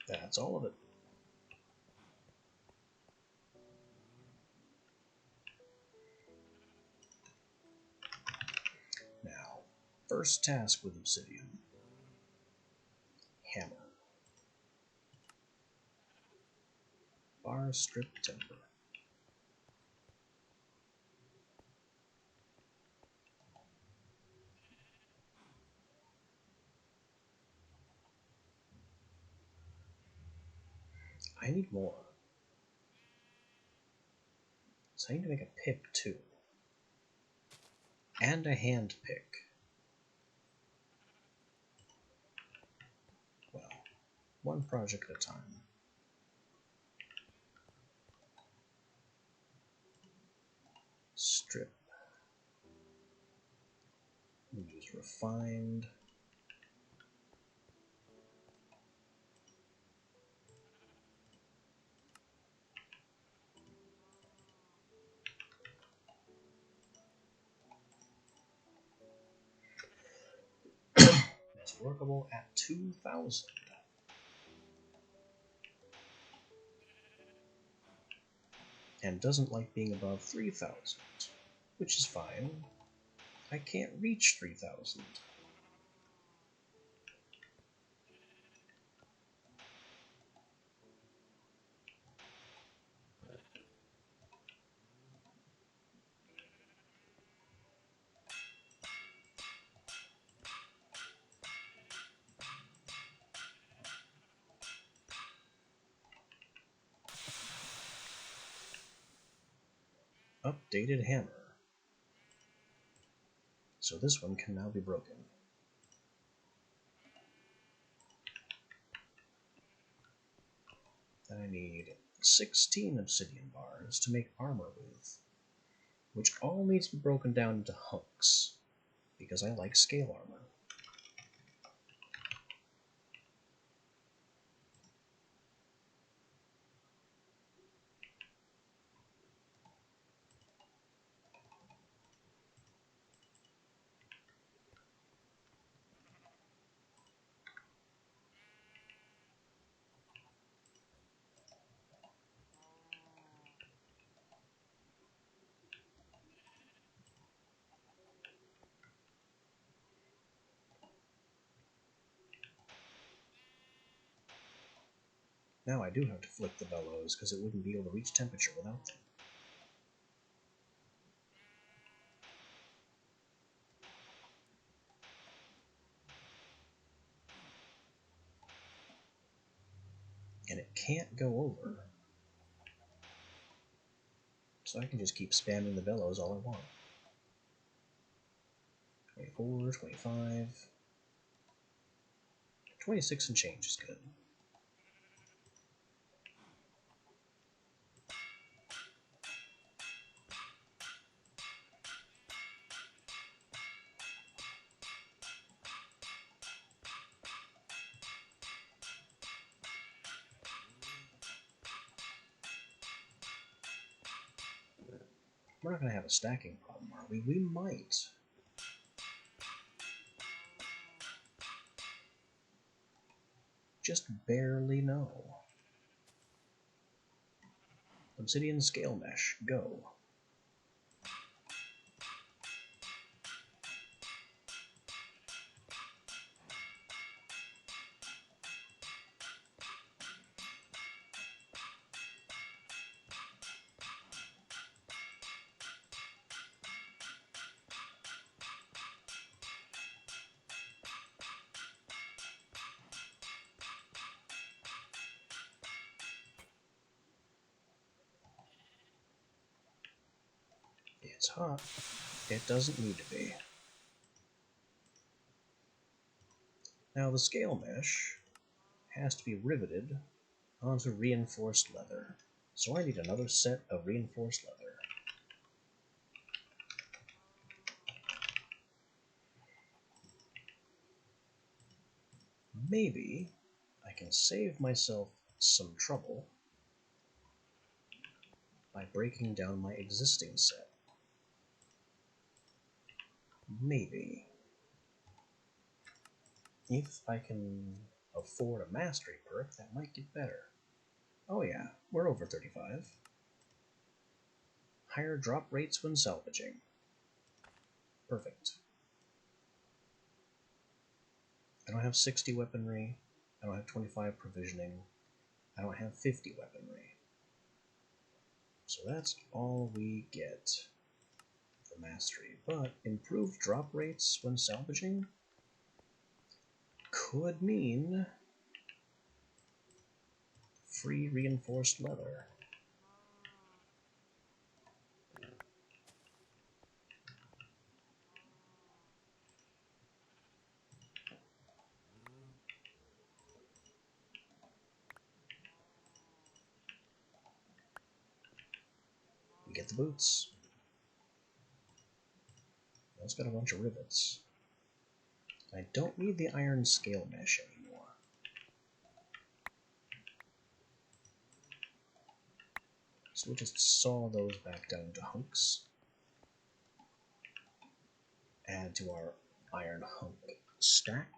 That's all of it. Now, first task with obsidian. Hammer. Bar strip timber. I need more. So I need to make a pick too. And a hand pick. Well, one project at a time. Strip. Use refined. It's workable at 2,000. And doesn't like being above 3,000, which is fine. I can't reach 3,000. Updated hammer. So this one can now be broken. Then I need 16 obsidian bars to make armor with, which all needs to be broken down into hunks, because I like scale armor. Now I do have to flick the bellows, because it wouldn't be able to reach temperature without them. And it can't go over. So I can just keep spamming the bellows all I want. 24, 25... 26 and change is good. We're not going to have a stacking problem, are we? We might. Just barely no. Obsidian scale mesh, go. It's hot. It doesn't need to be. Now the scale mesh has to be riveted onto reinforced leather. So I need another set of reinforced leather. Maybe I can save myself some trouble by breaking down my existing set. Maybe. If I can afford a mastery perk, that might get better. Oh yeah, we're over 35. Higher drop rates when salvaging. Perfect. I don't have 60 weaponry. I don't have 25 provisioning. I don't have 50 weaponry. So that's all we get for mastery. But improved drop rates when salvaging could mean free reinforced leather. We get the boots. That's got a bunch of rivets. I don't need the iron scale mesh anymore. So we'll just saw those back down to hunks. Add to our iron hunk stack.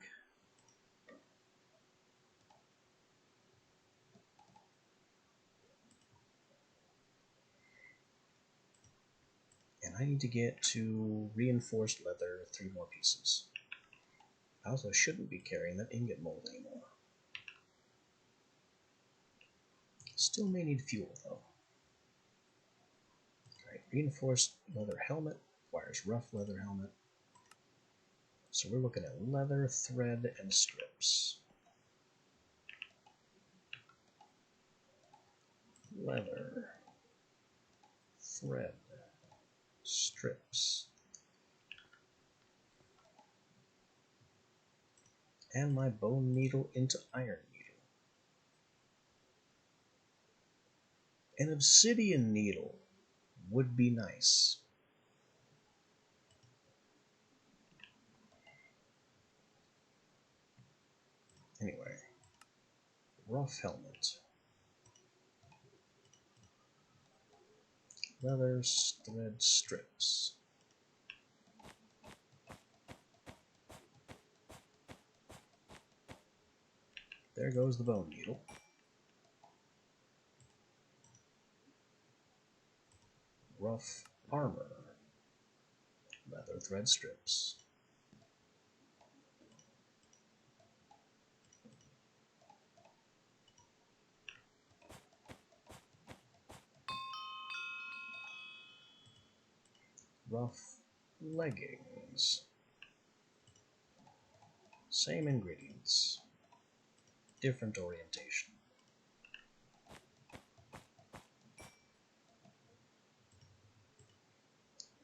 And I need to get to reinforced leather 3 more pieces. I also shouldn't be carrying that ingot mold anymore. Still may need fuel though. Alright, reinforced leather helmet requires rough leather helmet. So we're looking at leather, thread, and strips. Leather, thread, strips. And my bone needle into iron needle. An obsidian needle would be nice. Anyway, rough helmet. Leather, thread, strips. There goes the bone needle. Rough armor. Leather, thread, strips. Rough leggings. Same ingredients. Different orientation.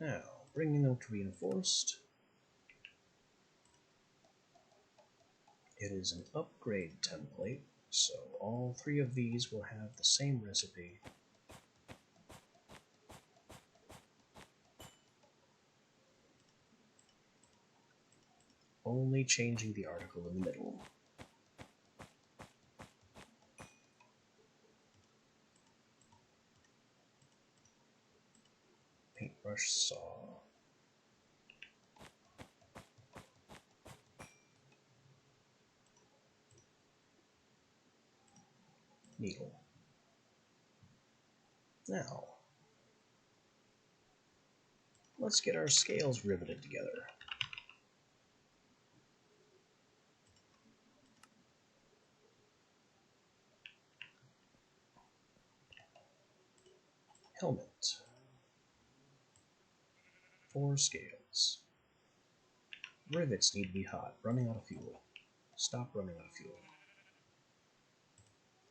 Now, bringing them to reinforced. It is an upgrade template, so all 3 of these will have the same recipe. Only changing the article in the middle. Paint Brush saw. Needle. Now, let's get our scales riveted together. Helmet. 4 scales. Rivets need to be hot. Running out of fuel. Stop running out of fuel.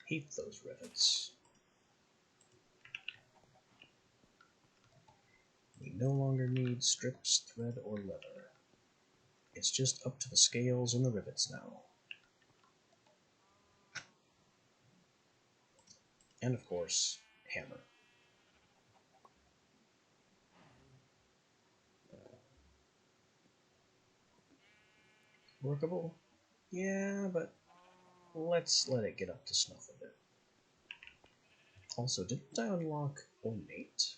Heat those rivets. We no longer need strips, thread, or leather. It's just up to the scales and the rivets now. And of course, hammer. Workable? Yeah, but let's let it get up to snuff a bit. Also, didn't I unlock Ornate?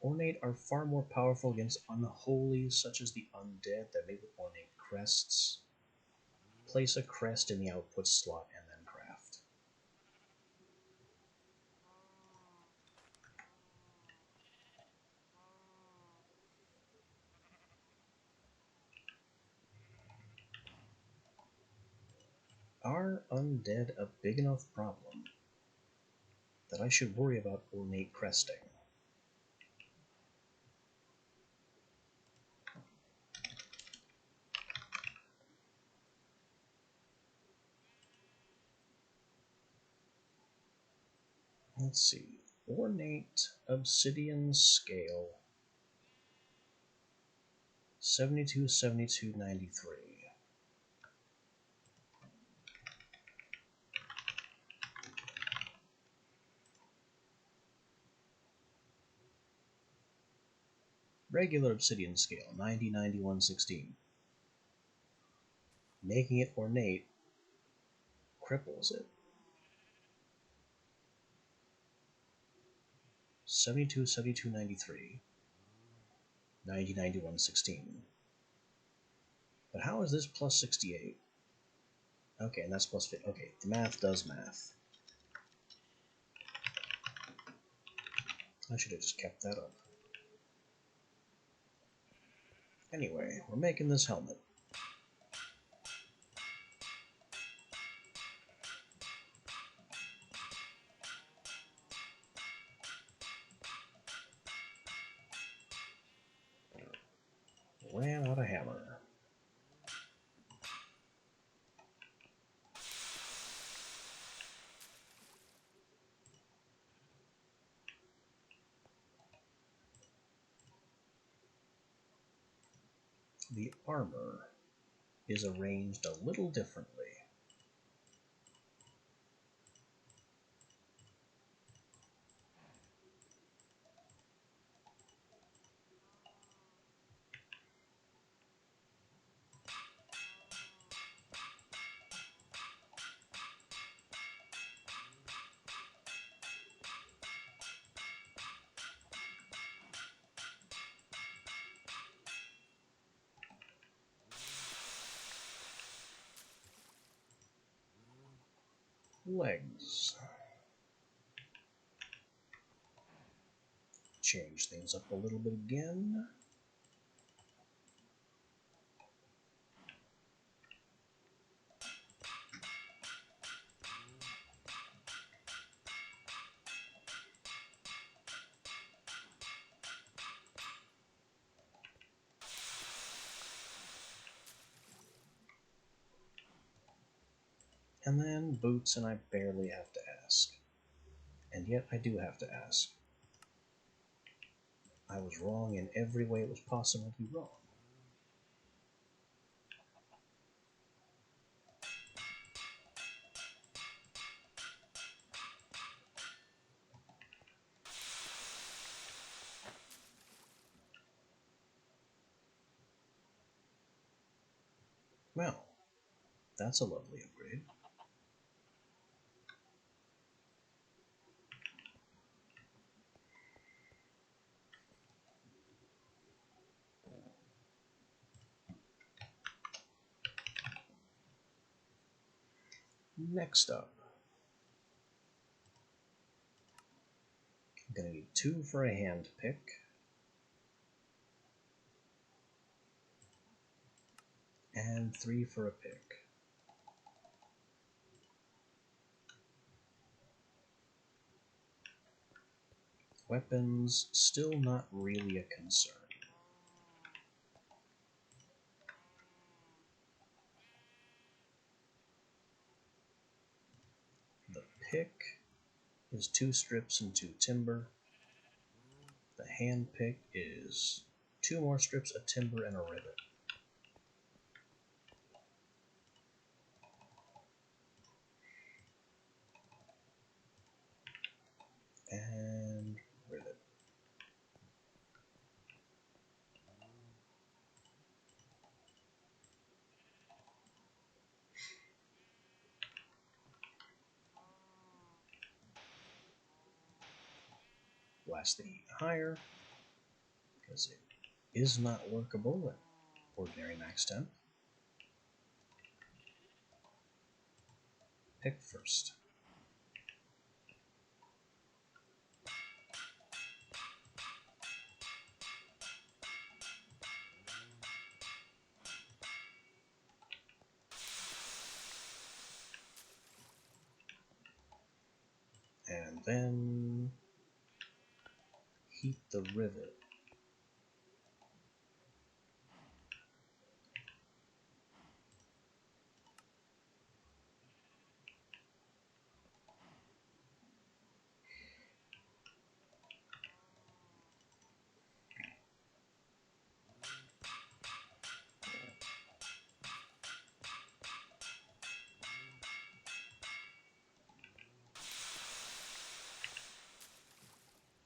Ornate are far more powerful against unholy, such as the undead, that made with ornate crests. Place a crest in the output slot and then craft. Are undead a big enough problem that I should worry about ornate cresting? Let's see. Ornate Obsidian Scale 72, 72, 93. Regular Obsidian Scale 90, 91, 16. Making it ornate cripples it. 72, 72, 93. 90, 91, 16. But how is this plus 68? Okay, and that's plus 50. Okay, the math does math. I should have just kept that up. Anyway, we're making this helmet. Ran out of hammer. The armor is arranged a little differently. Legs. Change things up a little bit again. And then boots, and I barely have to ask. And yet I do have to ask. I was wrong in every way it was possible to be wrong. Well, that's a lovely upgrade. Next up, I'm going to need 2 for a hand pick. And 3 for a pick. Weapons, still not really a concern. The pick is 2 strips and 2 timber. The hand pick is 2 more strips, a timber, and a rivet. And rivet. Blast the heat higher, because it is not workable at ordinary max temp. Pick first. And then heat the rivet.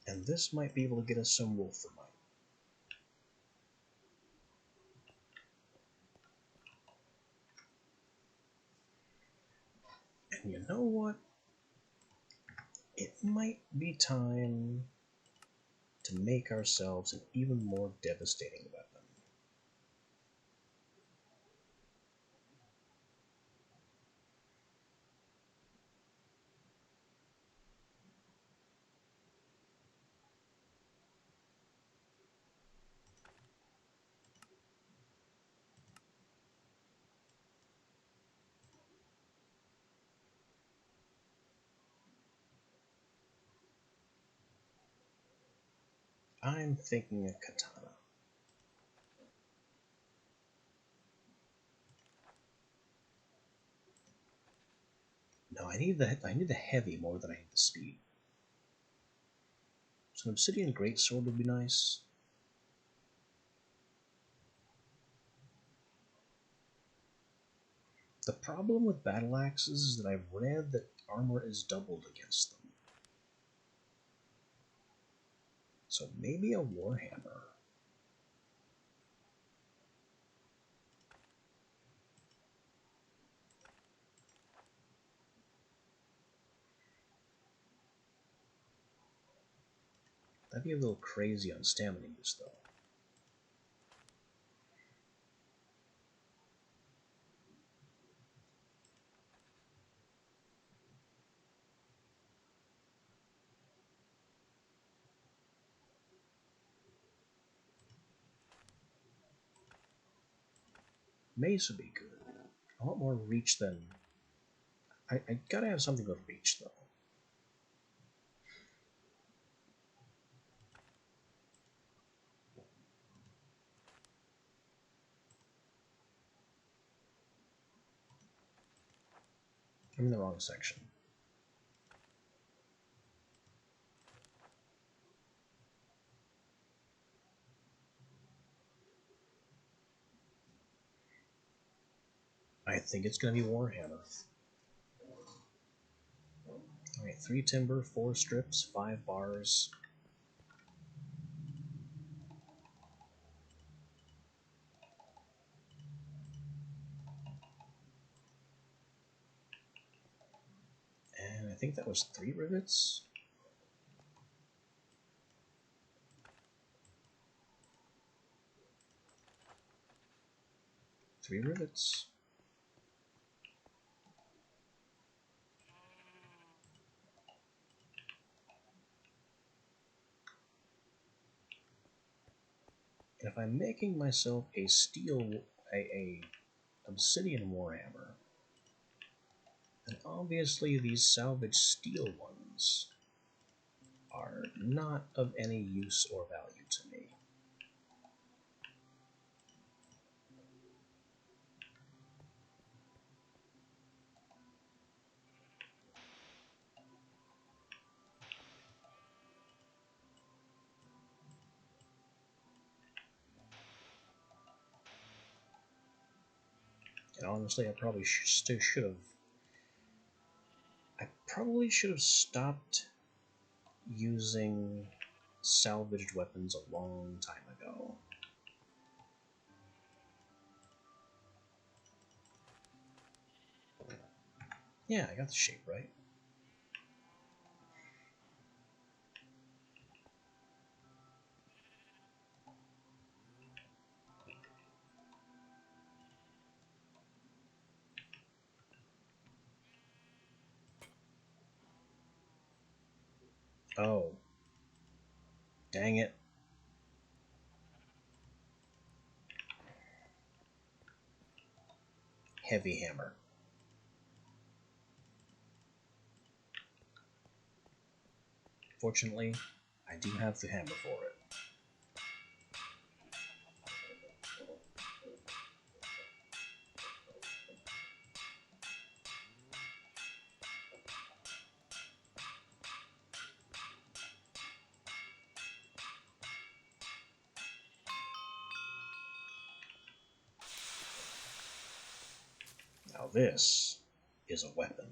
And this might be able to get us some wolframite. And you know what? It might be time to make ourselves an even more devastating weapon. I'm thinking a katana. No, I need the heavy more than I need the speed. So an obsidian greatsword would be nice. The problem with battle axes is that I've read that armor is doubled against them. So maybe a warhammer. That'd be a little crazy on stamina use, though. Mace would be good. I want more reach than... I gotta have something with reach, though. I'm in the wrong section. I think it's gonna be warhammer. Alright, 3 timber, 4 strips, 5 bars. And I think that was 3 rivets. 3 rivets. if I'm making myself a Obsidian Warhammer, then obviously these salvaged steel ones are not of any use or value to me. And honestly, I probably should have stopped using salvaged weapons a long time ago. Yeah, I got the shape right. Oh, dang it. Heavy hammer. Fortunately, I do have the hammer for it. Now this is a weapon.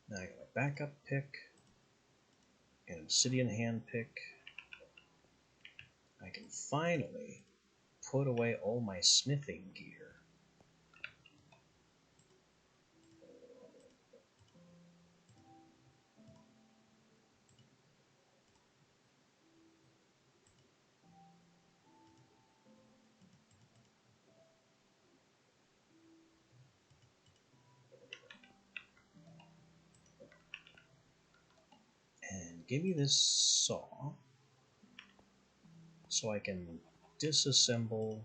Now I got a backup pick, an obsidian hand pick. I can finally put away all my smithing gear. And give me this saw so I can disassemble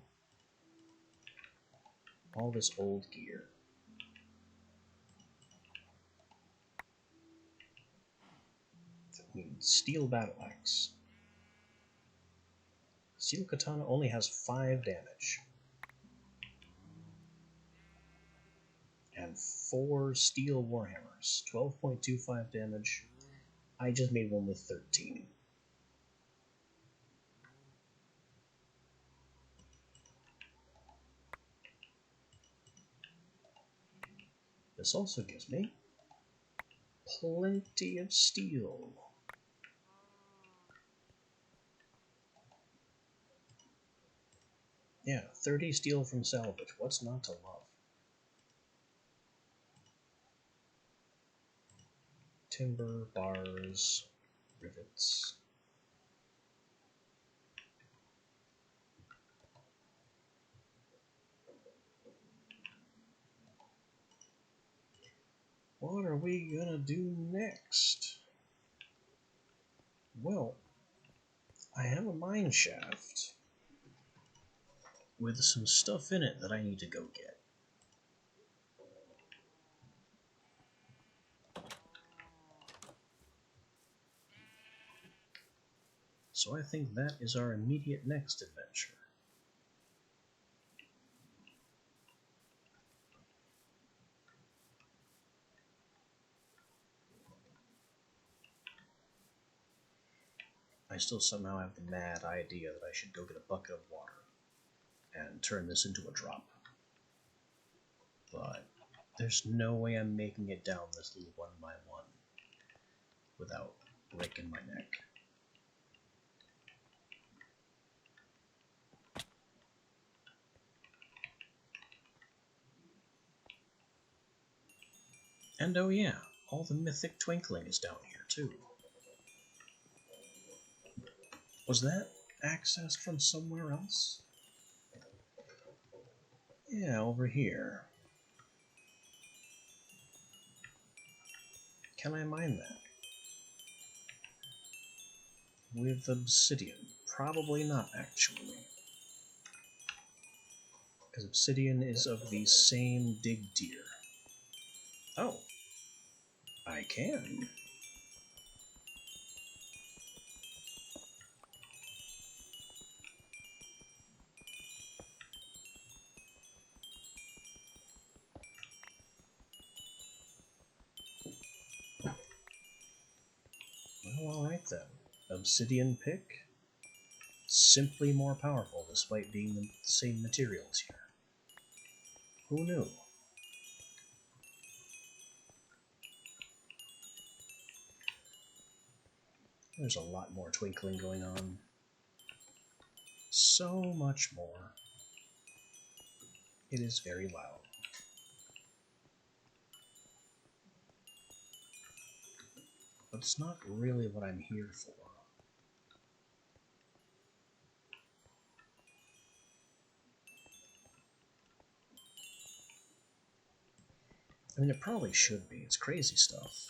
all this old gear. I mean, steel battle axe. Steel katana only has 5 damage. And 4 steel warhammers, 12.25 damage. I just made one with 13. This also gives me plenty of steel. Yeah, 30 steel from salvage. What's not to love? Timber, bars, rivets. What are we gonna do next? Well, I have a mine shaft with some stuff in it that I need to go get. So I think that is our immediate next adventure. I still somehow have the mad idea that I should go get a bucket of water and turn this into a drop. But there's no way I'm making it down this little one by one without breaking my neck. And oh yeah, all the mythic twinkling is down here too. Was that accessed from somewhere else? Yeah, over here. Can I mine that? With obsidian? Probably not, actually. Because obsidian is of the same dig tier. Oh. I can. Well, alright then. Obsidian pick. Simply more powerful despite being the same materials here. Who knew? There's a lot more twinkling going on. So much more. It is very loud. But it's not really what I'm here for. I mean, it probably should be. It's crazy stuff.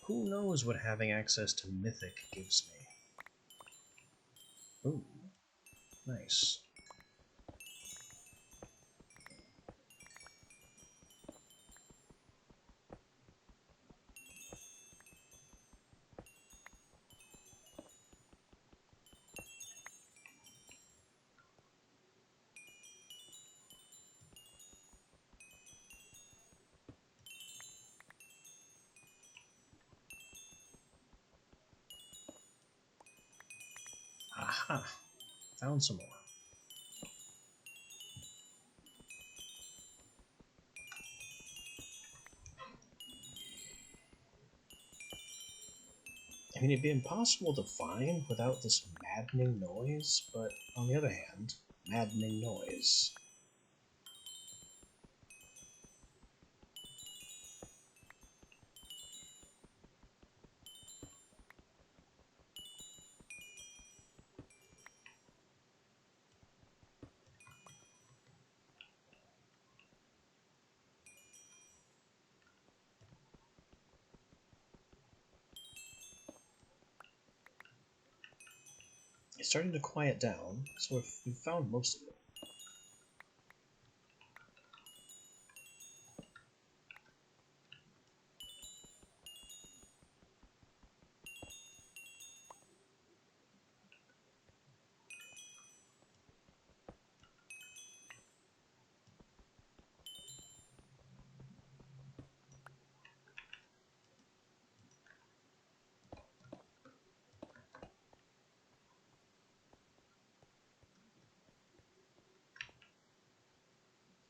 Who knows what having access to Mythic gives me? Ooh, nice. Aha! Found some more. I mean, it'd be impossible to find without this maddening noise, but on the other hand, maddening noise. It's starting to quiet down, so we've found most of it.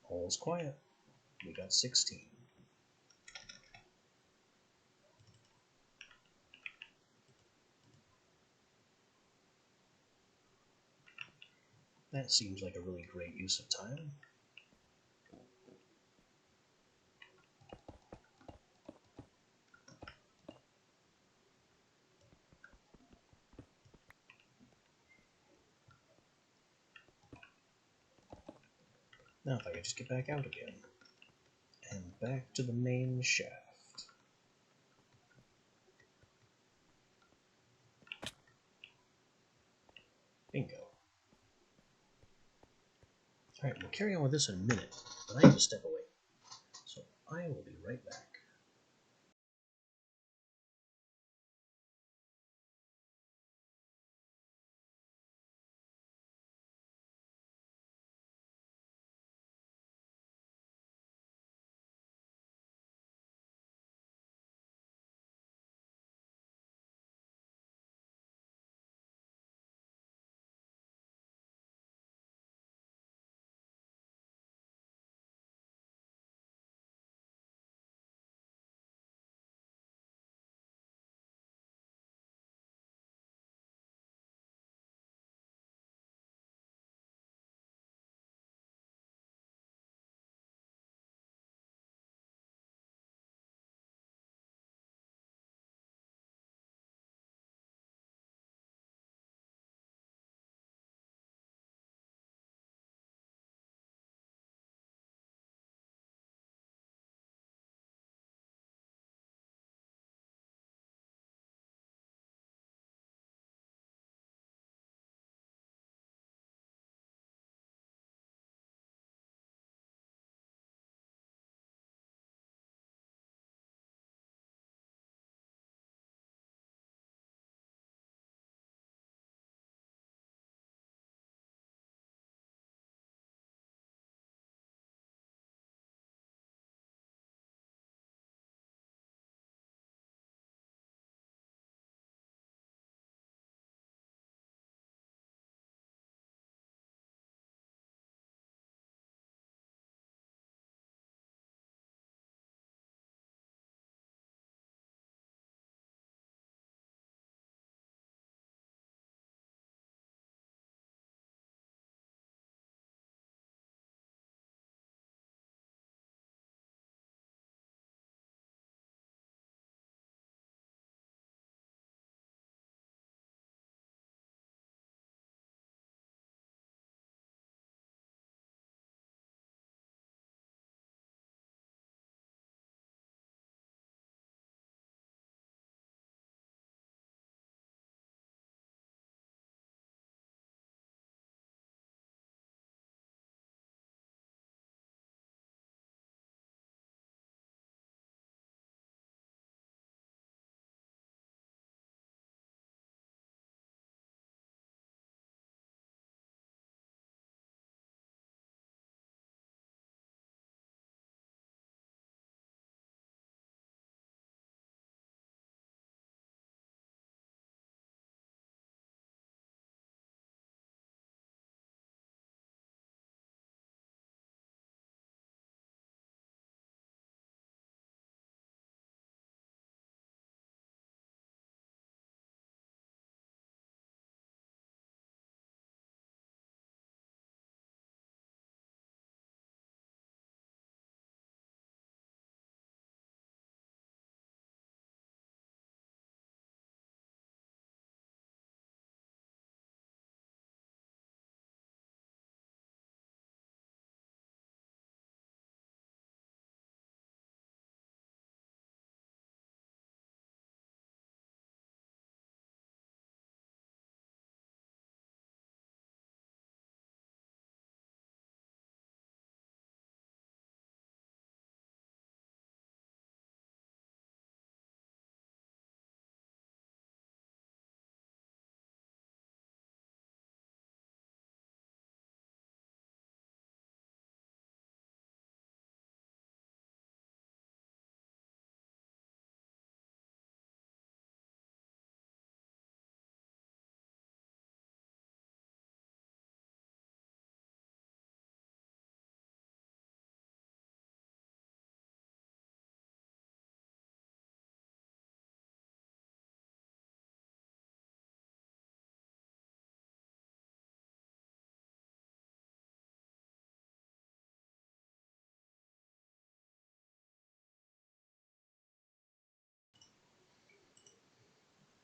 All's quiet. We got 16. That seems like a really great use of time. Now if I could just get back out again. And back to the main shaft. Bingo. Alright, we'll carry on with this in a minute, but I need to step away. So I will be right back.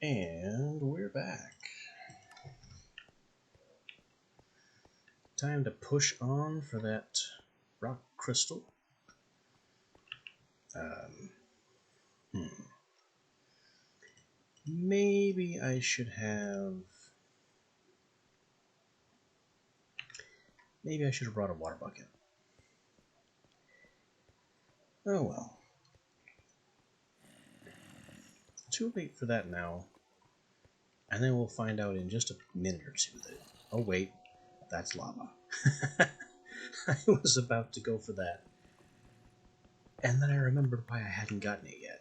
And we're back. Time to push on for that rock crystal. Maybe I should have... Maybe I should have brought a water bucket. Oh well. Too late for that now. And then we'll find out in just a minute or two that... Oh wait, that's lava. I was about to go for that. And then I remembered why I hadn't gotten it yet.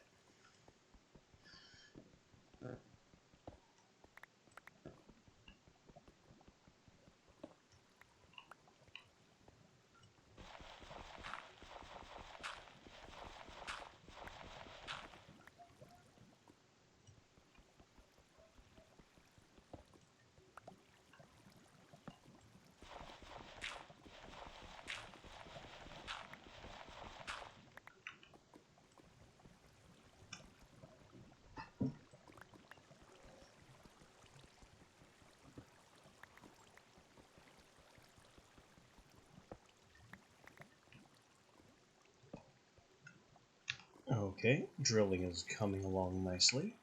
Okay, drilling is coming along nicely.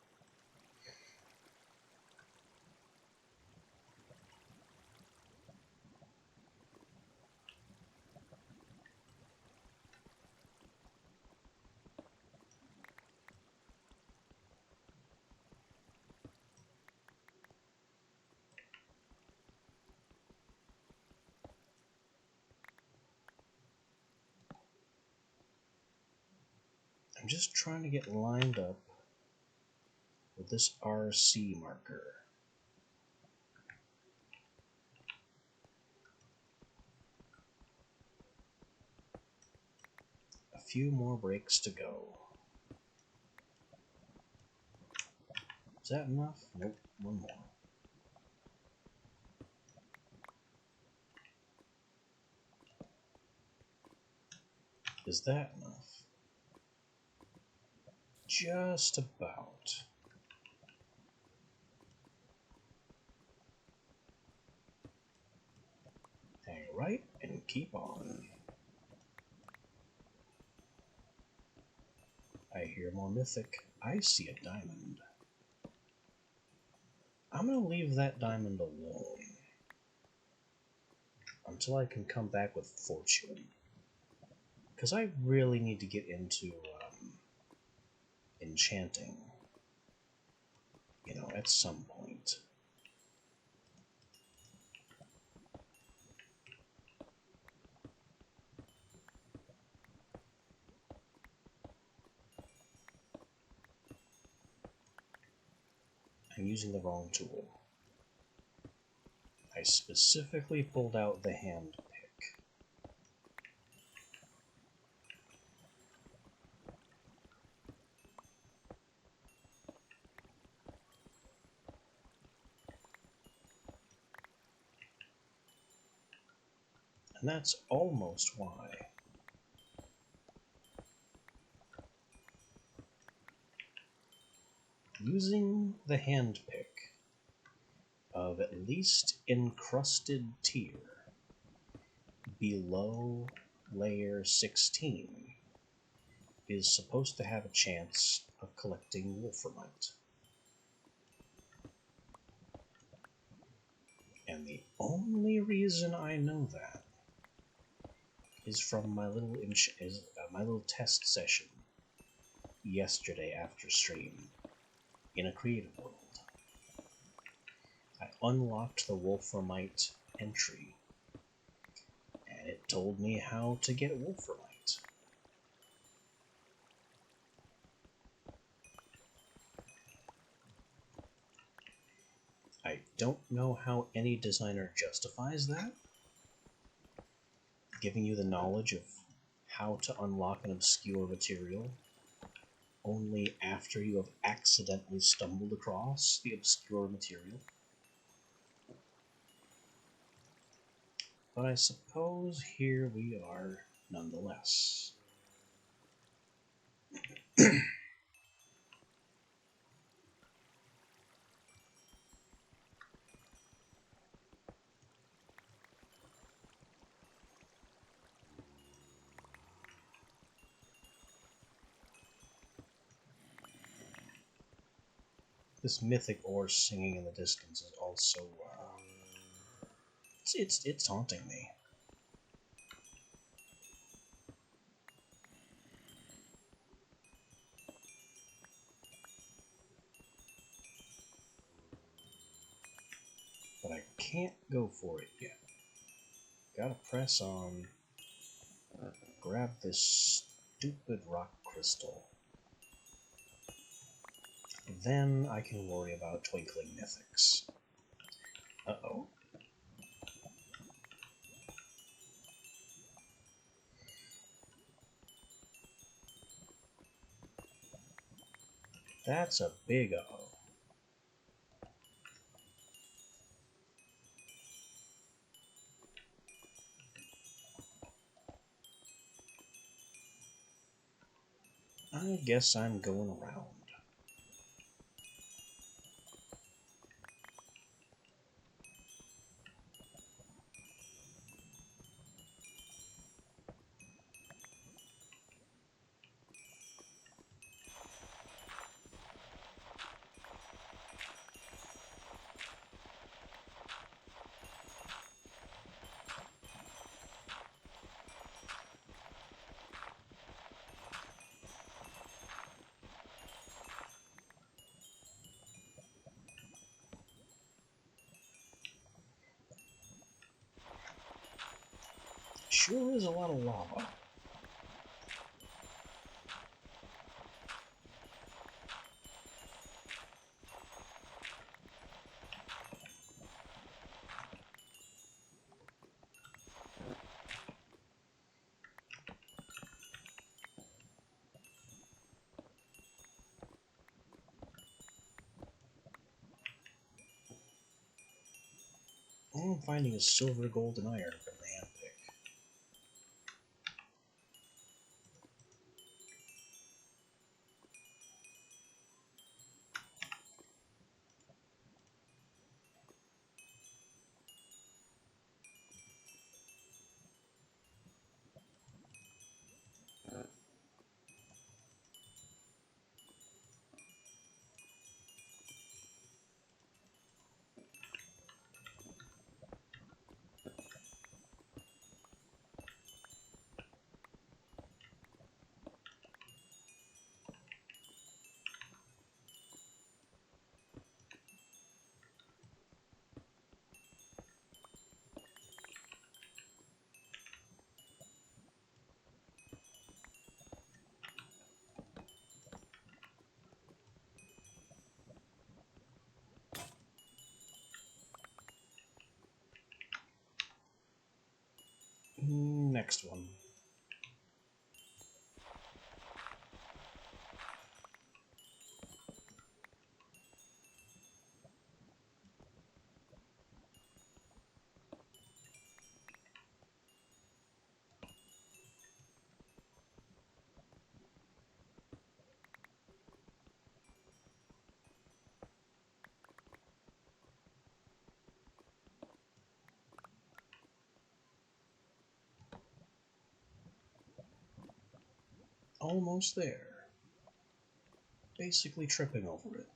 I'm just trying to get lined up with this RC marker. A few more breaks to go. Is that enough? Nope, one more. Is that enough? Just about. Hang right and keep on. I hear more mythic. I see a diamond. I'm gonna leave that diamond alone until I can come back with fortune. Because I really need to get into enchanting, you know, at some point. I'm using the wrong tool. I specifically pulled out the hand pick. And that's almost why using the hand pick of at least encrusted tier below layer 16 is supposed to have a chance of collecting wolframite. And the only reason I know that is from my little test session yesterday after stream in a creative world. I unlocked the wolframite entry, and it told me how to get wolframite. I don't know how any designer justifies that, giving you the knowledge of how to unlock an obscure material only after you have accidentally stumbled across the obscure material. But I suppose here we are nonetheless. This mythic ore singing in the distance is also it's taunting me. But I can't go for it yet. Gotta press on. Grab this stupid rock crystal. Then I can worry about twinkling mythics. Uh-oh. That's a big uh-oh. I guess I'm going around. Sure is a lot of lava. All I'm finding is silver, gold, and iron from the handpick. Next one. Almost there. Basically tripping over it.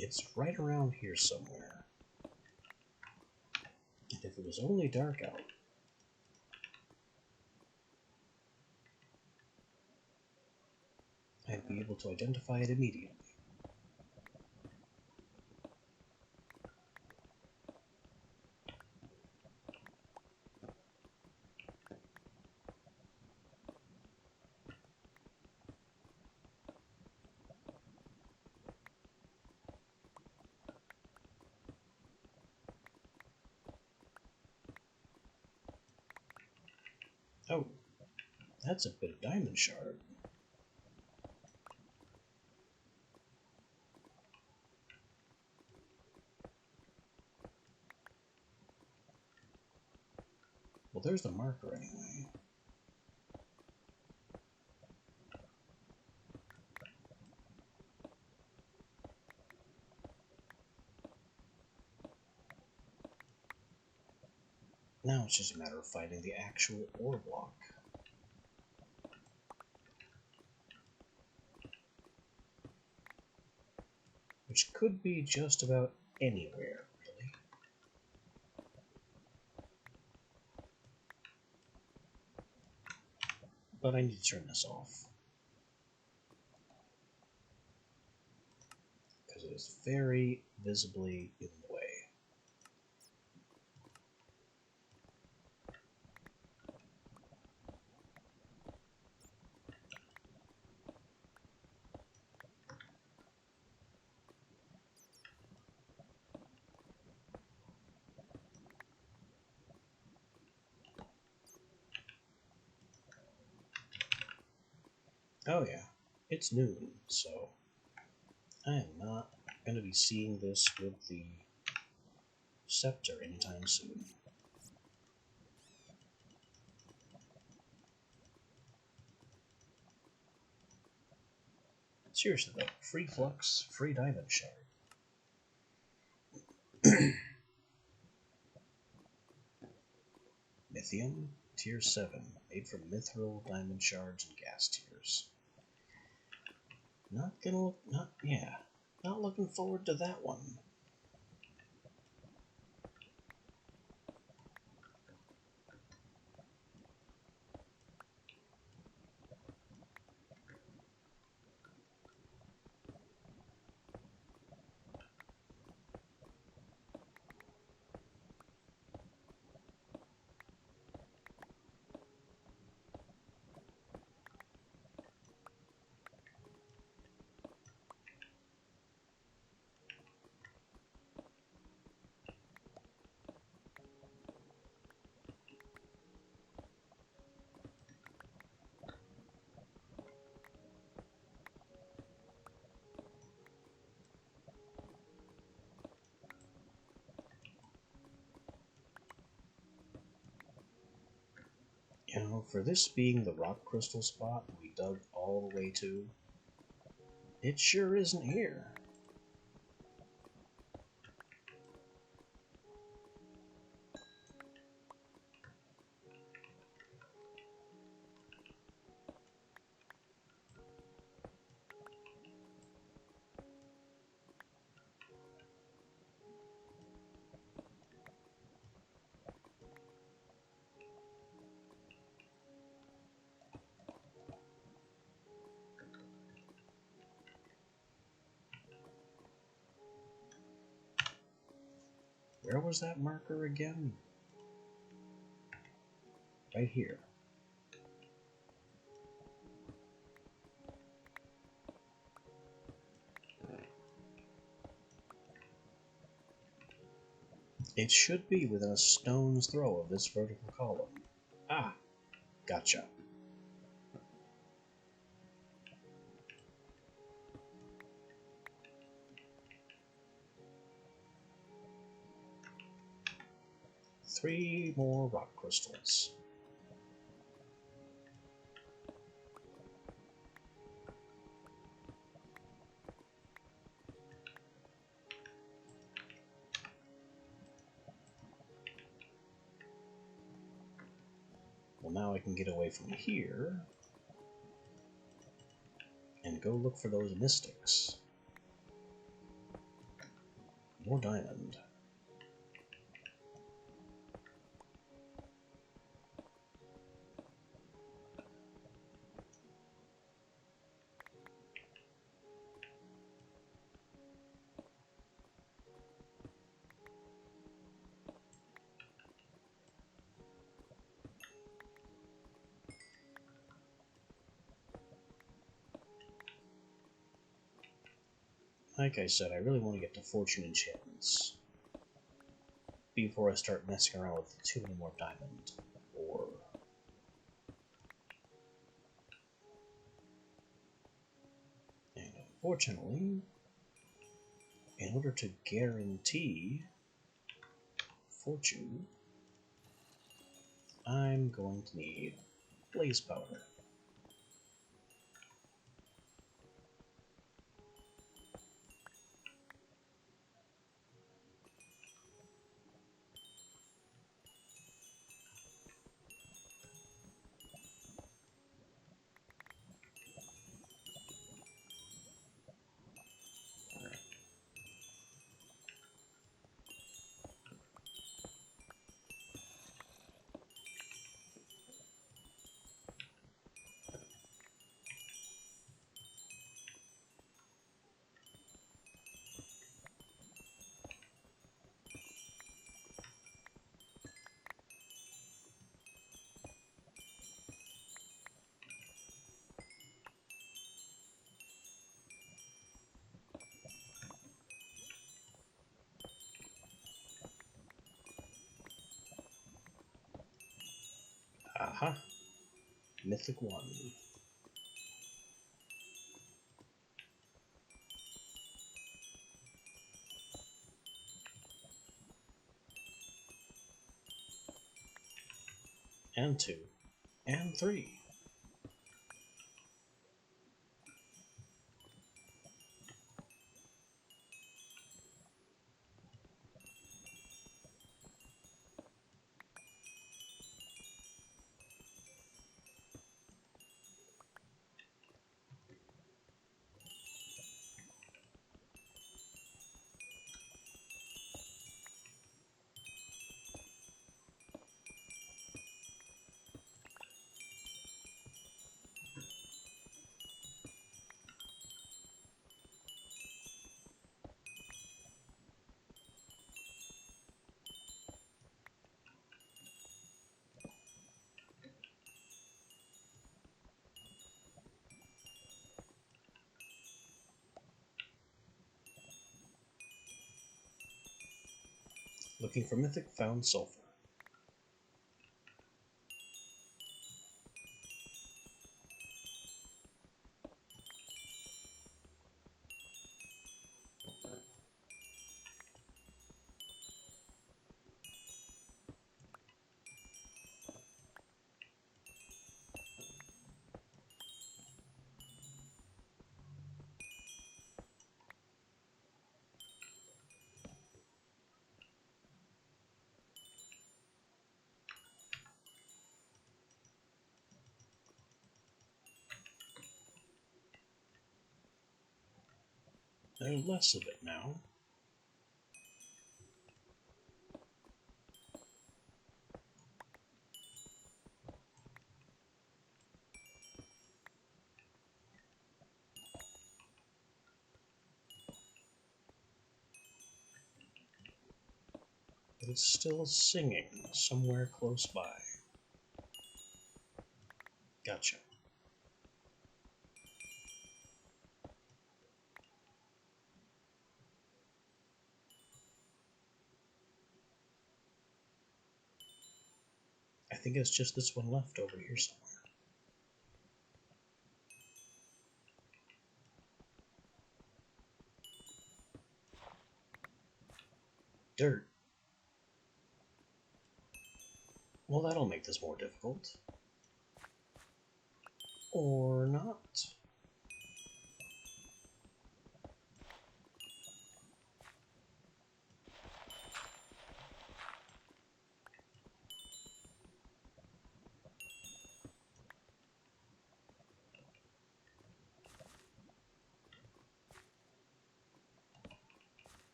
It's right around here somewhere. And if it was only dark out, I'd be able to identify it immediately. Oh, that's a bit of diamond shard. Well, there's the marker anyway. Now it's just a matter of finding the actual ore block. Which could be just about anywhere, really. But I need to turn this off. Because it is very visibly in the way. Oh yeah, it's noon, so I am not going to be seeing this with the scepter anytime soon. Seriously though, free flux, free diamond shard. Lithium, tier 7, made from mithril, diamond shards, and gas tiers. Not looking forward to that one. You know, for this being the rock crystal spot we dug all the way to, it sure isn't here. Where was that marker again? Right here. It should be within a stone's throw of this vertical column. Ah, gotcha. Three more rock crystals. Well, now I can get away from here and go look for those mystics. More diamond. Like I said, I really want to get to fortune enchantments before I start messing around with too many more diamond ore. And unfortunately, in order to guarantee fortune, I'm going to need blaze powder. Aha! Mythic 1. And 2. And 3. Looking for Mythic, found sulfur. There's less of it now. But it's still singing somewhere close by. Gotcha. I think it's just this one left over here somewhere. Dirt. Well, that'll make this more difficult. Or not.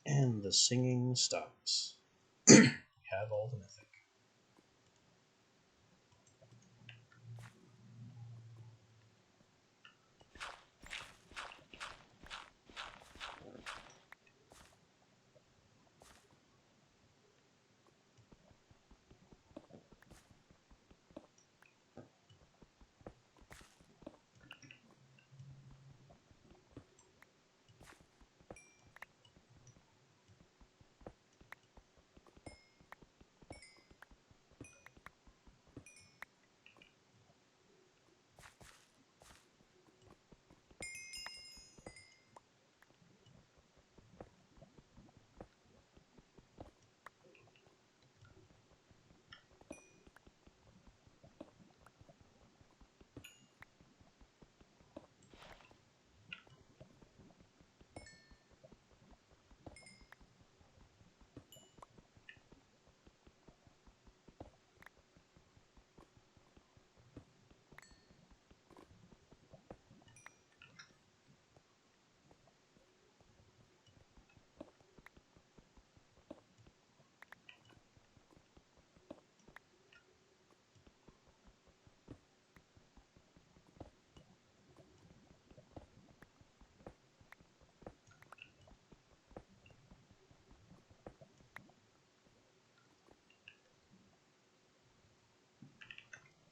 And the singing stops. Have all the mythic.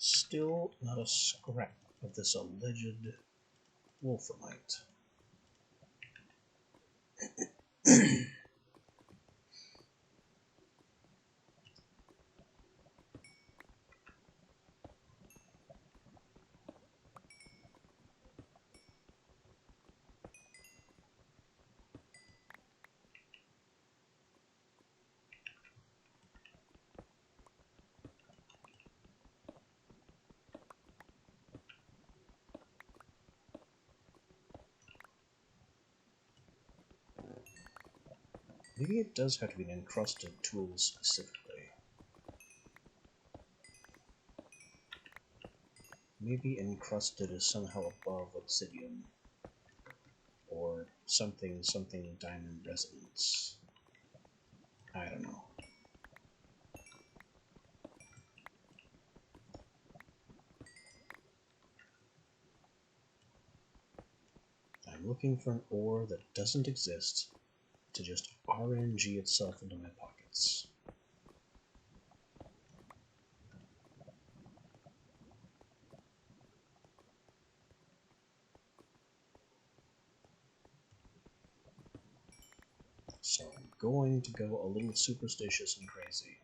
Still not a scrap of this alleged wolframite. Maybe it does have to be an encrusted tool specifically. Maybe encrusted is somehow above obsidian. Or something diamond resonance. I don't know. I'm looking for an ore that doesn't exist to just RNG itself into my pockets. So I'm going to go a little superstitious and crazy.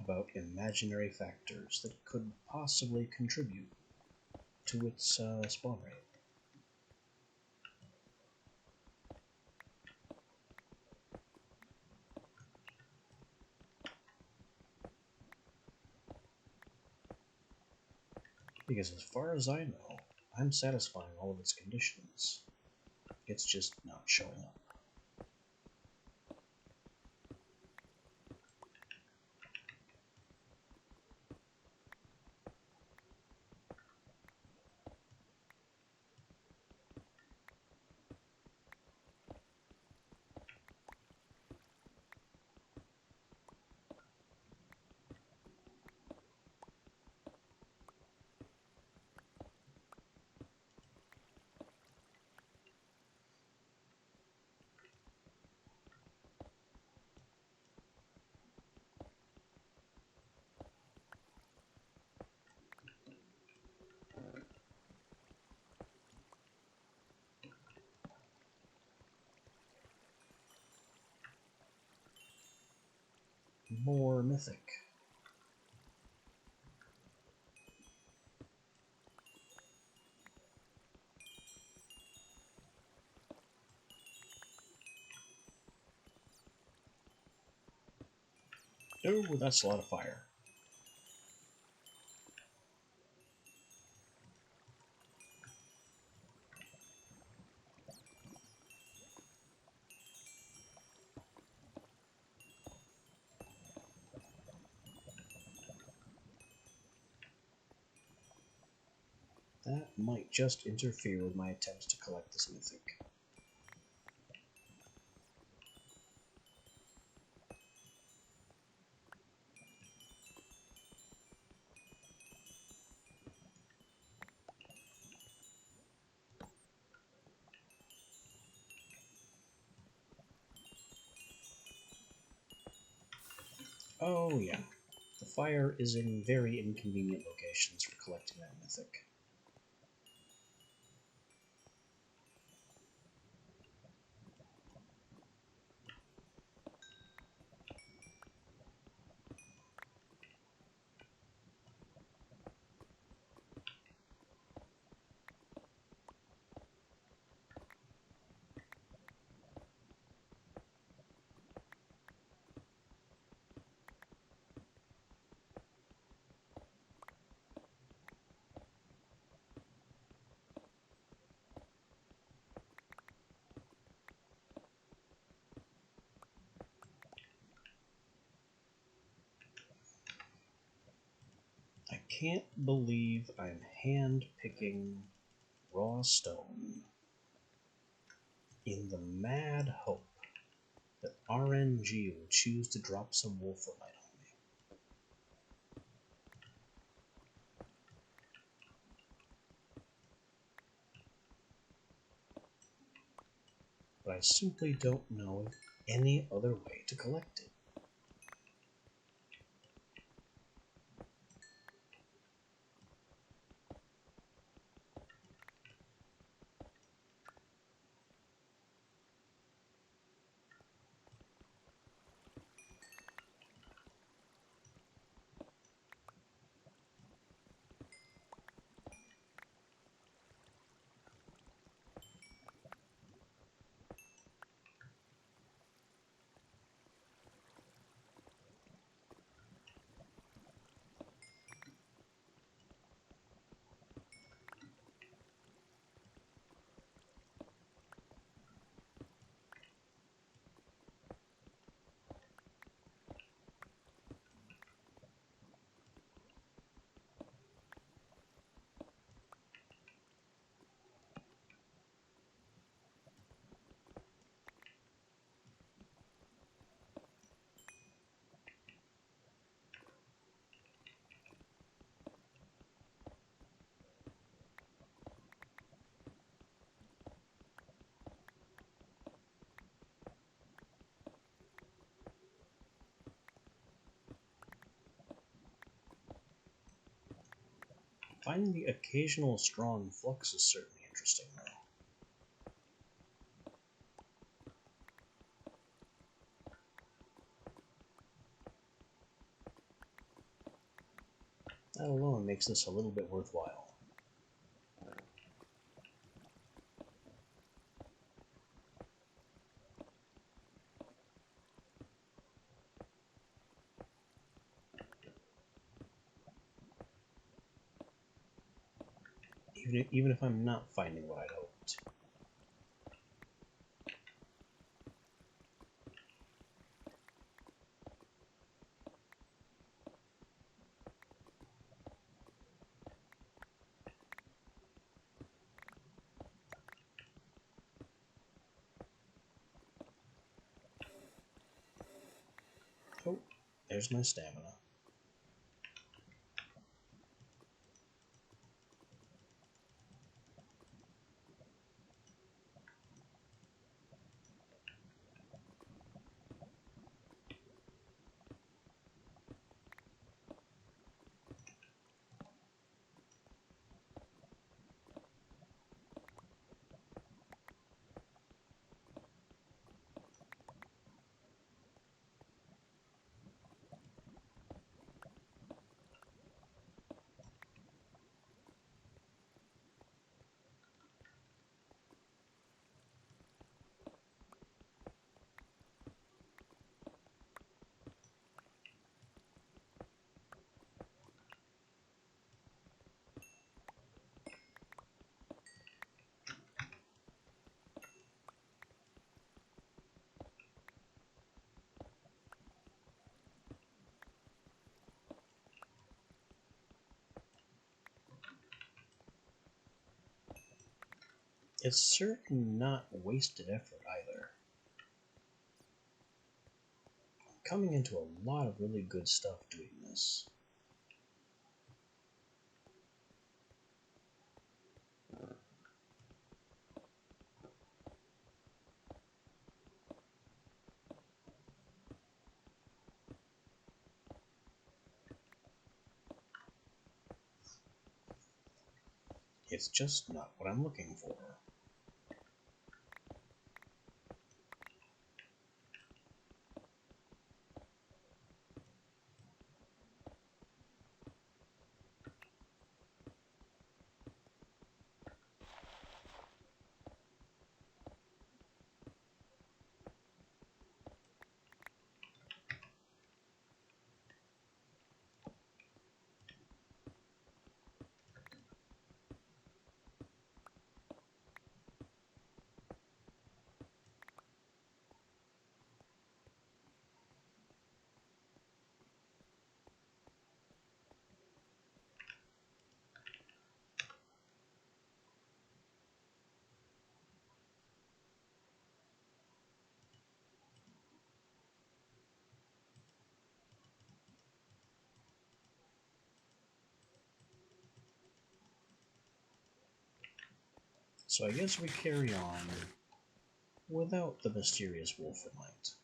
About imaginary factors that could possibly contribute to its spawn rate. Because as far as I know, I'm satisfying all of its conditions. It's just not showing up. More mythic. Oh, that's a lot of fire. That might just interfere with my attempts to collect this mythic. Oh yeah, the fire is in very inconvenient locations for collecting that mythic. I can't believe I'm hand-picking raw stone in the mad hope that RNG will choose to drop some wolframite on me. But I simply don't know any other way to collect it. Finding the occasional strong flux is certainly interesting, though. That alone makes this a little bit worthwhile. Even if I'm not finding what I'd hoped. Oh, there's my stamina. It's certainly not wasted effort either. I'm coming into a lot of really good stuff doing this. It's just not what I'm looking for. So I guess we carry on without the mysterious wolfenite.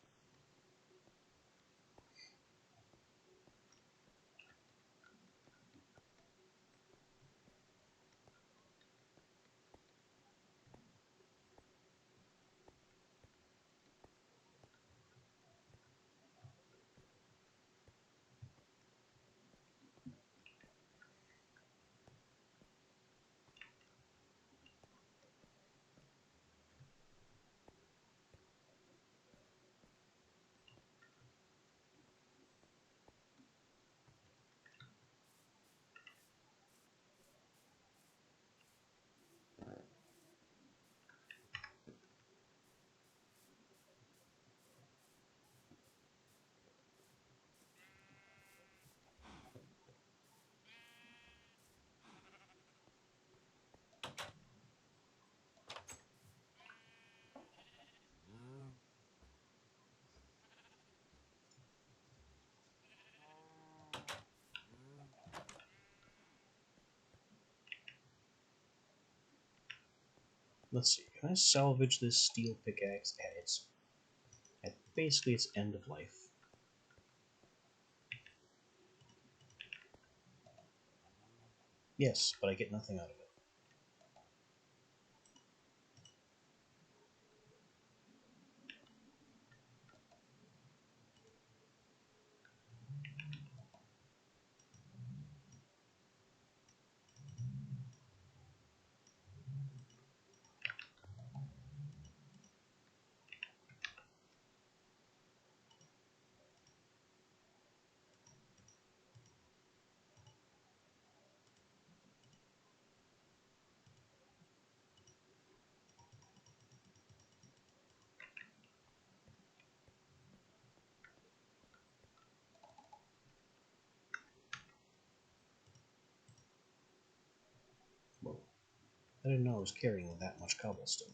Let's see, can I salvage this steel pickaxe at basically its end of life? Yes, but I get nothing out of it. Whoa. I didn't know I was carrying that much cobblestone.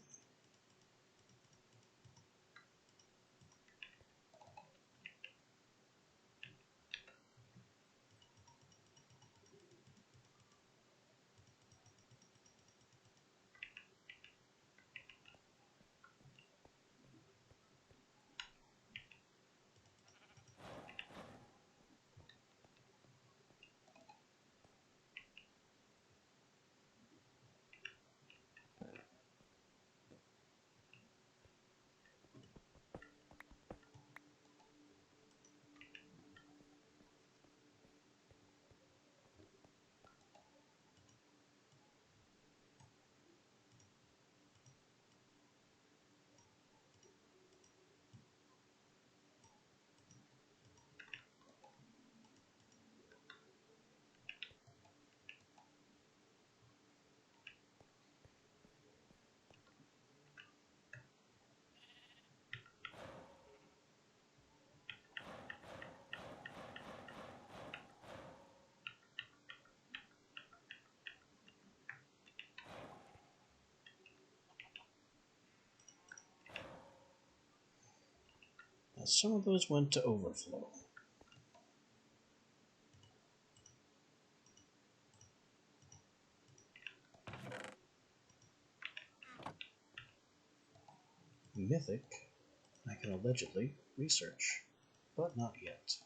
Now, some of those went to overflow. Mythic, I can allegedly research, but not yet.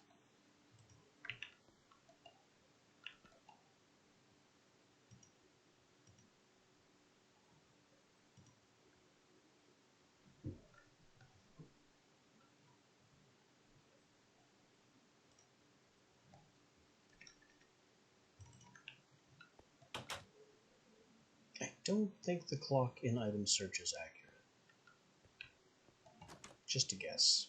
I don't think the clock in item search is accurate. Just a guess.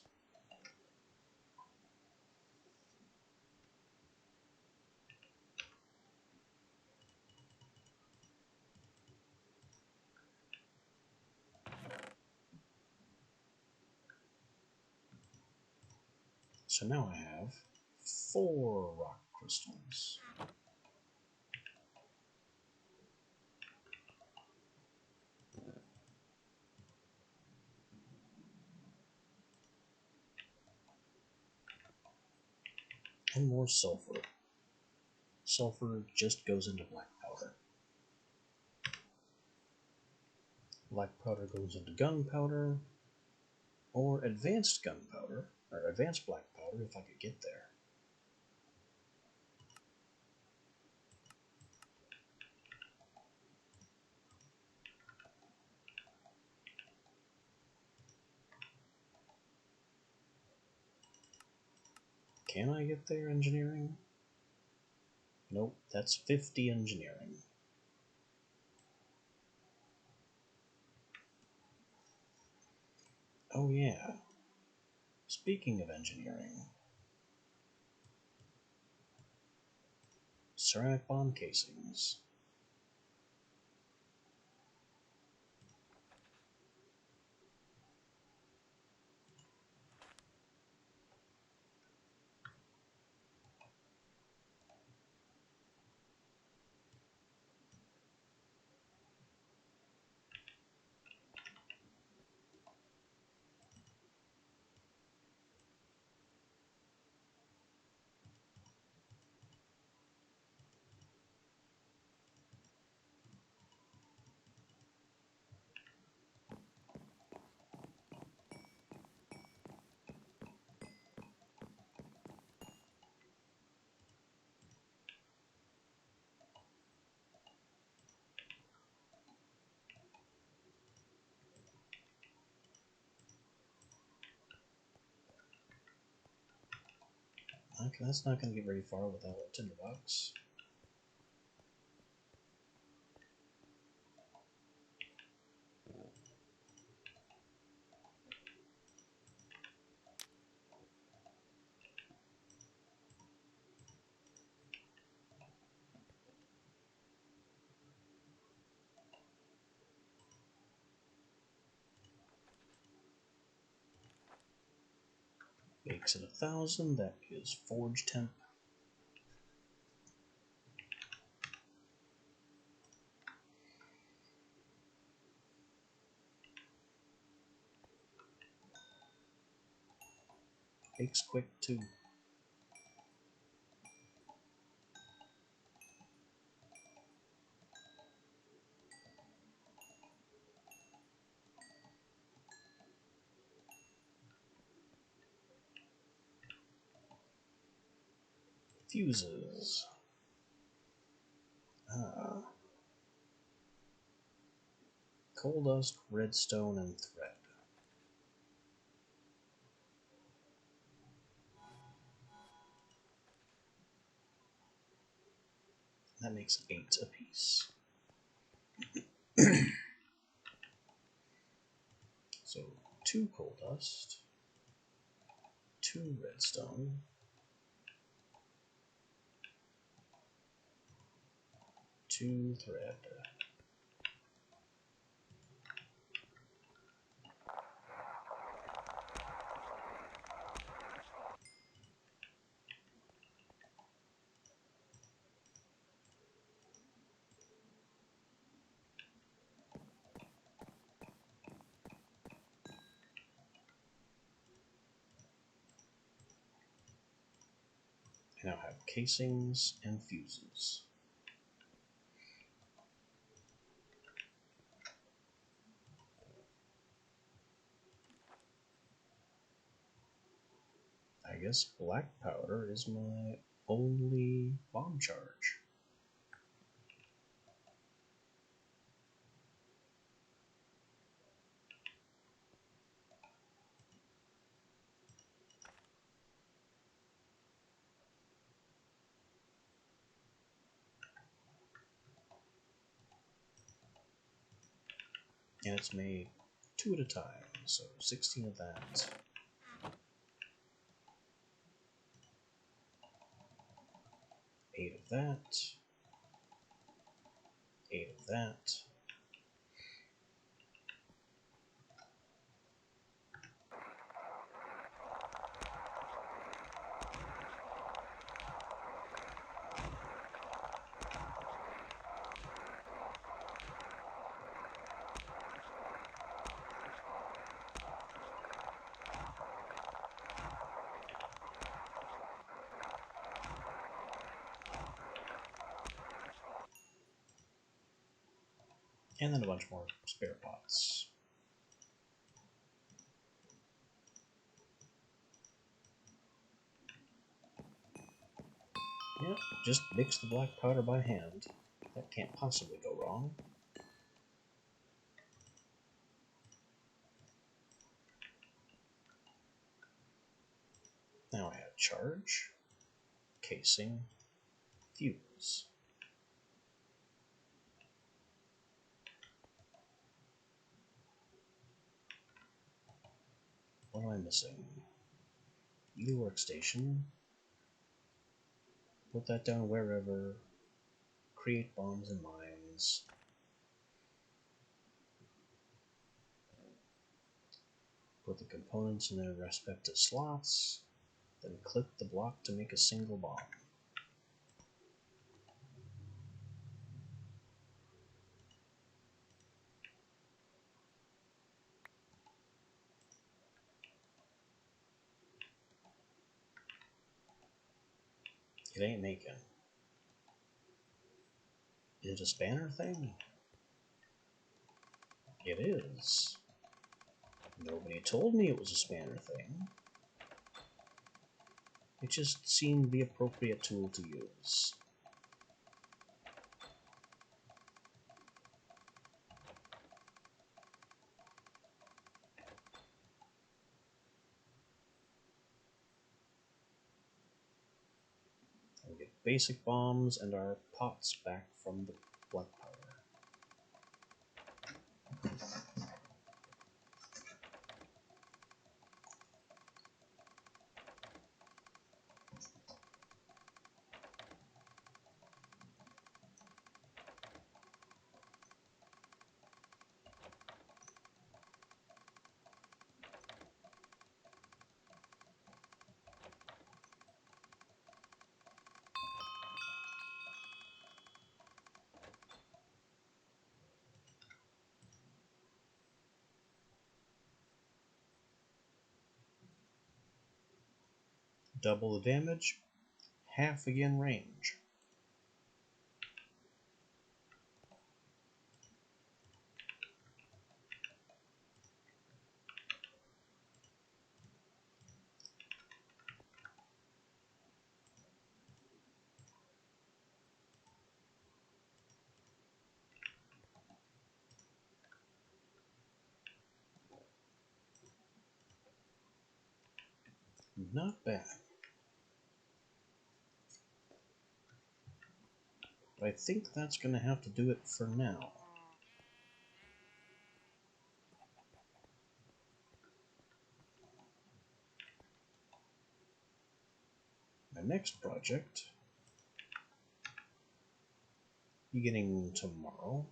So now I have 4 rock crystals. And more sulfur. Sulfur just goes into black powder. Black powder goes into gunpowder. Or advanced gunpowder, or advanced black powder if I could get there. Can I get there engineering? Nope, that's 50 engineering. Oh yeah. Speaking of engineering, ceramic bomb casings. Okay, that's not going to get very far without a tinderbox. Bakes at 1,000, that is forge temp. Bakes quick too. Fuses. Coal dust, redstone, and thread. That makes 8 apiece. So 2 coal dust, 2 redstone, 2 thread. I now have casings and fuses. I guess black powder is my only bomb charge. And it's made 2 at a time, so 16 of that. 8 of that. 8 of that. And then a bunch more spare pots. Yep, just mix the black powder by hand. That can't possibly go wrong. Now I have charge, casing, fuse. What am I missing? New workstation. Put that down wherever. Create bombs and mines. Put the components in their respective slots. Then click the block to make a single bomb. It ain't making. Is it a spanner thing? It is. Nobody told me it was a spanner thing. It just seemed the appropriate tool to use. We get basic bombs and our pots back from the black powder. Double the damage, half again range. Not bad. But I think that's going to have to do it for now. My next project, beginning tomorrow,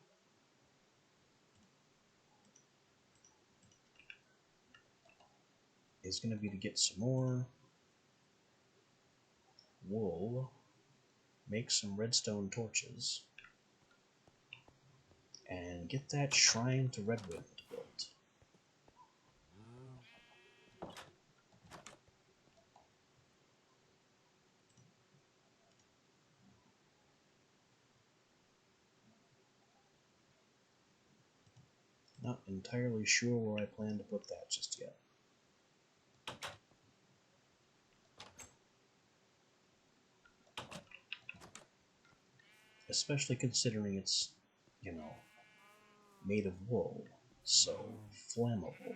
is going to be to get some more wool, make some redstone torches, and get that shrine to Redwind built. Not entirely sure where I plan to put that just yet. Especially considering it's, you know, made of wool, so flammable.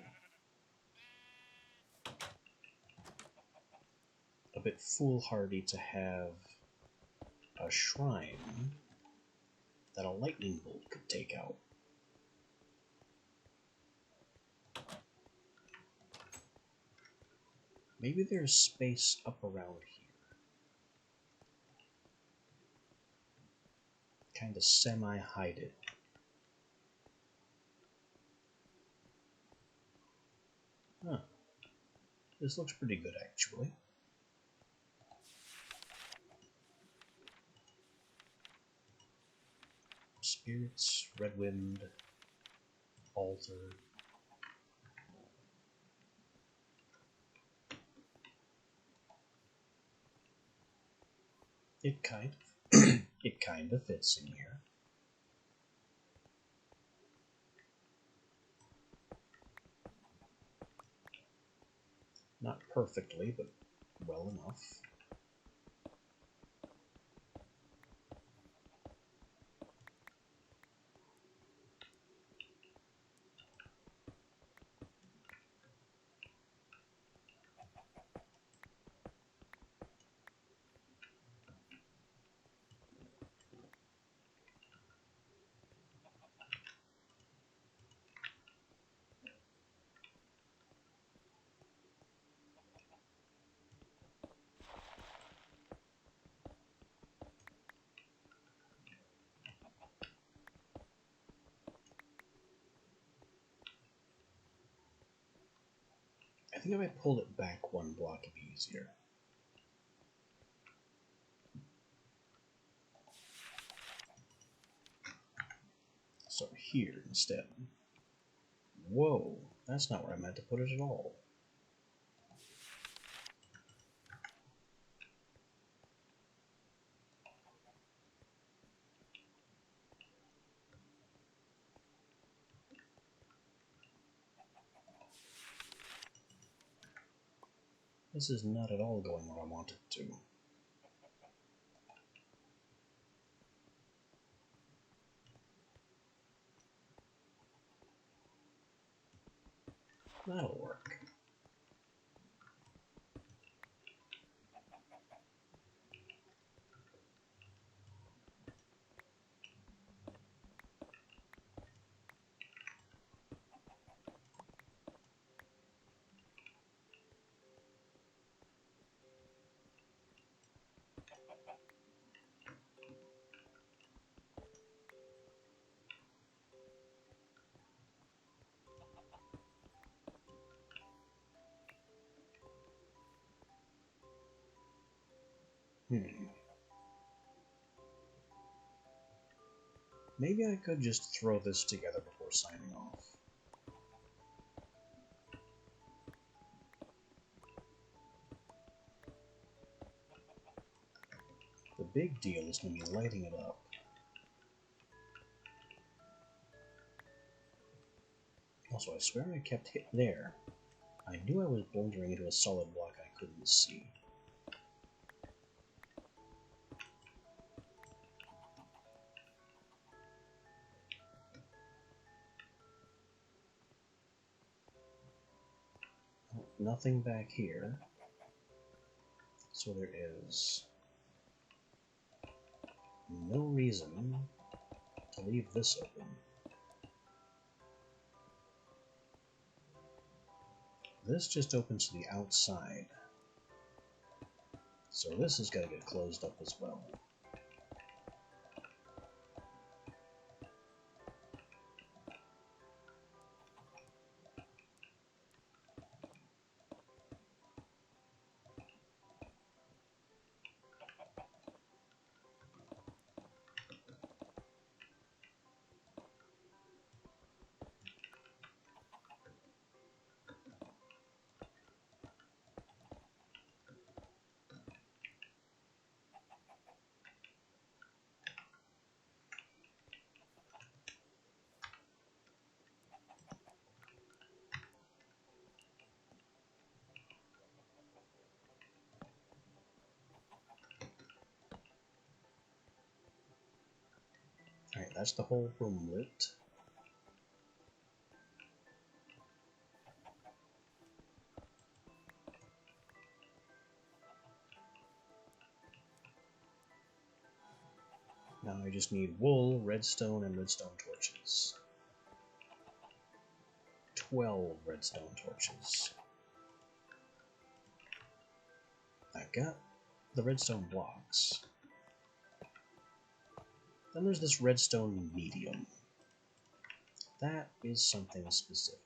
A bit foolhardy to have a shrine that a lightning bolt could take out. Maybe there's space up around here. Kind of semi-hide it. Huh. This looks pretty good, actually. Spirits, Redwind, altar. It kind of fits in here. Not perfectly, but well enough. think if I pulled it back one block, it'd be easier. So here instead. Whoa, that's not where I meant to put it at all. This is not at all going where I want it to. That'll work. Maybe I could just throw this together before signing off. The big deal is going to be lighting it up. Also, I swear I kept hit there. I knew I was bouldering into a solid block I couldn't see. Nothing back here. So there is no reason to leave this open. This just opens to the outside. So this has got to get closed up as well. Alright, that's the whole room lit. Now I just need wool, redstone, and redstone torches. 12 redstone torches. I've got the redstone blocks. Then there's this redstone medium. That is something specific.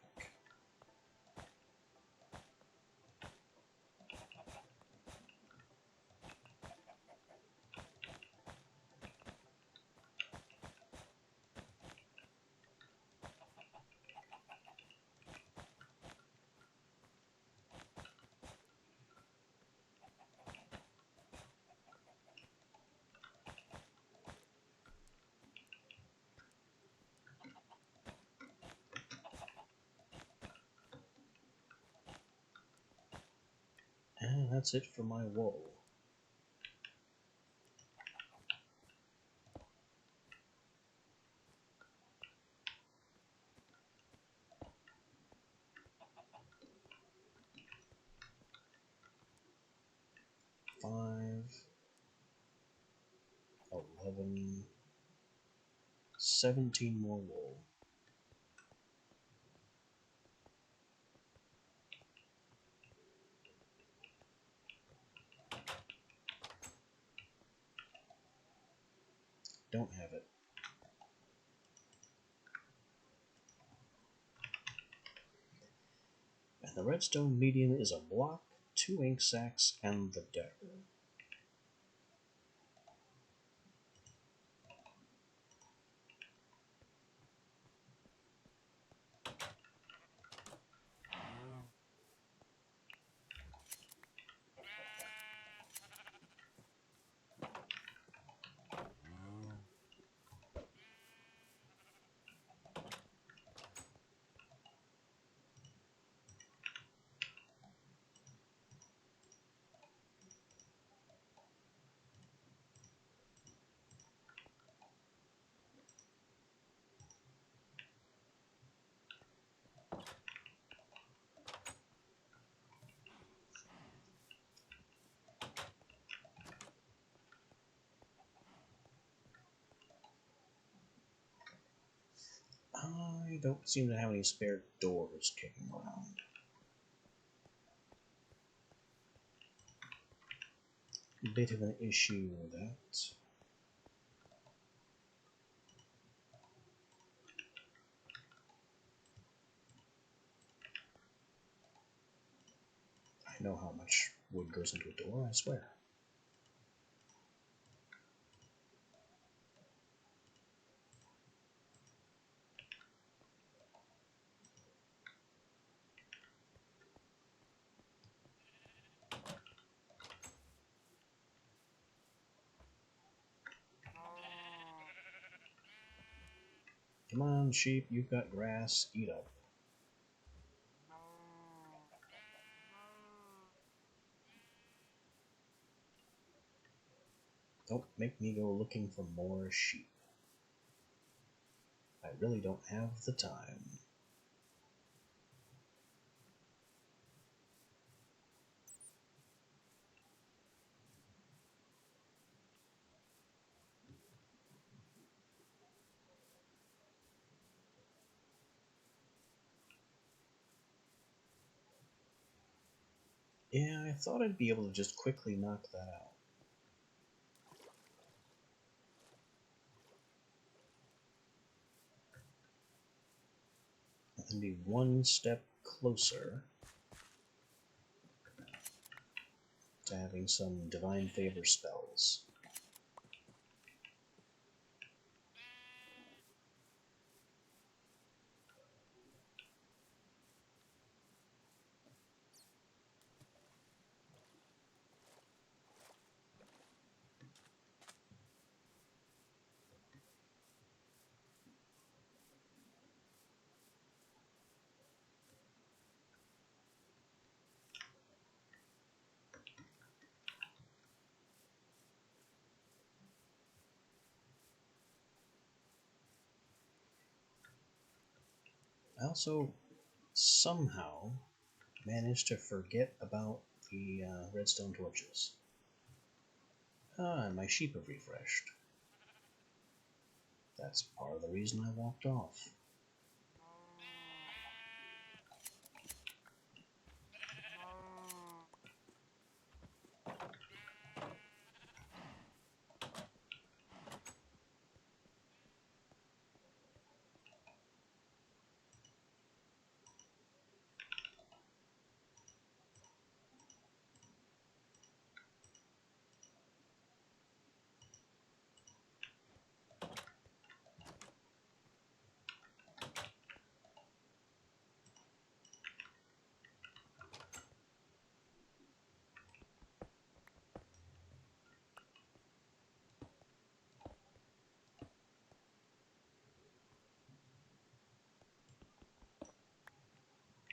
And that's it for my wool. Five, 11, 17 more wool. Don't have it. And The redstone medium is a block, 2 ink sacs, and the dagger. I don't seem to have any spare doors kicking around. Bit of an issue with that. I know how much wood goes into a door, I swear. Come on, sheep, you've got grass, eat up. Don't make me go looking for more sheep. I really don't have the time. Yeah, I thought I'd be able to just quickly knock that out. And be one step closer to having some divine favor spells. I also somehow managed to forget about the redstone torches. Ah, and my sheep have refreshed. That's part of the reason I walked off.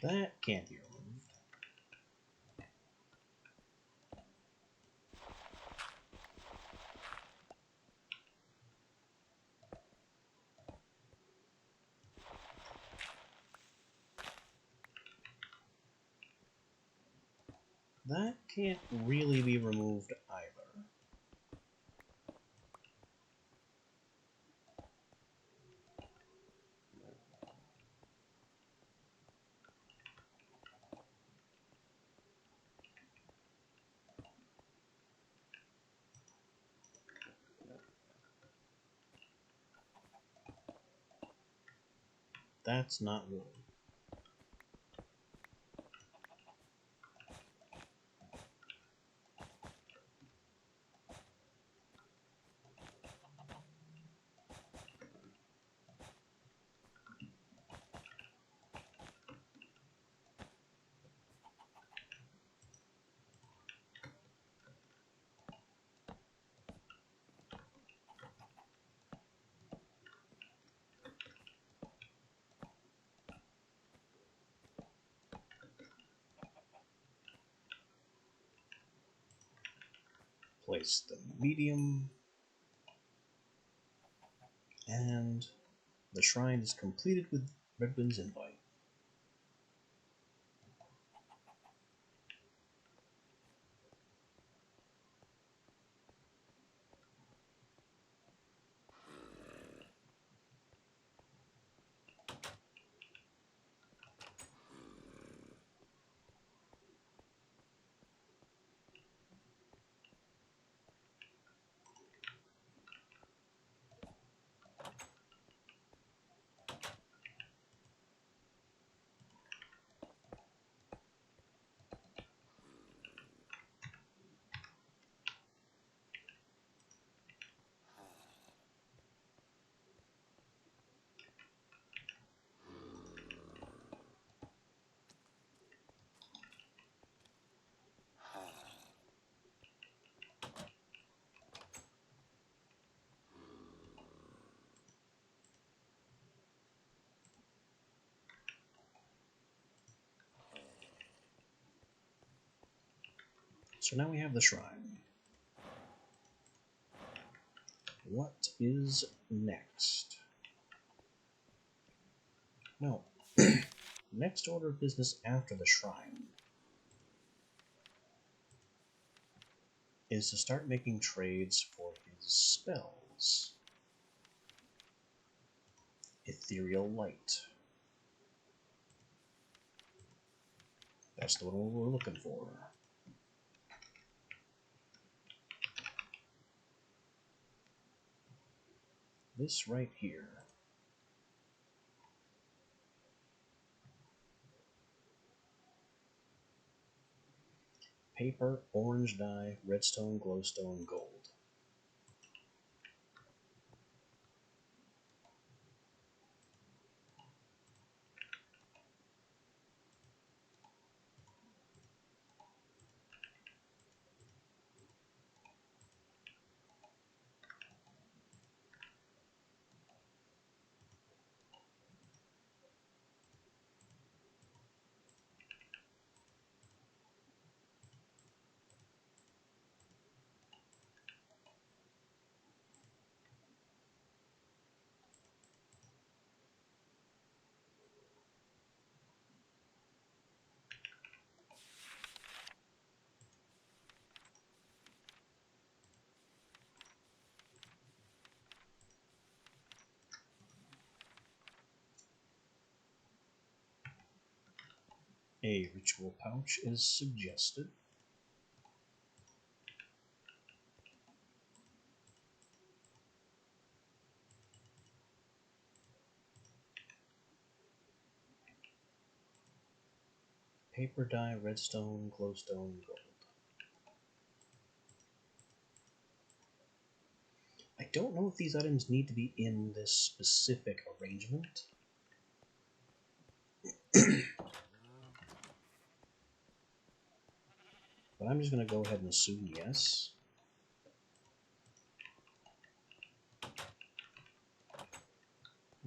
That can't be removed. That can't really be removed either. That's not wood. Place the medium, and the shrine is completed with Redwind's invite. So now we have the shrine. What is next? Well, next order of business after the shrine is to start making trades for his spells. Ethereal Light. That's the one we're looking for. This right here. Paper, orange dye, redstone, glowstone, gold. A ritual pouch is suggested. Paper dye, redstone, glowstone, gold. I don't know if these items need to be in this specific arrangement. But I'm just going to go ahead and assume yes.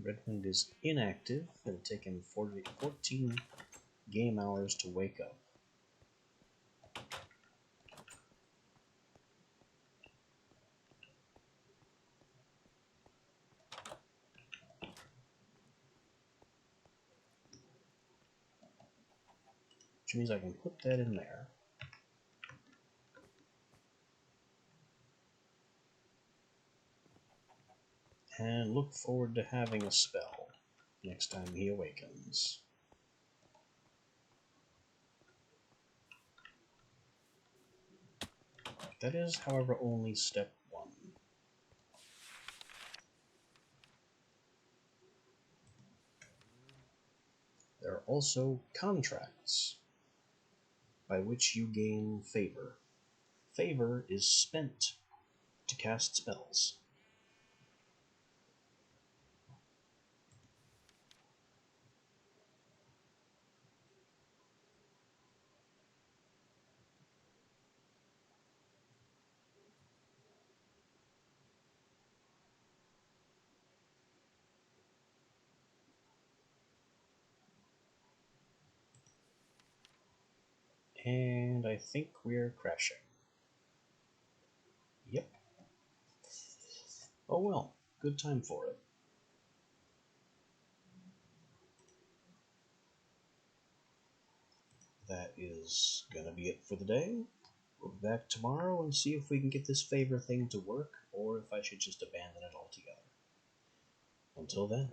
Redwind is inactive. It'll take him 14 game hours to wake up. Which means I can put that in there. And look forward to having a spell next time he awakens. That is, however, only step 1. There are also contracts, by which you gain favor. Favor is spent to cast spells. And I think we're crashing. Oh well, good time for it. That is gonna be it for the day. We'll be back tomorrow and see if we can get this favor thing to work, or if I should just abandon it altogether. Until then.